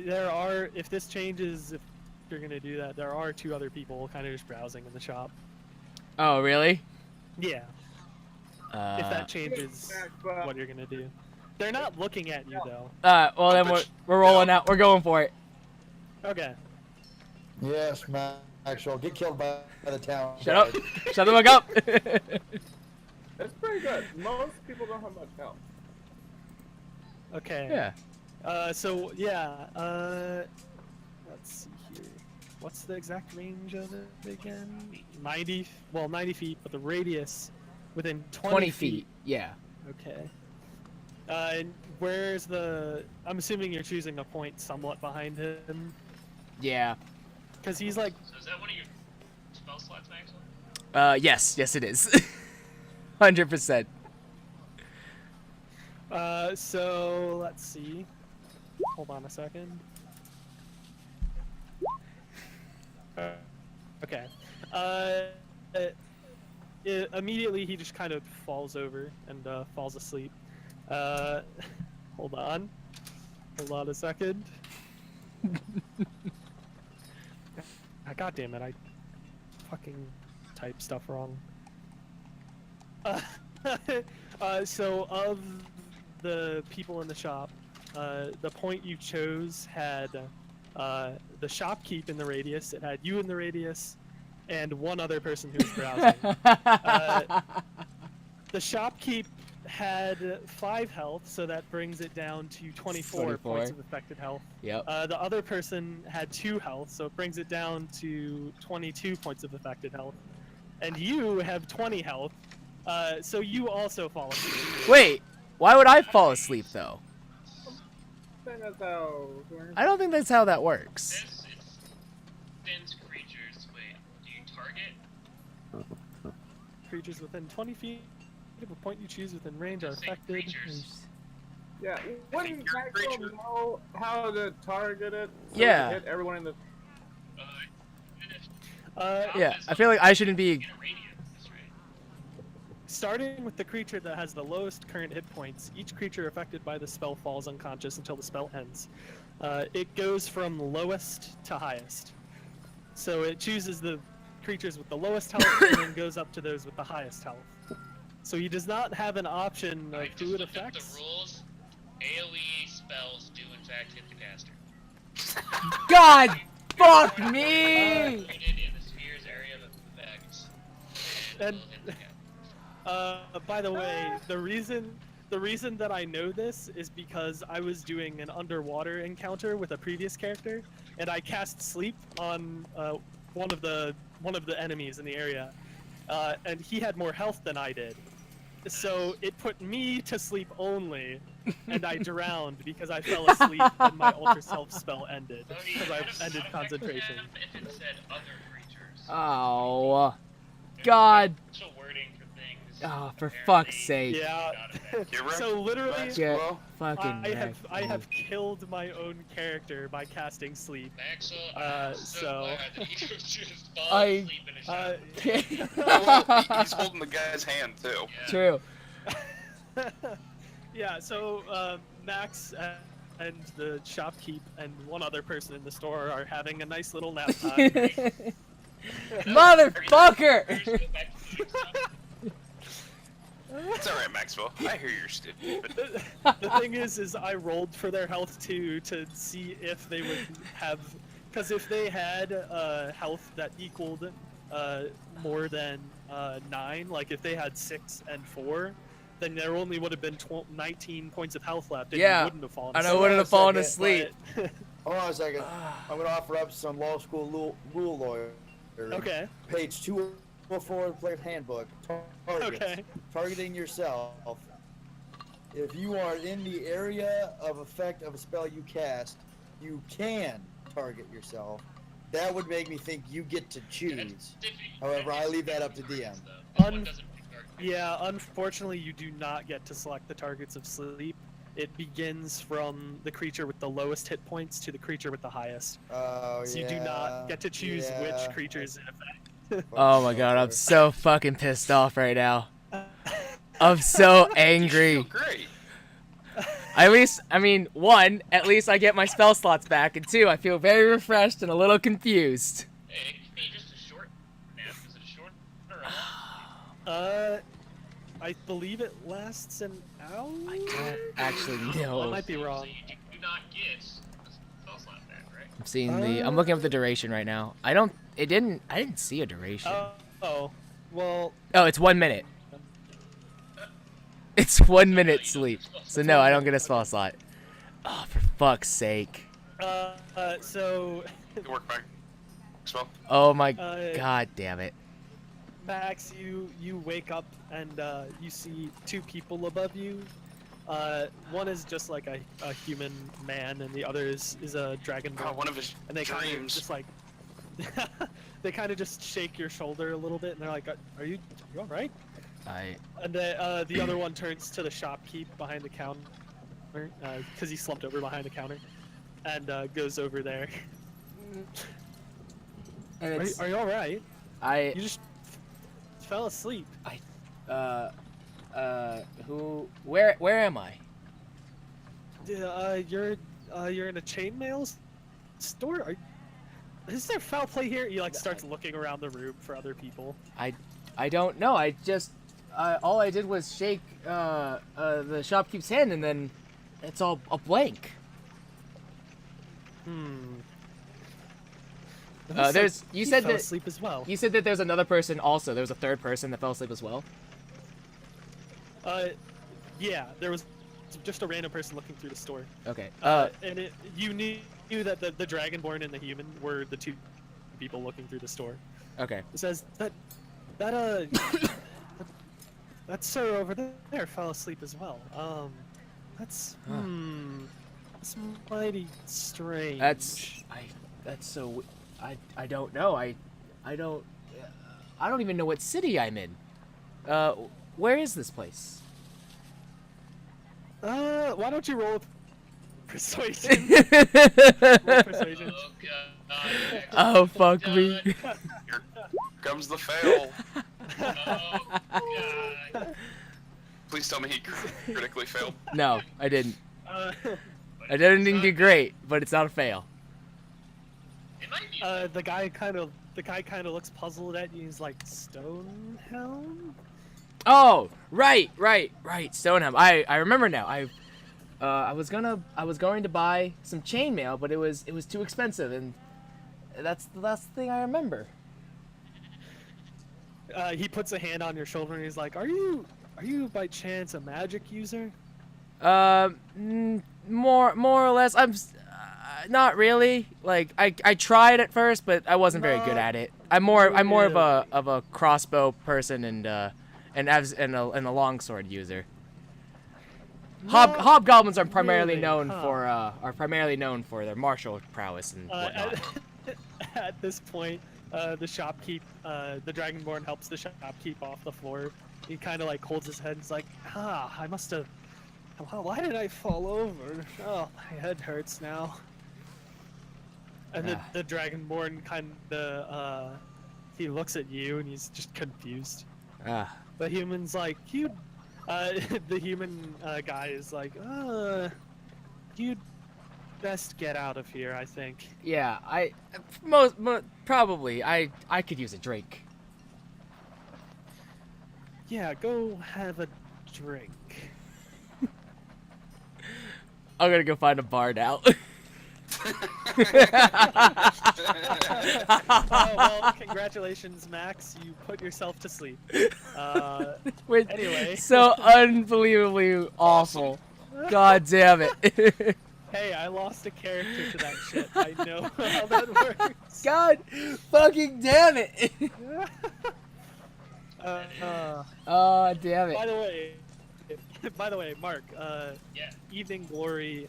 if this changes, if you're gonna do that, there are 2 other people kind of just browsing in the shop. Oh really? Yeah. If that changes what you're gonna do. They're not looking at you though. Well then we're rolling out. We're going for it. Okay. Yes, Maxwell, get killed by the town. Shut up. Shut the fuck up. That's pretty good. Most people don't have much health. Okay. Yeah. So yeah. Let's see here. what's the exact range of it again? 90 feet, but the radius within 20 feet. Yeah. Okay. And where's the... I'm assuming you're choosing a point somewhat behind him. Yeah. Because he's like... So is that one of your spell slots, Maxwell? Yes it is. 100%. So let's see. Hold on a second. Okay. Immediately he just kind of falls over and falls asleep. Hold on a second. God damn it! I fucking typed stuff wrong. So of the people in the shop, the point you chose had the shopkeep in the radius. It had you in the radius, and one other person who was browsing. The shopkeep had 5 health, so that brings it down to 24 points of affected health. Yep. The other person had 2 health, so it brings it down to 22 points of affected health. And you have 20 health, so you also fall asleep. Wait, why would I fall asleep though? That's how it works. I don't think that's how that works. This spins creatures. Wait, do you target? Creatures within 20 feet of a point you choose within range are Say affected. creatures. Yeah, wouldn't Maxwell know how to target it? So Yeah. to hit everyone in the... Yeah, I feel like I shouldn't be. In a radius, right? Starting with the creature that has the lowest current hit points, each creature affected by the spell falls unconscious until the spell ends. It goes from lowest to highest. So it chooses the creatures with the lowest health and then goes up to those with the highest health. So he does not have an option of I just who it looked up affects. the rules. AoE spells do in fact hit the caster. God, fuck me! Located in the sphere's area of effect. And- Will hit the caster. By the way, the reason that I know this is because I was doing an underwater encounter with a previous character, and I cast sleep on one of the enemies in the area, and he had more health than I did. So it put me to sleep only, and I drowned because I fell asleep when my Ultra Self spell ended, Cody, because would I have ended side effect concentration. If it said other creatures. Oh, God. Special wording for things. Oh, for apparently fuck's sake. Yeah. not affected. You're right. So literally, Get fucking I have wrecked. killed my own character by casting sleep. Maxwell, Uh, I'm so- glad that you just fall I- asleep in a shop. Well, he's holding the guy's hand too. Yeah. True. Yeah, so Max and the shopkeep and one other person in the store are having a nice little nap time. Motherfucker! First, go back to the shop. It's alright, Maxwell. I hear you're stupid. The thing is I rolled for their health too to see if they would have, because if they had health that equaled more than 9, like if they had 6 and 4, then there only would have been 19 points of health left, and Yeah, you wouldn't have fallen and I asleep. wouldn't have fallen But- asleep. Hold on a second. I'm gonna offer up some law school rule lawyer. Okay. Page 204 of the Player's Handbook. Targets. Okay. Targeting yourself. If you are in the area of effect of a spell you cast, you can target yourself. That would make me think you get to choose. However, I leave that up to DM. Yeah, unfortunately, you do not get to select the targets of sleep. It begins from the creature with the lowest hit points to the creature with the highest. Oh, So yeah. you do not get to choose yeah. which creatures in effect. Oh my god, I'm so fucking pissed off right now. I'm so angry. Great. At least I get my spell slots back, and 2, I feel very refreshed and a little confused. It could be just a short nap. Is it a short or a long? I believe it lasts an hour? I can't actually I know. might be wrong. So you do not get a spell slot back, right? I'm seeing I'm looking up the duration right now. I didn't see a duration. Oh, well, Oh, it's 1 minute. It's 1 minute sleep. So no, I don't get a spell slot. Oh, for fuck's sake. so Good work, back. Maxwell. Oh my god damn it. Max, you wake up and you see two people above you. One is just like a human man, and the other is a dragonborn. Oh, one of his and they dreams. kind of just like they kind of just shake your shoulder a little bit, and they're like, "Are you all right?" And the other one turns to the shopkeep behind the counter, because he slumped over behind the counter, and goes over there. And Are you all right? You just fell asleep. Where am I? You're in a chainmail store. Is there foul play here? He like starts looking around the room for other people. I don't know. I just all I did was shake the shopkeep's hand, and then it's all a blank. You said fell that asleep as well. You said that there's another person also. There was a third person that fell asleep as well. Yeah, there was just a random person looking through the store. Okay. And you knew that the dragonborn and the human were the two people looking through the store. Okay. It says that sir over there fell asleep as well. That's mighty strange. I don't know. I don't even know what city I'm in. Where is this place? Why don't you roll persuasion? Roll persuasion. Oh god. Oh fuck me. Here comes the fail. Oh god. Please tell me he critically failed. No, I didn't. I didn't do great, but it's not a fail. It might be. The guy kind of looks puzzled at you. He's like, Stonehelm? Oh, right. Stonehelm. I remember now. I was going to buy some chainmail, but it was too expensive, and that's the last thing I remember. He puts a hand on your shoulder and he's like, Are you by chance a magic user? More or less. I'm not really. Like I tried at first, but I wasn't very good at it. I'm more of a crossbow person and a longsword user. Hobgoblins are primarily known for their martial prowess and whatnot. At this point, the dragonborn helps the shopkeep off the floor. He kind of like holds his head and is like, I must have. Why did I fall over? Oh, my head hurts now. And the dragonborn kind of he looks at you and he's just confused. The human's like, the human guy is like, you'd best get out of here, I think. Yeah, probably. I could use a drink. Yeah, go have a drink. I'm gonna go find a bar now. Well, congratulations, Max. You put yourself to sleep. Anyway. So unbelievably awful. God damn it. Hey, I lost a character to that shit. I know how that works. God fucking damn it. Oh, damn it. By the way, Mark, Yeah. Evening Glory,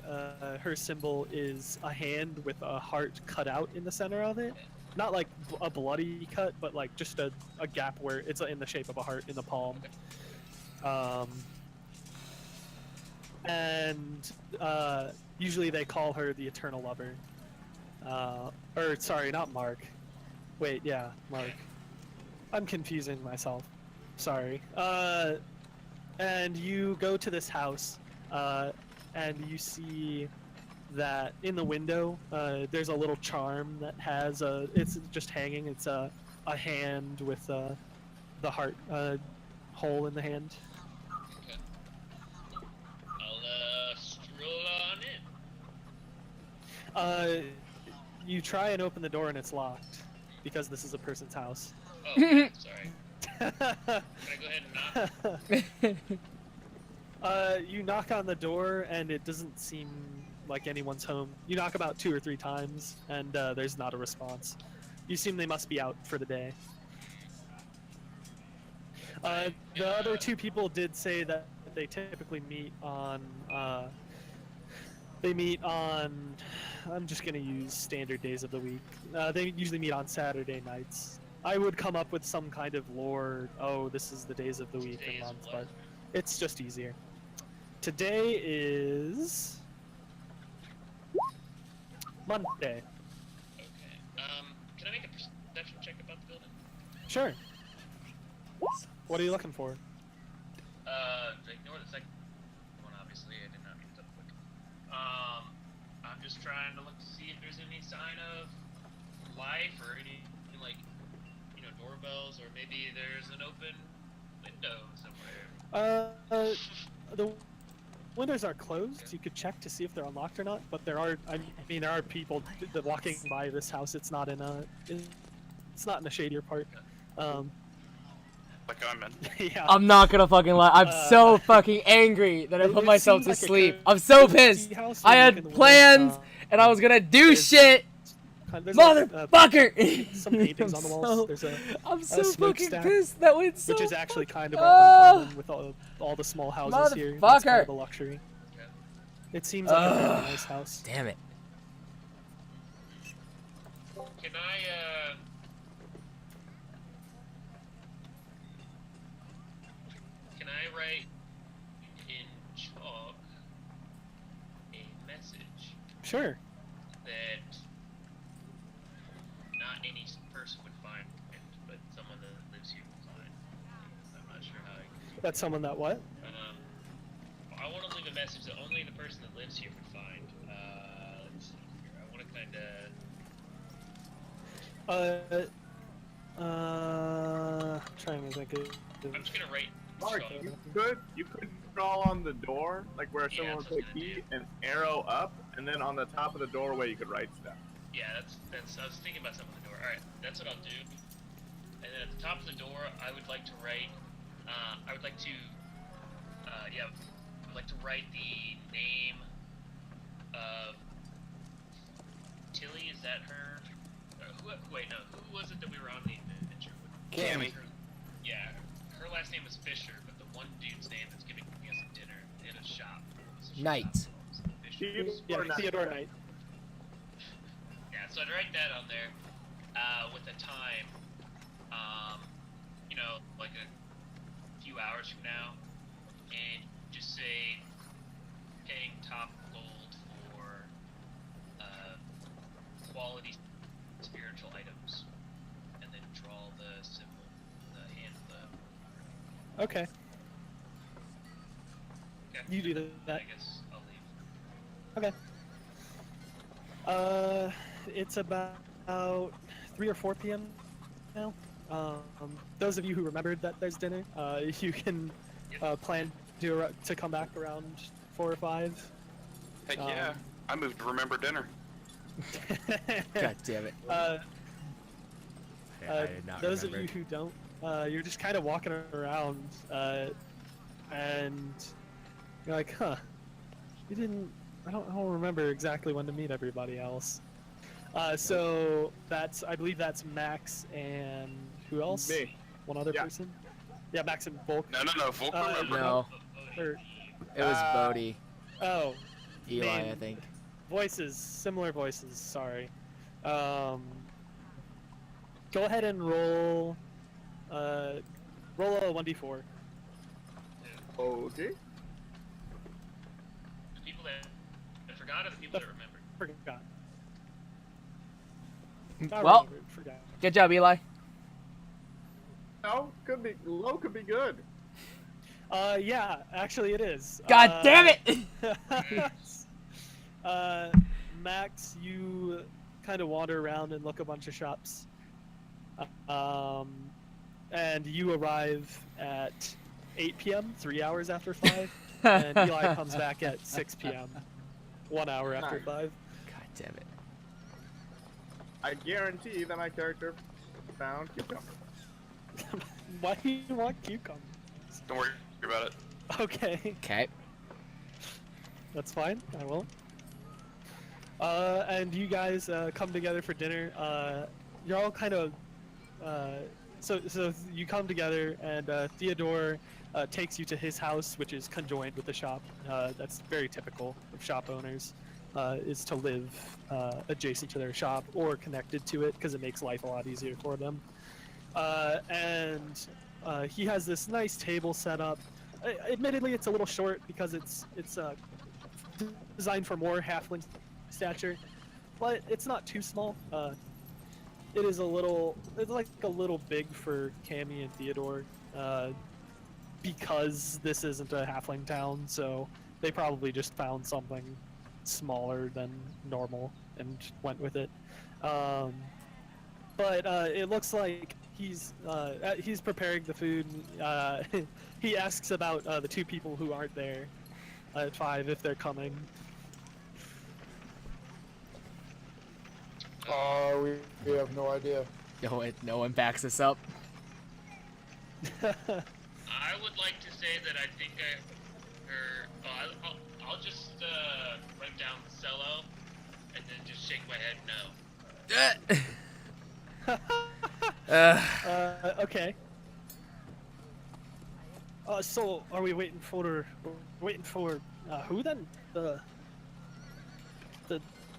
her symbol is a hand with a heart cut out in the center of it. Not like a bloody cut, but like just a gap where it's in the shape of a heart in the palm. And usually they call her the Eternal Lover. Or, sorry, not Mark. Wait, yeah, Mark. I'm confusing myself. Sorry. And you go to this house, and you see that in the window, there's a little charm that has it's just hanging. It's a hand with the heart hole in the hand. Okay. I'll stroll on in. You try and open the door and it's locked because this is a person's house. Oh, okay, sorry. Can I go ahead and knock? You knock on the door and it doesn't seem like anyone's home. You knock about 2 or 3 times and there's not a response. You assume they must be out for the day. The other two people did say that they typically meet on. They meet on. I'm just gonna use standard days of the week. They usually meet on Saturday nights. I would come up with some kind of lore. Oh, this is the days of the week and month, but it's just easier. Today is Monday. Okay. Can I make a perception check about the building? Sure. What are you looking for? Ignore the second one, obviously. I did not mean to double click. I'm just trying to look to see if there's any sign of life or any, like, you know, doorbells, or maybe there's an open window somewhere. The windows are closed. You could check to see if they're unlocked or not, but there are, I mean, there are people walking by this house. It's not in a, it's not in a shadier part. Like I'm in. Yeah. I'm not gonna fucking lie. I'm so fucking angry that I put myself to sleep. I'm so pissed. I had plans and I was gonna do shit. Motherfucker! Some paintings on the walls. There's a I'm so fucking smokestack, pissed. That went so. which is actually kind of uncommon with all the small houses here. That's kind of a luxury. It seems like a very nice house. Damn it. Can I write in chalk a message Sure. that not any person would find it, but someone that lives here would find? I'm not sure how I can. That's someone that what? I want to leave a message that only the person that lives here would find. Let's see here. I want to kind of. Trying to think of. I'm just gonna write. Mark, chalk. you could draw on the door, like where someone would put key, an arrow up, and then on the top of the doorway you could write stuff. Yeah, that's. I was thinking about something on the door. All right, that's what I'll do. And then at the top of the door, I would like to write. I would like to. Yeah, I'd like to write the name of Tilly. Is that her? Wait, no. Who was it that we were on the adventure with? Cammy. Yeah, her last name was Fisher, but the one dude's name that's giving us dinner in a shop. Knight. Yeah, Theodore Knight. Yeah, so I'd write that on there, with a time, you know, like a few hours from now, and just say, paying top gold for, quality spiritual items, and then draw the symbol, the hand of the... Okay. Okay. You do that. I guess I'll leave. Okay. It's about 3 or 4 p.m. now. Those of you who remembered that there's dinner, you can plan to come back around 4 or 5. Heck yeah. I moved to remember dinner. God damn it. I did not those remember. of you who don't, you're just kind of walking around, and you're like, huh, you didn't, I don't remember exactly when to meet everybody else. So that's, I believe that's Max and who else? Me. One other person? Yeah, Max and Volk. No, Volk remember. No, Or, it was Bodhi. oh, Eli, man. I think. Voices, similar voices, sorry. Go ahead and roll a 1d4. Okay. The people that forgot or the people that remembered? Forgot. Well, Forgot. good job, Eli. No, could be low, could be good. Yeah, actually it is. God damn it! Max, you kind of wander around and look a bunch of shops. And you arrive at 8 p.m., 3 hours after 5, and Eli comes back at 6 p.m., 1 hour after 5. God damn it. I guarantee that my character found cucumber. Why do you want cucumbers? Don't worry about it. Okay, Okay. that's fine. I will. And you guys come together for dinner. you're all kind of so you come together, and Theodore takes you to his house, which is conjoined with the shop. That's very typical of shop owners, is to live adjacent to their shop or connected to it, because it makes life a lot easier for them. And he has this nice table set up. Admittedly, it's a little short because it's designed for more halfling stature, but it's not too small. It's like a little big for Cammy and Theodore, because this isn't a halfling town, so they probably just found something smaller than normal and went with it. But it looks like he's preparing the food. He asks about the two people who aren't there at 5 if they're coming. We have no idea. No one backs us up. I would like to say that I think I'll just write down cello and then just shake my head no. Okay. So are we waiting for who then? The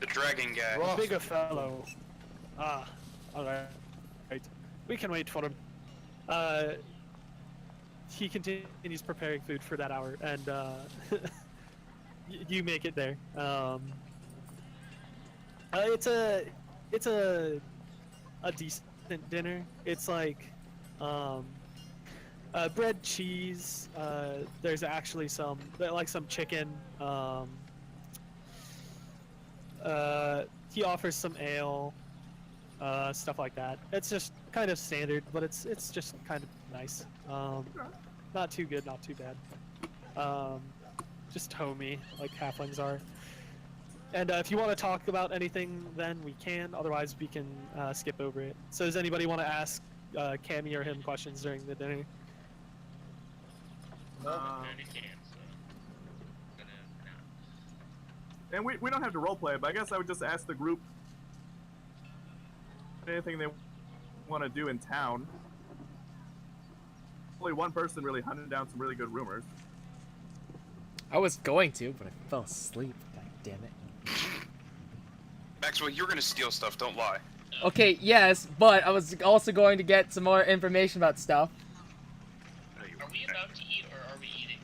dragon guy. Ross. bigger fellow. Ah, all right. Right. We can wait for him. He continues preparing food for that hour, and you make it there. It's a decent dinner. It's like bread, cheese. There's actually some chicken. He offers some ale, stuff like that. It's just kind of standard, but it's just kind of nice. Not too good, not too bad. Just homey, like halflings are. And if you want to talk about anything, then we can. Otherwise, we can skip over it. So does anybody want to ask Cammy or him questions during the dinner? And we don't have to roleplay, but I guess I would just ask the group anything they want to do in town. Only one person really hunted down some really good rumors. I was going to, but I fell asleep. God damn it. Maxwell, you're gonna steal stuff, don't lie. Okay, yes, but I was also going to get some more information about stuff. Are we about to eat, or are we eating?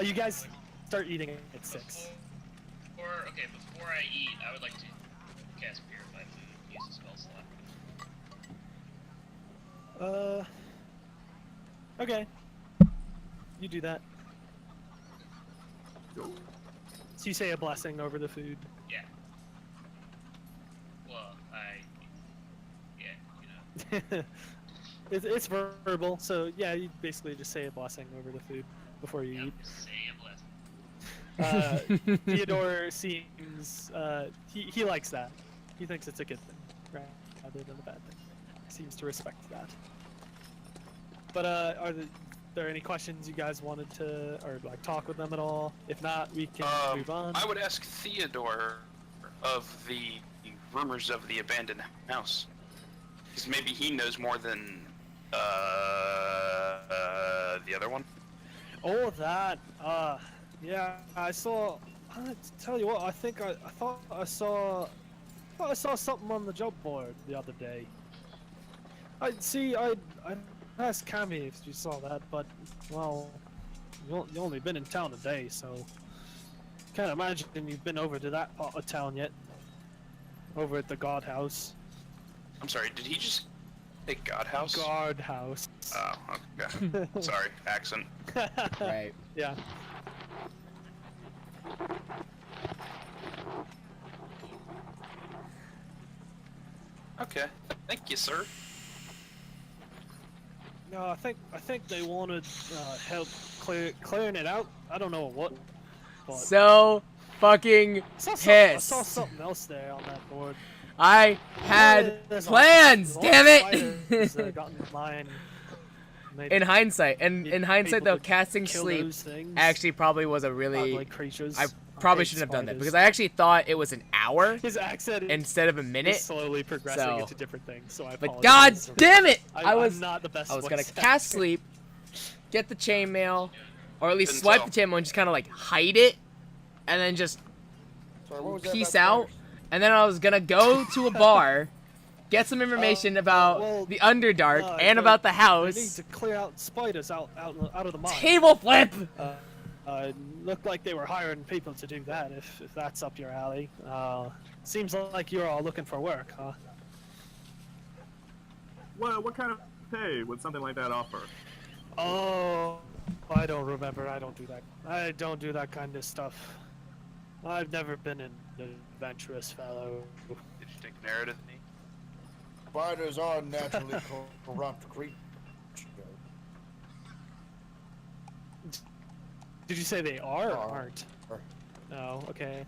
You guys start eating at 6. Before I eat, I would like to cast Purify Food, use a spell slot. Okay. You do that. So you say a blessing over the food. Yeah. Well, you know. It's verbal, so yeah, you basically just say a blessing over the food before you eat. Say a blessing. Theodore seems he likes that. He thinks it's a good thing, rather than a bad thing. Seems to respect that. But are there any questions you guys wanted to, or like talk with them at all? If not, we can move on. I would ask Theodore of the rumors of the abandoned house, because maybe he knows more than the other one. Oh, that. Yeah, I saw. I tell you what, I thought I saw something on the job board the other day. I asked Cammy if you saw that, but well, you only been in town a day, so can't imagine you've been over to that part of town yet. Over at the guard house. I'm sorry, did he just say God house? Guard house. Oh, okay. Sorry, accent. Right. Yeah. Okay, thank you, sir. No, I think they wanted help clearing it out. I don't know what. But So fucking I saw pissed. something else there on that board. I had plans, damn it! In hindsight, though, casting sleep actually probably was a really. creatures. probably shouldn't have done that because I actually thought it was an hour His accent instead of a minute. is slowly progressing into different things, so I But god apologize. damn it! I'm not the best I was gonna voice cast actor. sleep, get the chainmail, or at least Couldn't swipe tell. the chainmail and just kind of like hide it, and then just Sorry, what was that peace about out. And then I was gonna go to a bar, get some information about well, the Underdark and they- about the They need house. to clear out spiders out of the mine. Table flip! Looked like they were hiring people to do that, if that's up your alley. Seems like you're all looking for work, huh? What kind of pay would something like that offer? Oh, I don't remember. I don't do that. I don't do that kind of stuff. I've never been an adventurous fellow. Did you take an arrow to the knee? Spiders are naturally corrupt creatures. Did you say they are or Are. aren't? No, okay.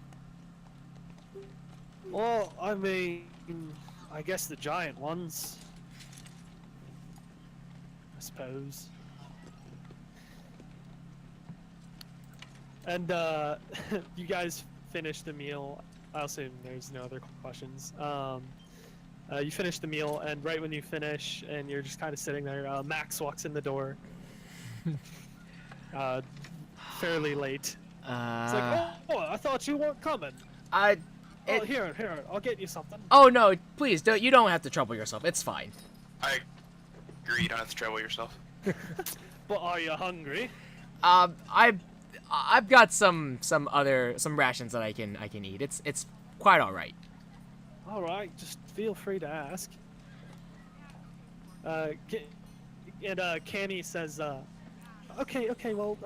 Well, I mean, I guess the giant ones. I suppose. And, you guys finished the meal. I assume there's no other questions. You finish the meal, and right when you finish, and you're just kind of sitting there, Max walks in the door. Fairly late. It's like, oh, I thought you weren't coming. Here, I'll get you something. Oh no, please don't. You don't have to trouble yourself. It's fine. I agree. You don't have to trouble yourself. But are you hungry? I've got some rations that I can eat. It's quite all right. All right, just feel free to ask. Canny says, okay, well,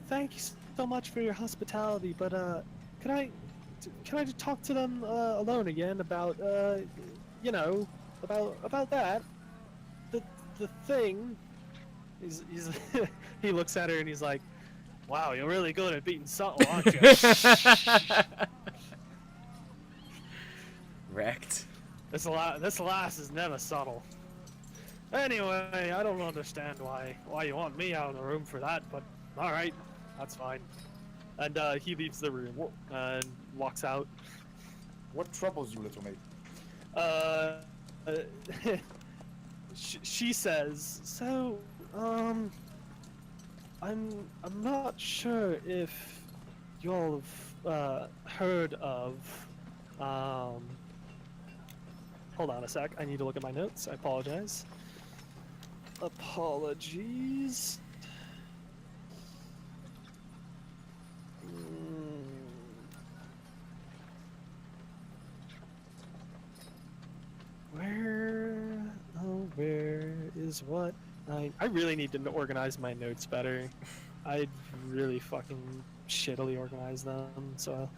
thank you so much for your hospitality, but can I just talk to them alone again about you know, about that the thing. He's he looks at her and he's like, wow, you're really good at being subtle, aren't you? Wrecked. This lass is never subtle. Anyway, I don't understand why you want me out of the room for that, but all right, that's fine. And he leaves the room and walks out. What troubles you, little mate? She says, so, I'm not sure if y'all have heard of, hold on a sec, I need to look at my notes, I apologize. Apologies. Where is what? I really need to organize my notes better. I really fucking shittily organize them, so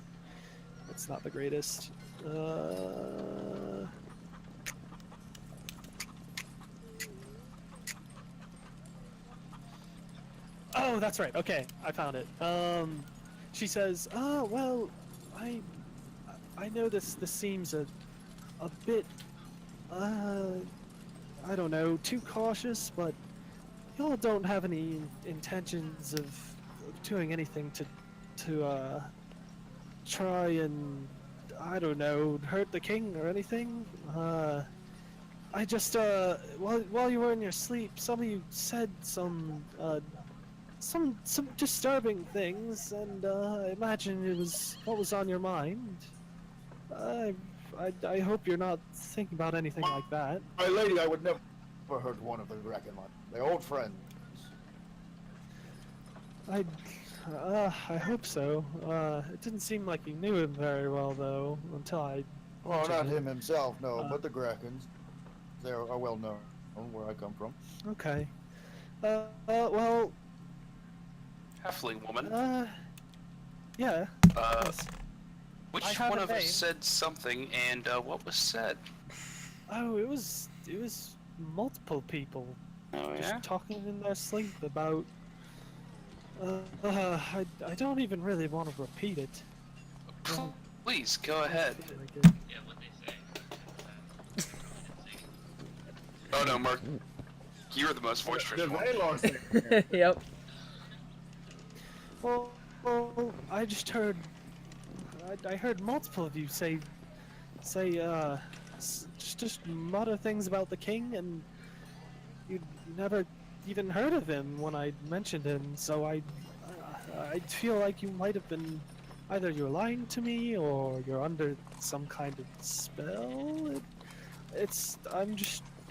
it's not the greatest. Oh, that's right. Okay, I found it. She says, "Oh, well, I know this seems a bit, I don't know, too cautious, but y'all don't have any intentions of doing anything to try and, I don't know, hurt the king or anything? I just, while you were in your sleep, some of you said some disturbing things, and I imagine it was what was on your mind. I hope you're not thinking about anything like that. My lady, I would never hurt one of the Dragon line. They're old friends. I hope so. It didn't seem like you knew him very well, though, until I... Well, not him himself, no, but the Grakens. They are well known where I come from. Okay. Well... Halfling woman. Yeah. Yes. Which I have one a of us name. said something, and what was said? Oh, it was multiple people Oh just yeah. talking in their sleep about... I don't even really want to repeat it. Please go ahead. Yeah, what they say. Oh no, Mark. You were the most boisterous They're one. very long. Yep. Well, I just heard. I heard multiple of you say, just mutter things about the king, and you'd never even heard of him when I mentioned him. So I feel like you might have been either you're lying to me or you're under some kind of spell.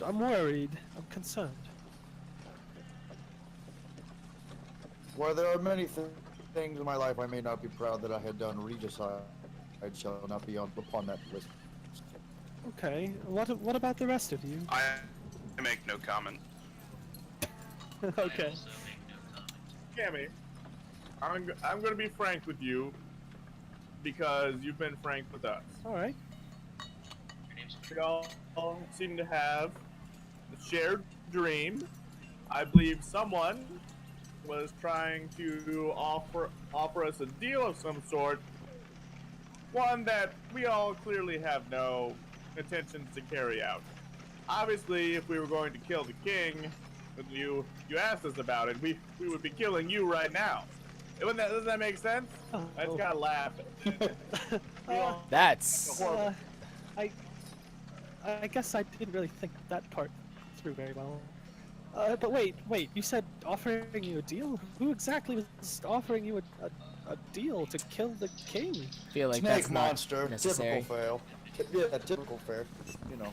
I'm worried. I'm concerned. Well, there are many things in my life I may not be proud that I had done. Regicide shall not be upon that list. Okay. What about the rest of you? I make no comment. Okay. I also make no comment. Cammy, I'm gonna be frank with you because you've been frank with us. All right. Your name's We all seem to have a shared dream. I believe someone was trying to offer us a deal of some sort, one that we all clearly have no intentions to carry out. Obviously, if we were going to kill the king, when you asked us about it, we would be killing you right now. Doesn't that make sense? I just gotta laugh. That's I guess I didn't really think that part through very well. But wait, you said offering you a deal? Who exactly was offering you a deal to kill the king? I feel like Snake that's not monster. necessary. Typical fail. Yeah, typical fair. You know.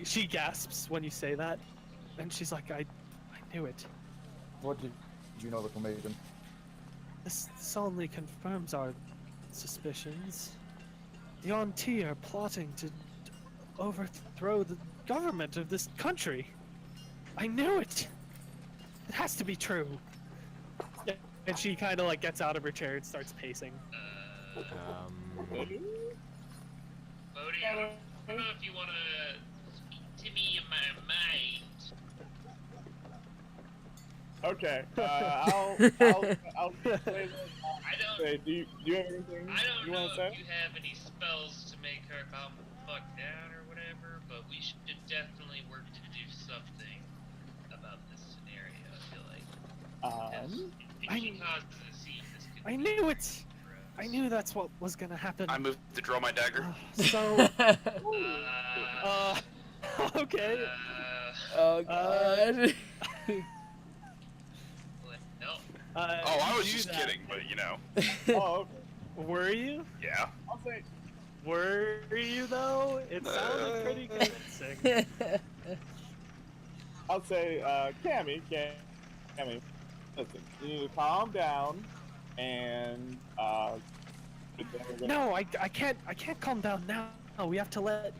She gasps when you say that, and she's like, I knew it. What did you know, the information? This only confirms our suspicions. The Auntie are plotting to overthrow the government of this country. I knew it. It has to be true. Yeah, and she kind of like gets out of her chair and starts pacing. Bodhi, I don't know if you want to speak to me in my mind. Okay, I'll say this. Do you have anything you want to say? If you have any spells to make her calm the fuck down or whatever, but we should definitely work to do something about this scenario, I feel like. If she causes a scene, this could I be knew it. gross. I knew that's what was gonna happen. I moved to draw my dagger. So, okay. Oh god. I was just kidding, but you know. Oh, okay. Were you? Yeah. I'll say. Were you though? It sounded pretty convincing. I'll say, Cammy, listen, you need to calm down, and No, I can't calm down now. We have to let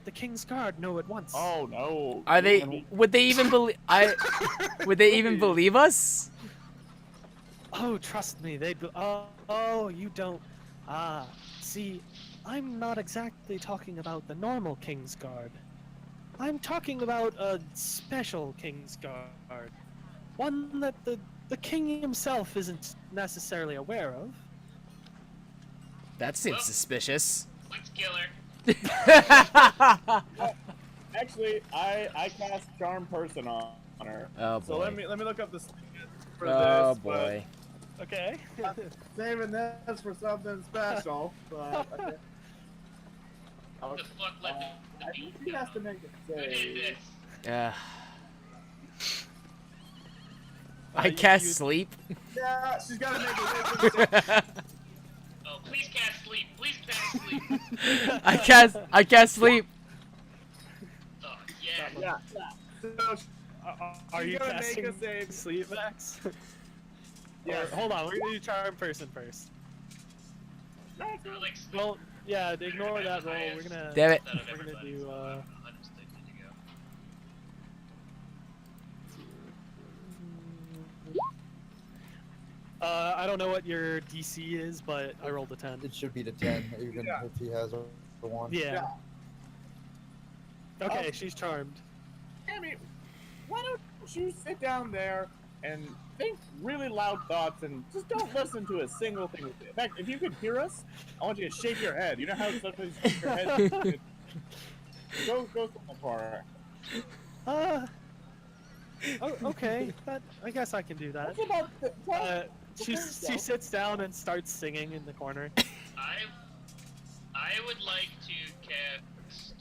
the King's Guard know at once. Oh no. Are they? Would they even believe? Would they even believe us? Oh, trust me, they'd. Oh, you don't. See, I'm not exactly talking about the normal King's Guard. I'm talking about a special King's Guard, one that the king himself isn't necessarily aware of. That seems suspicious. Let's kill her. Actually, I cast Charm Person on her. Oh boy. So let me look up the for Oh this. boy. Okay. Saving this for something special. But okay. Who the fuck let the I beat think he go? has to make it Who did say. this? I cast sleep. Yeah, she's gotta make it. Oh, please cast sleep. Please cast sleep. I cast sleep. Oh, yeah. Yeah. So Are she's you gonna casting make a save. sleep, Max? Yeah. Or, hold on, we're gonna do Charm Person first. Like, Well, yeah, ignore that roll. We're gonna. Damn it. We're gonna do. I don't know what your DC is, but I rolled a 10. It should be the 10, even if he has a 1. Yeah. Okay, she's charmed. Tammy, why don't you sit down there and think really loud thoughts and just don't listen to a single thing. In fact, if you could hear us, I want you to shake your head. You know how sometimes you shake your head? Go somewhere. Oh, okay. I guess I can do that. She sits down and starts singing in the corner. I would like to cast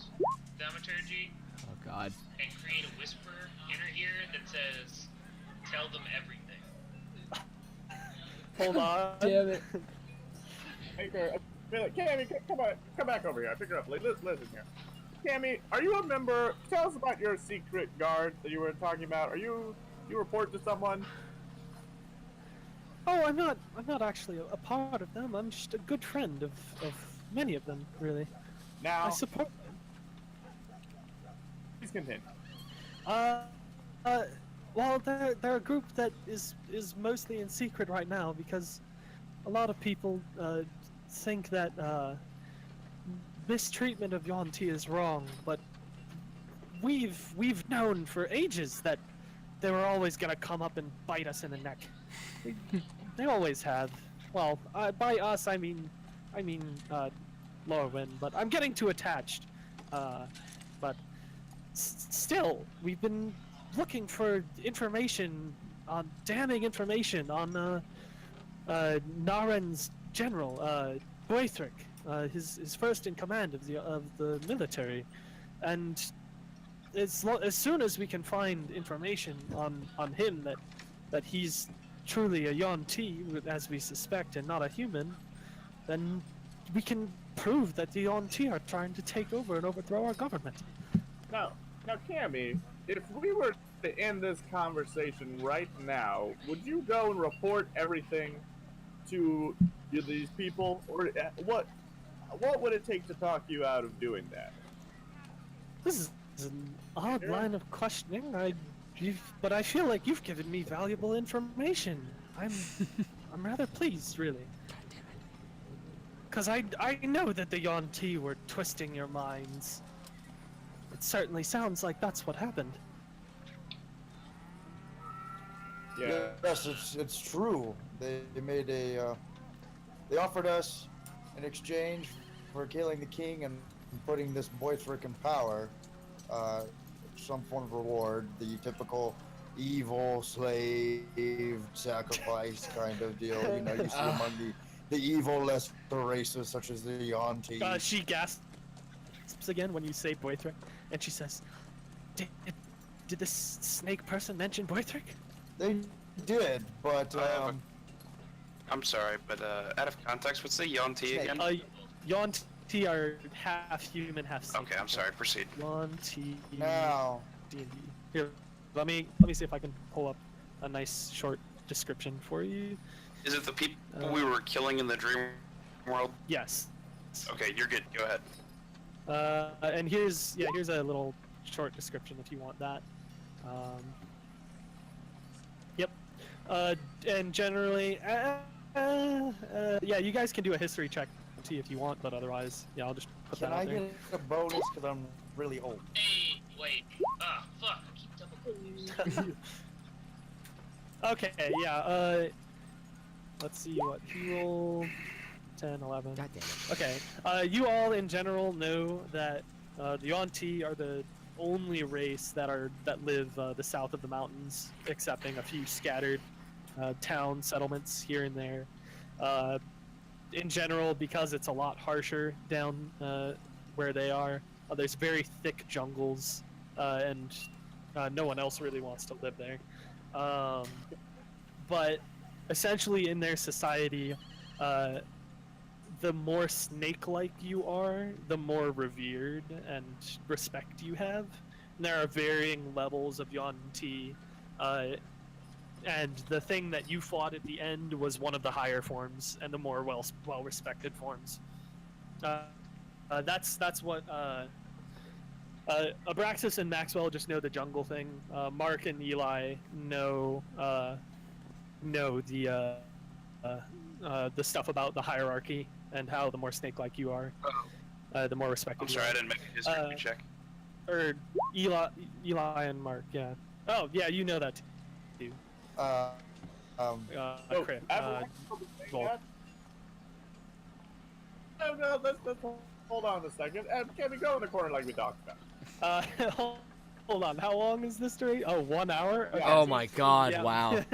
Thaumaturgy. Oh God. And create a whisper in her ear that says, "Tell them everything." Hold on. Damn it. Cammy, come back over here. I pick her up. Listen here. Cammy, are you a member? Tell us about your secret guard that you were talking about. You report to someone? Oh, I'm not actually a part of them. I'm just a good friend of many of them, really. Now, I support them. Please continue. Well, they're a group that is mostly in secret right now because a lot of people think that mistreatment of Yuan-Ti is wrong, but we've known for ages that they were always gonna come up and bite us in the neck. They always have. Well, by us I mean Lorwyn, but I'm getting too attached. But still, we've been looking for damning information on Naren's general, Boithric, his first in command of the military, and as soon as we can find information on him that he's truly a Yuan-Ti, as we suspect, and not a human, then we can prove that the Yuan-Ti are trying to take over and overthrow our government. Now, Cammy, if we were to end this conversation right now, would you go and report everything to these people, or what would it take to talk you out of doing that? This is an odd line of questioning. But I feel like you've given me valuable information. I'm rather pleased, really. Because I know that the Yuan-Ti were twisting your minds. It certainly sounds like that's what happened. Yeah. Yes, it's true. They made they offered us in exchange for killing the king and putting this Boithric in power, some form of reward, the typical evil slave sacrifice kind of deal. You know, you see among the evil lesser races such as the Yuan-Ti. She gasps again when you say Boithric, and she says, "Did this snake person mention Boithric?" They did, but I'm sorry, but out of context, what's the Yuan-Ti again? Yuan-Ti are half human, half snake. Okay, I'm sorry. Proceed. Yuan-Ti. now D&D. Here, let me see if I can pull up a nice short description for you. Is it the people we were killing in the dream world? Yes. Okay, you're good. Go ahead. And here's a little short description if you want that. Yep. And generally, yeah, you guys can do a history check to see if you want, but otherwise, yeah, I'll just put can that out I there. get a bonus because I'm really old? Hey, wait. Ah, fuck. I keep double. Okay, yeah, let's see what he rolled. 10, 11. God damn it. Okay, you all in general know that the Yuan-Ti are the only race that live the south of the mountains, excepting a few scattered town settlements here and there. In general, because it's a lot harsher down where they are, there's very thick jungles, and no one else really wants to live there. But essentially in their society, the more snake-like you are, the more revered and respect you have. And there are varying levels of Yuan-Ti, and the thing that you fought at the end was one of the higher forms and the more well-respected forms. That's what Abraxas and Maxwell just know the jungle thing. Mark and Eli know the stuff about the hierarchy and how the more snake-like you are, the more respected. I'm sorry, I didn't make a history check. Or Eli and Mark, yeah. Oh, yeah, you know that too. Crit. No, let's hold on a second. Can we go in the corner like we talked about? Hold on, how long is this duration? Oh, 1 hour? Okay. Oh my god, Yeah. wow.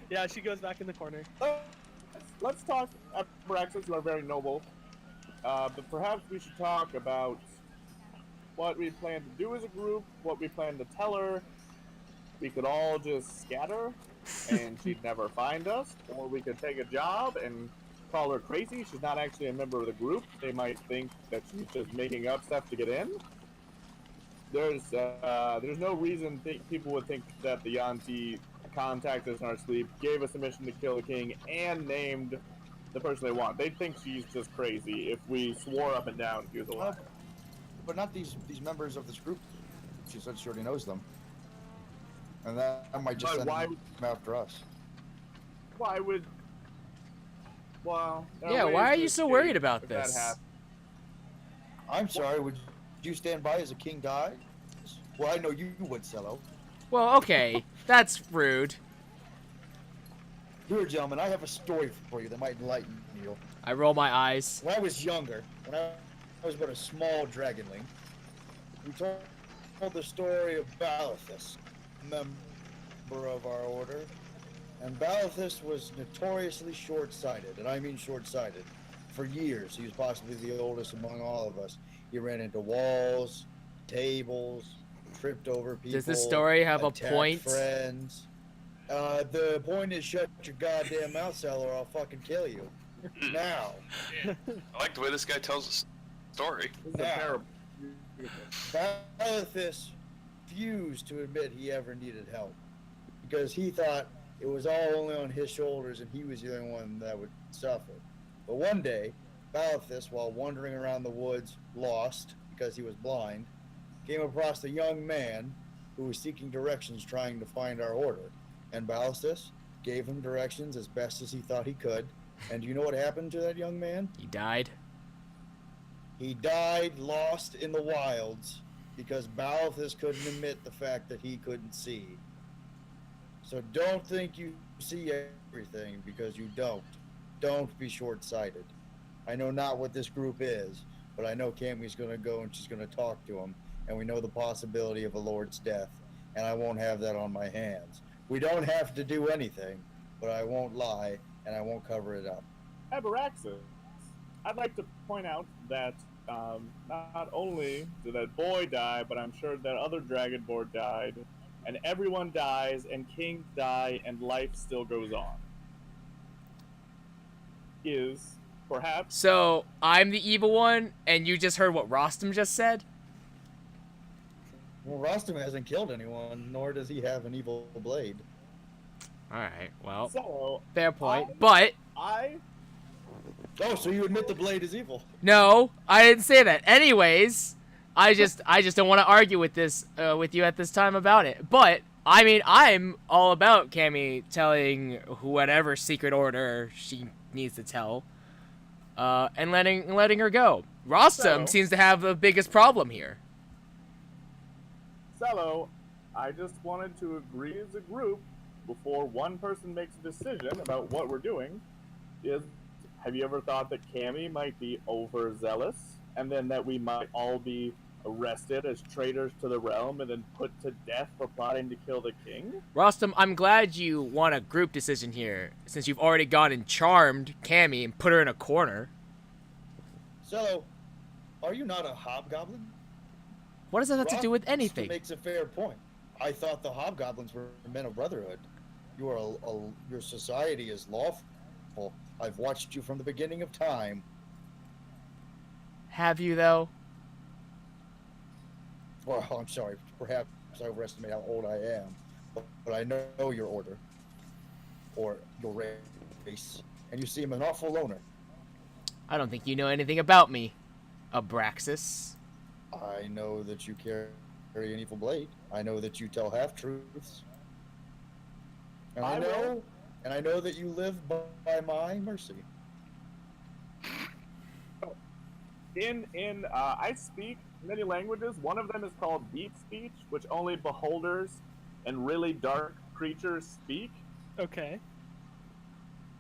Yeah, she goes back in the corner. Let's talk, Abraxas, you are very noble. But perhaps we should talk about what we plan to do as a group, what we plan to tell her. We could all just scatter, and she'd never find us, or we could take a job and call her crazy. She's not actually a member of the group. They might think that she's just making up stuff to get in. There's no reason people would think that the Yanti contacted us in our sleep, gave us a mission to kill the king, and named the person they want. They'd think she's just crazy if we swore up and down she was alive. But not these members of this group. She said she already knows them. And that might just send them after us. Why would... Well... Yeah, why are you so worried about this? I'm sorry, would you stand by as a king died? Well, I know you would, Cello. Well, okay. That's rude. Here, gentlemen, I have a story for you that might enlighten you. I roll my eyes. When I was younger, when I was but a small dragonling, we told the story of Balithus, member of our order. And Balithus was notoriously short-sighted, and I mean short-sighted. For years, he was possibly the oldest among all of us. He ran into walls, tables, tripped over people. Does this story have a point? Friends. The point is, shut your goddamn mouth, Cello, or I'll fucking kill you. Now. I like the way this guy tells us a story. Now. Balithus refused to admit he ever needed help because he thought it was all only on his shoulders and he was the only one that would suffer. But one day, Balithus, while wandering around the woods, lost because he was blind, came across a young man who was seeking directions trying to find our order. And Balithus gave him directions as best as he thought he could. And do you know what happened to that young man? He died. He died lost in the wilds because Balithus couldn't admit the fact that he couldn't see. So don't think you see everything because you don't. Don't be short-sighted. I know not what this group is, but I know Cammy's going to go and she's going to talk to him, and we know the possibility of a lord's death, and I won't have that on my hands. We don't have to do anything, but I won't lie, and I won't cover it up. Abaraxis, I'd like to point out that not only did that boy die, but I'm sure that other Dragonborn died, and everyone dies, and kings die, and life still goes on. Is perhaps... So, I'm the evil one, and you just heard what Rostam just said? Well, Rostam hasn't killed anyone, nor does he have an evil blade. Alright, well, so, fair point, but... Oh, so you admit the blade is evil? No, I didn't say that. Anyways, I just don't want to argue with this, with you at this time about it. But, I mean, I'm all about Cammy telling whatever secret order she needs to tell, and letting her go. Rostam seems to have the biggest problem here. Cello, I just wanted to agree as a group before one person makes a decision about what we're doing. Have you ever thought that Cammy might be overzealous, and then that we might all be arrested as traitors to the realm and then put to death for plotting to kill the king? Rostam, I'm glad you want a group decision here, since you've already gone and charmed Cammy and put her in a corner. So, are you not a hobgoblin? What does that have to do with anything? Makes a fair point. I thought the hobgoblins were men of brotherhood. Your society is lawful. I've watched you from the beginning of time. Have you, though? Well, I'm sorry. Perhaps I overestimate how old I am. But I know your order. Or your race. And you seem an awful loner. I don't think you know anything about me, Abraxas. I know that you carry an evil blade. I know that you tell half-truths. And I know that you live by my mercy. I speak many languages. One of them is called deep speech, which only beholders and really dark creatures speak. Okay.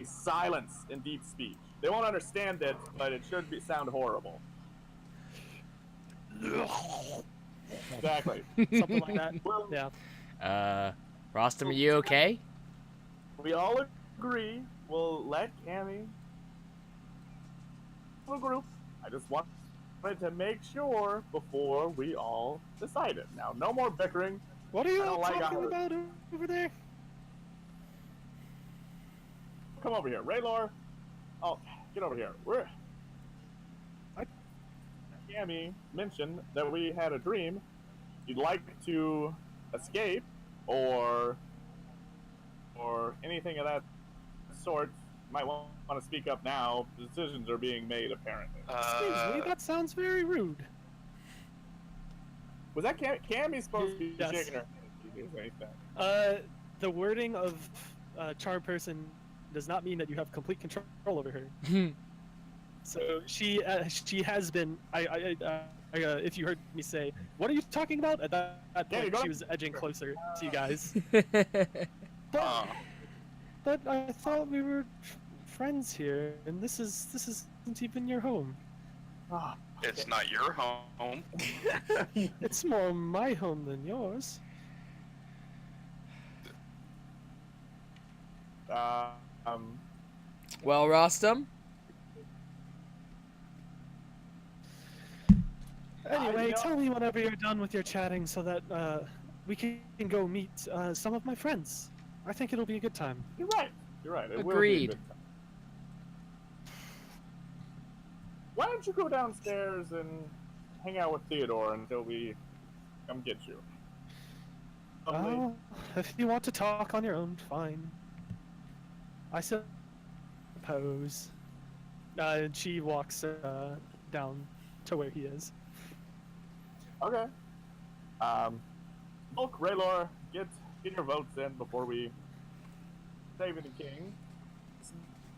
Silence in deep speech. They won't understand it, but it should sound horrible. Exactly. Something like that. Yeah. Rostam, are you okay? We all agree. We'll let Cammy group. I just wanted to make sure before we all decided. Now, no more bickering. What are you all talking about over there? Come over here, Raylor. Oh, get over here. Cammy mentioned that we had a dream. You'd like to escape, or anything of that sort. Might want to speak up now. Decisions are being made, apparently. Excuse me, that sounds very rude. Was that Cammy's supposed to be shaking her head? The wording of charm person does not mean that you have complete control over her. So she has been. If you heard me say, "What are you talking about?" At that point, she was edging closer to you guys. But I thought we were friends here, and this isn't even your home. Oh, it's not your home. It's more my home than yours. Well, Rostam. Anyway, tell me whenever you're done with your chatting, so that we can go meet some of my friends. I think it'll be a good time. You're right. You're right. It Agreed. will be a good time. Why don't you go downstairs and hang out with Theodore until we come get you? Oh, if you want to talk on your own, fine. I suppose. And she walks down to where he is. Okay. Look, Raylor, get your votes in before we save the king.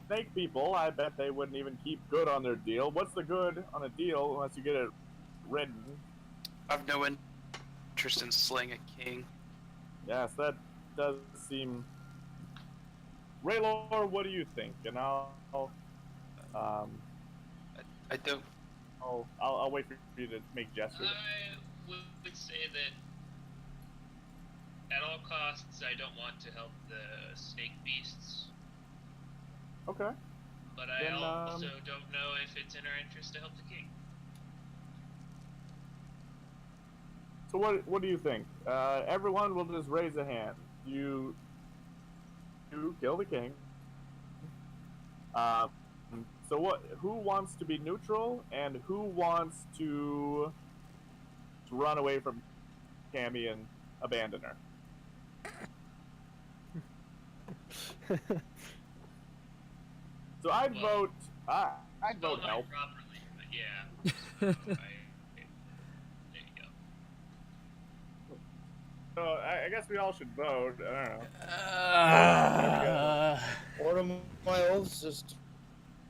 Snake people, I bet they wouldn't even keep good on their deal. What's the good on a deal unless you get it written? I've no interest in slaying a king. Yes, that does seem. Raylor, what do you think? And I don't. I'll wait for you to make gestures. I would say that at all costs, I don't want to help the snake beasts. Okay. But I also don't know if it's in our interest to help the king. So what do you think? Everyone will just raise a hand. You kill the king. So who wants to be neutral and who wants to run away from Cammy and abandon her? So I'd vote help. Properly, but yeah. So there you go. So I guess we all should vote. I don't know. One of my oaths is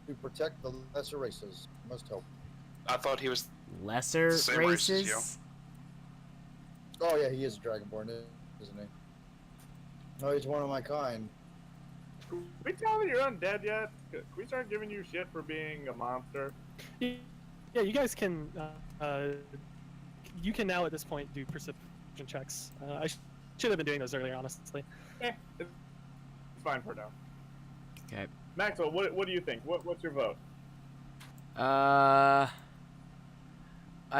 to protect the lesser races. Must help. I thought he was Lesser same races? race as you. Oh yeah, he is a dragonborn, isn't he? No, he's one of my kind. Can we tell that you're undead yet? Can we start giving you shit for being a monster? Yeah, you guys can. You can now at this point do perception checks. I should have been doing those earlier, honestly. It's fine for now. Okay. Maxwell, what do you think? What's your vote? I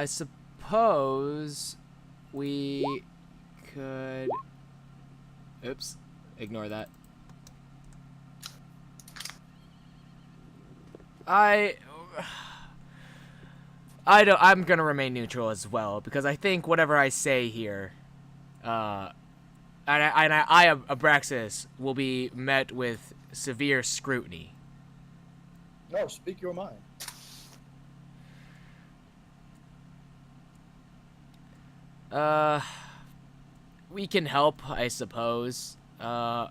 suppose we could. Oops. Ignore that. I'm gonna remain neutral as well because I think whatever I say here, and I Abraxas will be met with severe scrutiny. No, speak your mind. We can help, I suppose. I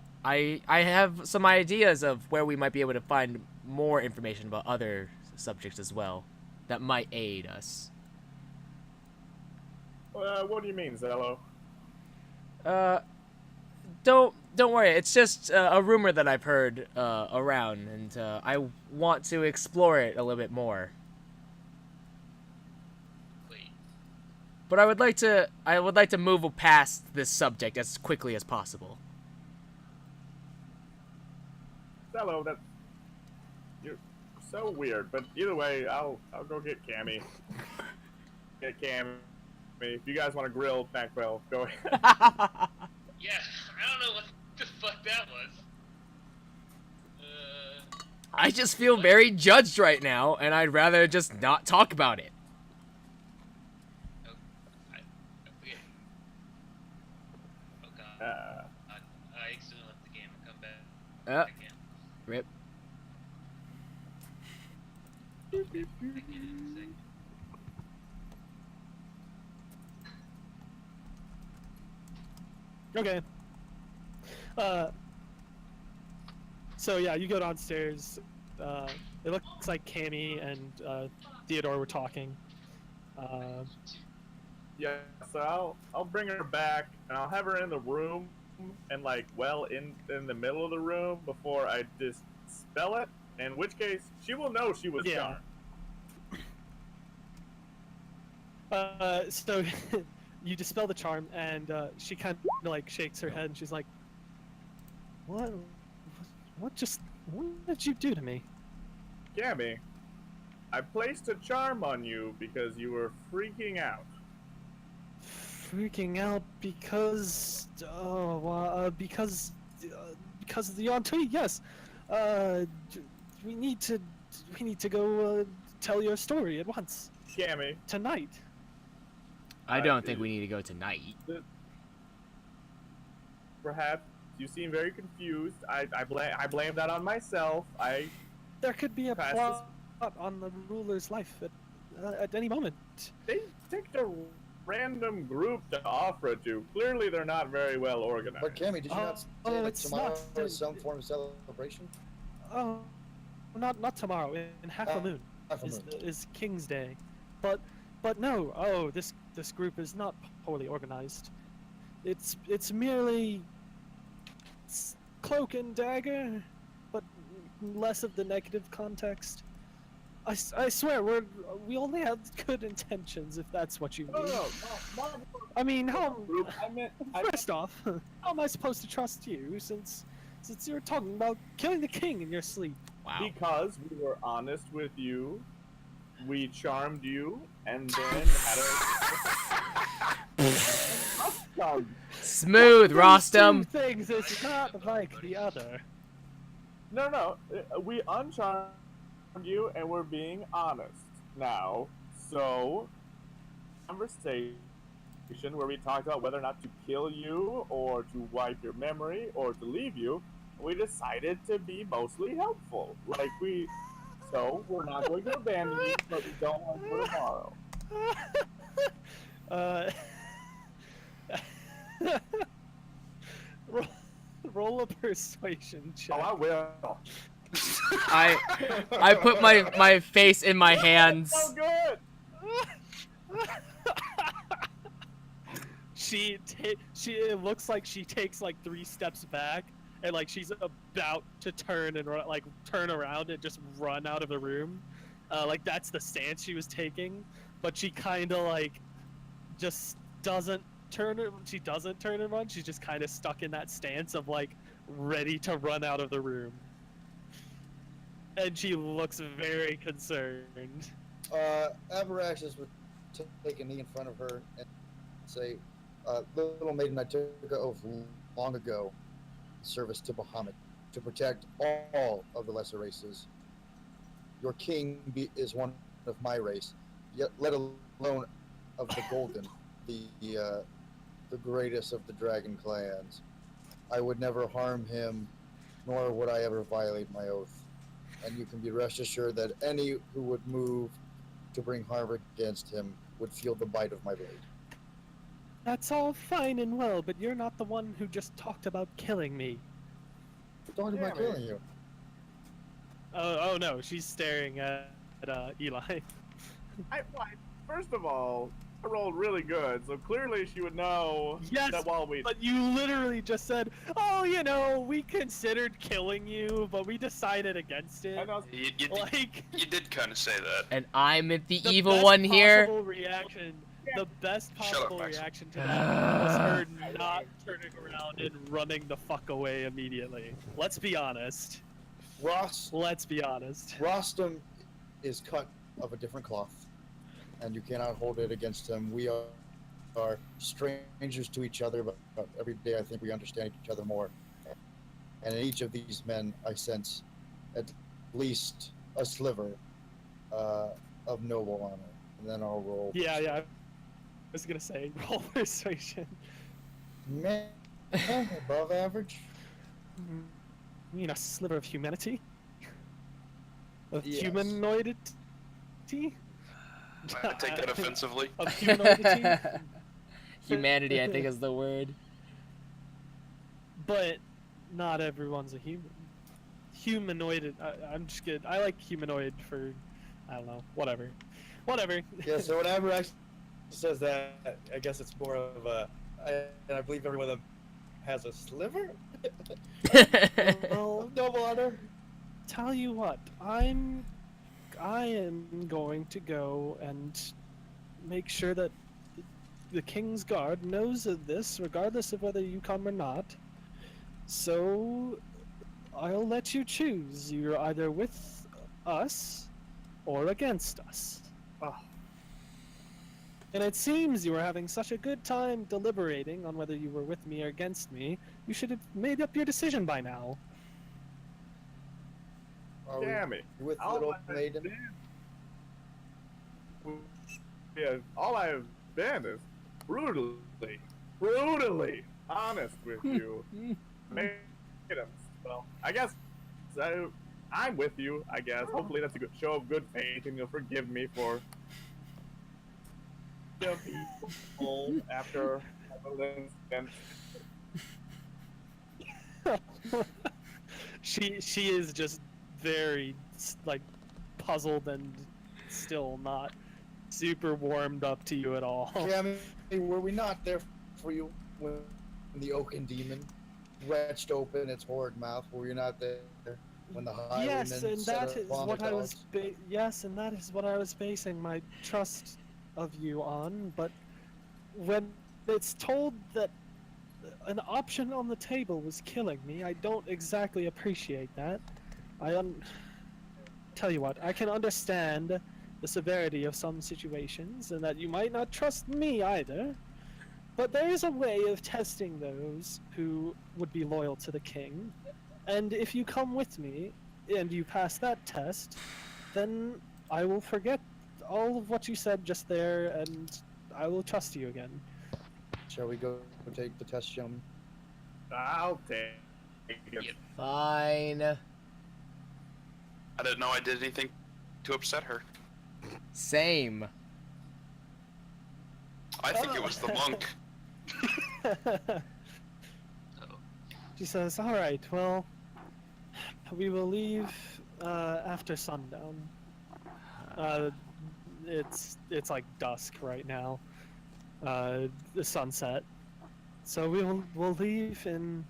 have some ideas of where we might be able to find more information about other subjects as well that might aid us. What do you mean, Zello? Don't worry. It's just a rumor that I've heard around, and I want to explore it a little bit more. Wait. But I would like to move past this subject as quickly as possible. Hello, you're so weird. But either way, I'll go get Cammy. Get Cammy. If you guys want to grill Maxwell, go ahead. Yeah, I don't know what the fuck that was. I just feel very judged right now, and I'd rather just not talk about it. Okay. Oh god. I accidentally left the game and come back again. Rip. Okay. So yeah, you go downstairs. It looks like Cammy and Theodore were talking. Yeah, so I'll bring her back and I'll have her in the room and like in the middle of the room before I dispel it. In which case, she will know she was charmed. So you dispel the charm, and she kind of like shakes her head, and she's like, "What did you do to me?" Cammy, I placed a charm on you because you were freaking out. Freaking out because because of the on-tweet. Yes. We need to go tell your story at once. Cammy. Tonight. I don't think we need to go tonight. Perhaps you seem very confused. I blame that on myself. There could be a plot on the ruler's life at any moment. They picked a random group to offer it to. Clearly, they're not very well organized. But Cammy, did you not say that tomorrow is some form of celebration? Oh, not tomorrow. In half a moon is King's Day, but no. Oh, this group is not poorly organized. It's merely cloak and dagger, but less of the negative context. I swear we only have good intentions, if that's what you mean. No. I mean, first off, how am I supposed to trust you since you're talking about killing the king in your sleep? Wow. Because we were honest with you, we charmed you, and then had a smooth, Rostam. Two things is not like the other. No, we uncharmed you, and we're being honest now. So, conversation where we talked about whether or not to kill you, or to wipe your memory, or to leave you. We decided to be mostly helpful. So we're not going to abandon you, but we don't want for tomorrow. Roll a persuasion check. Oh, I will. I put my face in my hands. So good. It looks like she takes like 3 steps back, and like she's about to turn around and just run out of the room. Like that's the stance she was taking, but she kind of like just doesn't turn and run. She's just kind of stuck in that stance of like ready to run out of the room. And she looks very concerned. Avaraxis would take a knee in front of her and say, "Little maiden, I took an oath long ago in service to Bahamut to protect all of the lesser races. Your king is one of my race, yet let alone of the Golden, the greatest of the dragon clans. I would never harm him, nor would I ever violate my oath. And you can be rest assured that any who would move to bring harm against him would feel the bite of my blade." That's all fine and well, but you're not the one who just talked about killing me. Talking about killing you. Oh no, she's staring at Eli. First of all, I rolled really good, so clearly she would know that while we... But you literally just said, "Oh, we considered killing you, but we decided against it." You did kind of say that. And I'm the evil one here. Possible reaction the best Shut up, possible Max. reaction to that was her not turning around and running the fuck away immediately. Let's be honest. Let's be honest. Rostam is cut of a different cloth, and you cannot hold it against him. We are strangers to each other, but every day I think we understand each other more. And in each of these men, I sense at least a sliver of noble honor. And then I'll roll. Yeah. I was gonna say roll persuasion. Man, above average. You mean a sliver of humanity? Of Yes. humanoidity? I take that offensively. Of humanoidity? Humanity, I think, is the word. But not everyone's a human. Humanoid. I'm just kidding. I like humanoid for, I don't know, whatever. Yeah, so whenever I says that, I guess it's more of a, and I believe everyone of them has a sliver? Well, Noble honor? tell you what, I am going to go and make sure that the King's Guard knows of this, regardless of whether you come or not. So, I'll let you choose. You're either with us or against us. Oh. And it seems you were having such a good time deliberating on whether you were with me or against me. You should have made up your decision by now. Are we Damn it. with All little I've maiden? Yeah, all I've been is brutally honest with you. Maidens. Well, I guess I'm with you, I guess. Hopefully that's a good show of good faith and you'll forgive me for the people after the incident. She is just very like puzzled and still not super warmed up to you at all. Cammy, were we not there for you when the oaken demon wretched open its horrid mouth? Were we not there when the highwaymen Yes, and set that is upon what the I was. dogs? Yes, and that is what I was basing my trust of you on. But when it's told that an option on the table was killing me, I don't exactly appreciate that. Tell you what, I can understand the severity of some situations, and that you might not trust me either. But there is a way of testing those who would be loyal to the king. And if you come with me, and you pass that test, then I will forget all of what you said just there, and I will trust you again. Shall we go take the test, gentlemen? I'll take it. Yep. Fine. I didn't know I did anything to upset her. Same. I think it was the monk. Uh-oh. She says, "Alright, well, we will leave after sundown. It's like dusk right now. The sunset. So we'll leave in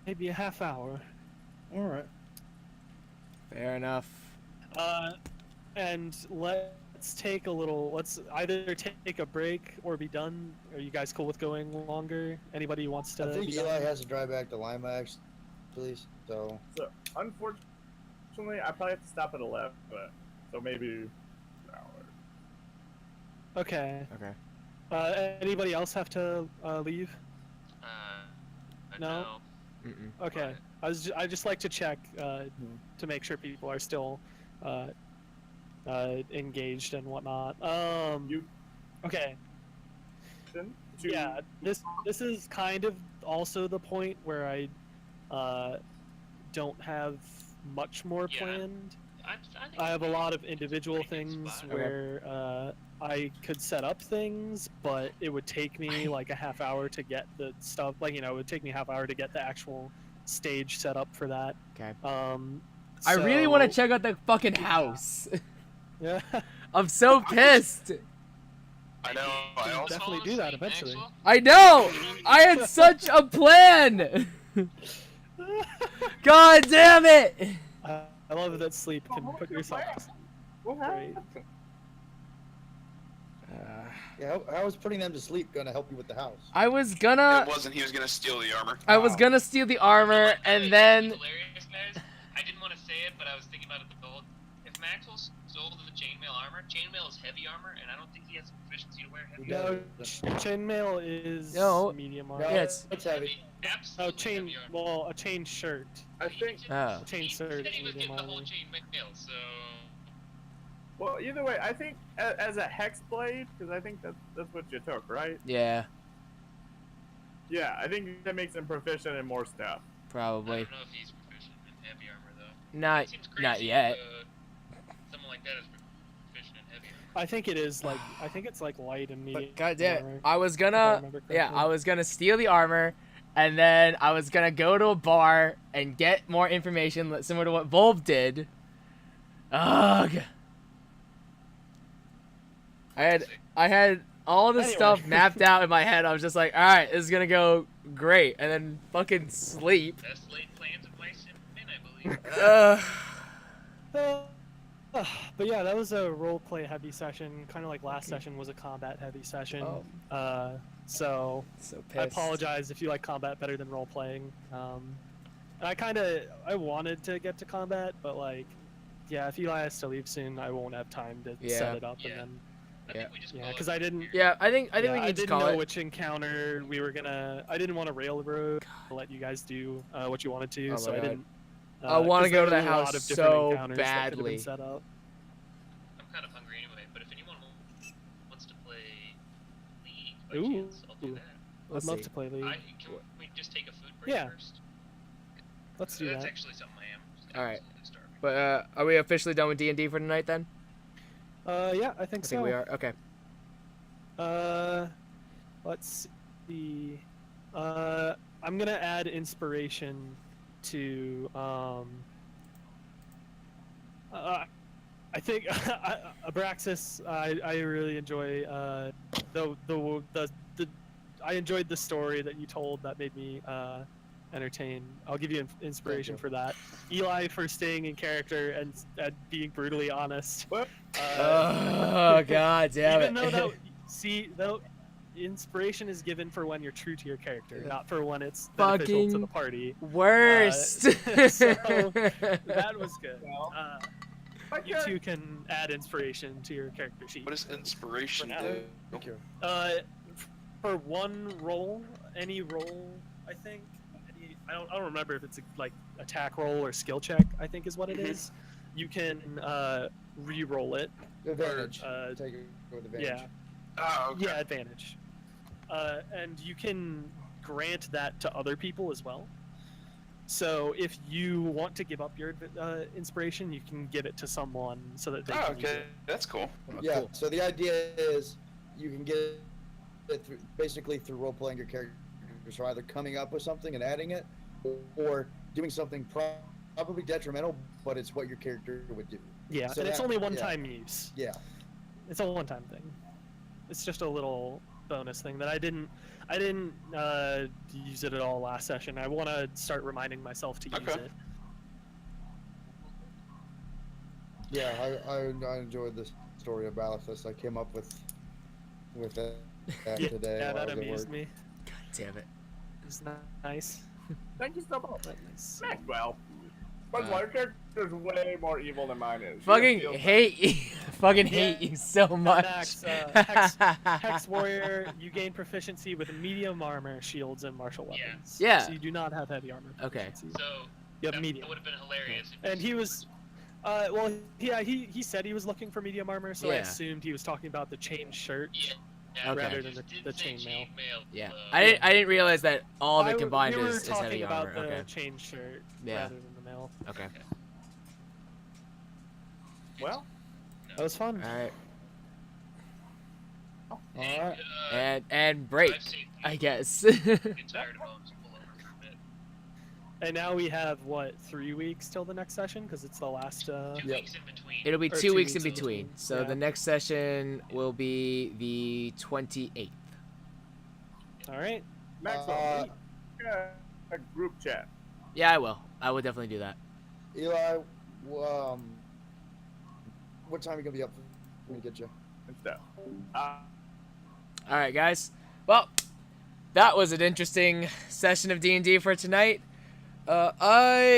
maybe a half hour." Alright. Fair enough. And let's take a little. Let's either take a break or be done. Are you guys cool with going longer? Anybody who wants to? I think be Eli done? has to drive back to Lima, actually, so... So, unfortunately, I probably have to stop at 11, so maybe an hour. Okay. Okay. Anybody else have to leave? No? Mm-mm. Okay. I just like to check to make sure people are still engaged and whatnot. You Okay. to Yeah. This is kind of also the point where I don't have much more Yeah. planned. I think I have a lot of individual pretty good things spot. where I could set up things, but it would take me like a half hour to get the stuff. Like, it would take me a half hour to get the actual stage set up for that. Okay. I really want to check out the fucking house. Yeah. I'm so pissed. I know. I also Definitely do that eventually. I know. I had such a plan. God damn it. I love that sleep can put yourself. Right. Yeah, how is putting them to sleep gonna help you with the house? I was gonna. It wasn't. He was gonna steal the armor. I was gonna steal the armor, and then. Hilarious, guys. I didn't want to say it, but I was thinking about it the whole. If Maxwell stole the chainmail armor, chainmail is heavy armor, and I don't think he has the proficiency to wear heavy armor. No, chainmail is medium armor. Yeah, it's heavy. Absolutely heavy armor. Well, a chain shirt. I think. Oh. A chain He shirt said is he was medium getting the whole armor. chainmail, so. Well, either way, I think as a hex blade, because I think that's what you took, right? Yeah, Yeah, I think that makes him proficient in more stuff. I probably. don't know if he's proficient in heavy armor though. Not It seems crazy not yet. Someone like that is proficient in heavy armor. I think it is like I think it's like light and medium. But goddamn, armor, I was if I gonna. remember Yeah, correctly. I was gonna steal the armor, and then I was gonna go to a bar and get more information similar to what Volb did. Ugh. I had all this Anyway. stuff mapped out in my head. I was just like, all right, this is gonna go great, and then fucking sleep. Best laid plans of mice and men, I believe. But yeah, that was a roleplay heavy session, kind of like last session was a combat heavy session. Oh. So So I pissed. apologize if you like combat better than role playing. I wanted to get to combat, but like, yeah, if Eli has to leave soon, I won't have time to Yeah. set it up Yeah. and then. I think we just Yeah, call because it- I didn't. Yeah, I think we I need to didn't call know it. which encounter we were gonna. I didn't want to railroad. Let you guys do what you wanted to, Oh so my I God. didn't. I wanna 'cause go to there the were a lot house of different so encounters that could've been badly. set up. I'm kind of hungry anyway, but if anyone wants to play League by Ooh. chance, I'll do that. I'd Let's love see. to play League. Can we just take a food break Yeah. first? Let's do That's that. actually something I am. just All right. absolutely starving. But are we officially done with D&D for tonight then? Yeah, I think I so. think we are. Okay. Let's see. I'm gonna add inspiration to I think Abraxas. I really enjoy I enjoyed the story that you told that made me entertained. I'll give you inspiration for that. Eli for staying in character and being brutally honest. Oh god damn Even it! though though inspiration is given for when you're true to your character, not for when it's beneficial to the party. Worst. So that was good. You Okay. too can add inspiration to your character sheet. What does inspiration For now. do? Thank you. For one roll, any roll, I think. I don't remember if it's like attack roll or skill check. I think is what it is. You can re-roll it. Advantage. Or, Take it with advantage. yeah. Oh, okay. Yeah, advantage. And you can grant that to other people as well. So if you want to give up your inspiration, you can give it to someone so that they Oh, can use okay. it. That's cool. Yeah. Cool. So the idea is you can get it through, basically through role playing your character. So either coming up with something and adding it, or doing something probably detrimental, but it's what your character would do. Yeah, So and it's that- only yeah. one-time use. Yeah. It's a one-time thing. It's just a little bonus thing that I didn't use it at all last session. I want to start reminding myself to use Okay. it. Yeah, I enjoyed the story of Balithus. I came up with that Yeah, today. yeah, while I that was at amused work. me. Damn it. It's nice. Thank you so much. Nice. Maxwell. First of all, your character's way more evil than mine is. Fucking You hate, fucking hate you so much. Max, Hex Warrior, you gain proficiency with medium armor, shields, and martial Yeah. weapons. Yeah. So you do not have heavy armor. Okay. proficiency. So You have that medium. would have been hilarious. if And he was, well, yeah, he said he was looking for medium armor, so I Yeah. assumed he was talking about the chain shirt. Yeah. Okay. Rather than Just the didn't say chainmail. Yeah. uh, I didn't realize that all of it combined we were is talking heavy about armor. the Okay. chain shirt Yeah. rather than the mail. Okay. Well, That was fun. All right. Alright. And break, I've seen I guess. get tired of owns pull over for a bit. And now we have what, 3 weeks till the next session because it's the last. 2 Yep. weeks in between. It'll be Or 2 weeks in in between. between, So yeah. the next session will be the 28th. All right. Maxwell, a group chat. Yeah, I will. I will definitely do that. Eli, what time are you gonna be up when we get you? and stuff. All right, guys. Well, that was an interesting session of D&D for tonight. Those are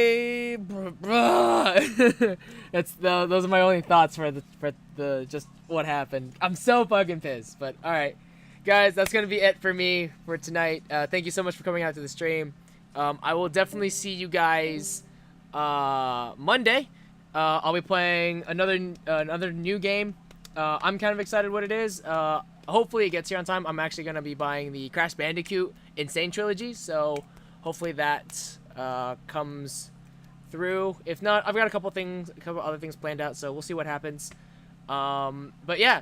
my only thoughts for the just what happened. I'm so fucking pissed, but all right, guys, that's gonna be it for me for tonight. Thank you so much for coming out to the stream. I will definitely see you guys Monday. I'll be playing another new game. I'm kind of excited what it is. Hopefully it gets here on time. I'm actually gonna be buying the Crash Bandicoot Insane Trilogy, so hopefully that comes through. If not, I've got a couple other things planned out, so we'll see what happens. But yeah,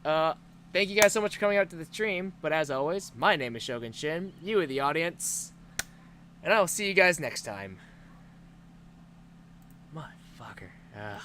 thank you guys so much for coming out to the stream. But as always, my name is Shogun Shin. You are the audience, and I will see you guys next time. Motherfucker. Ugh.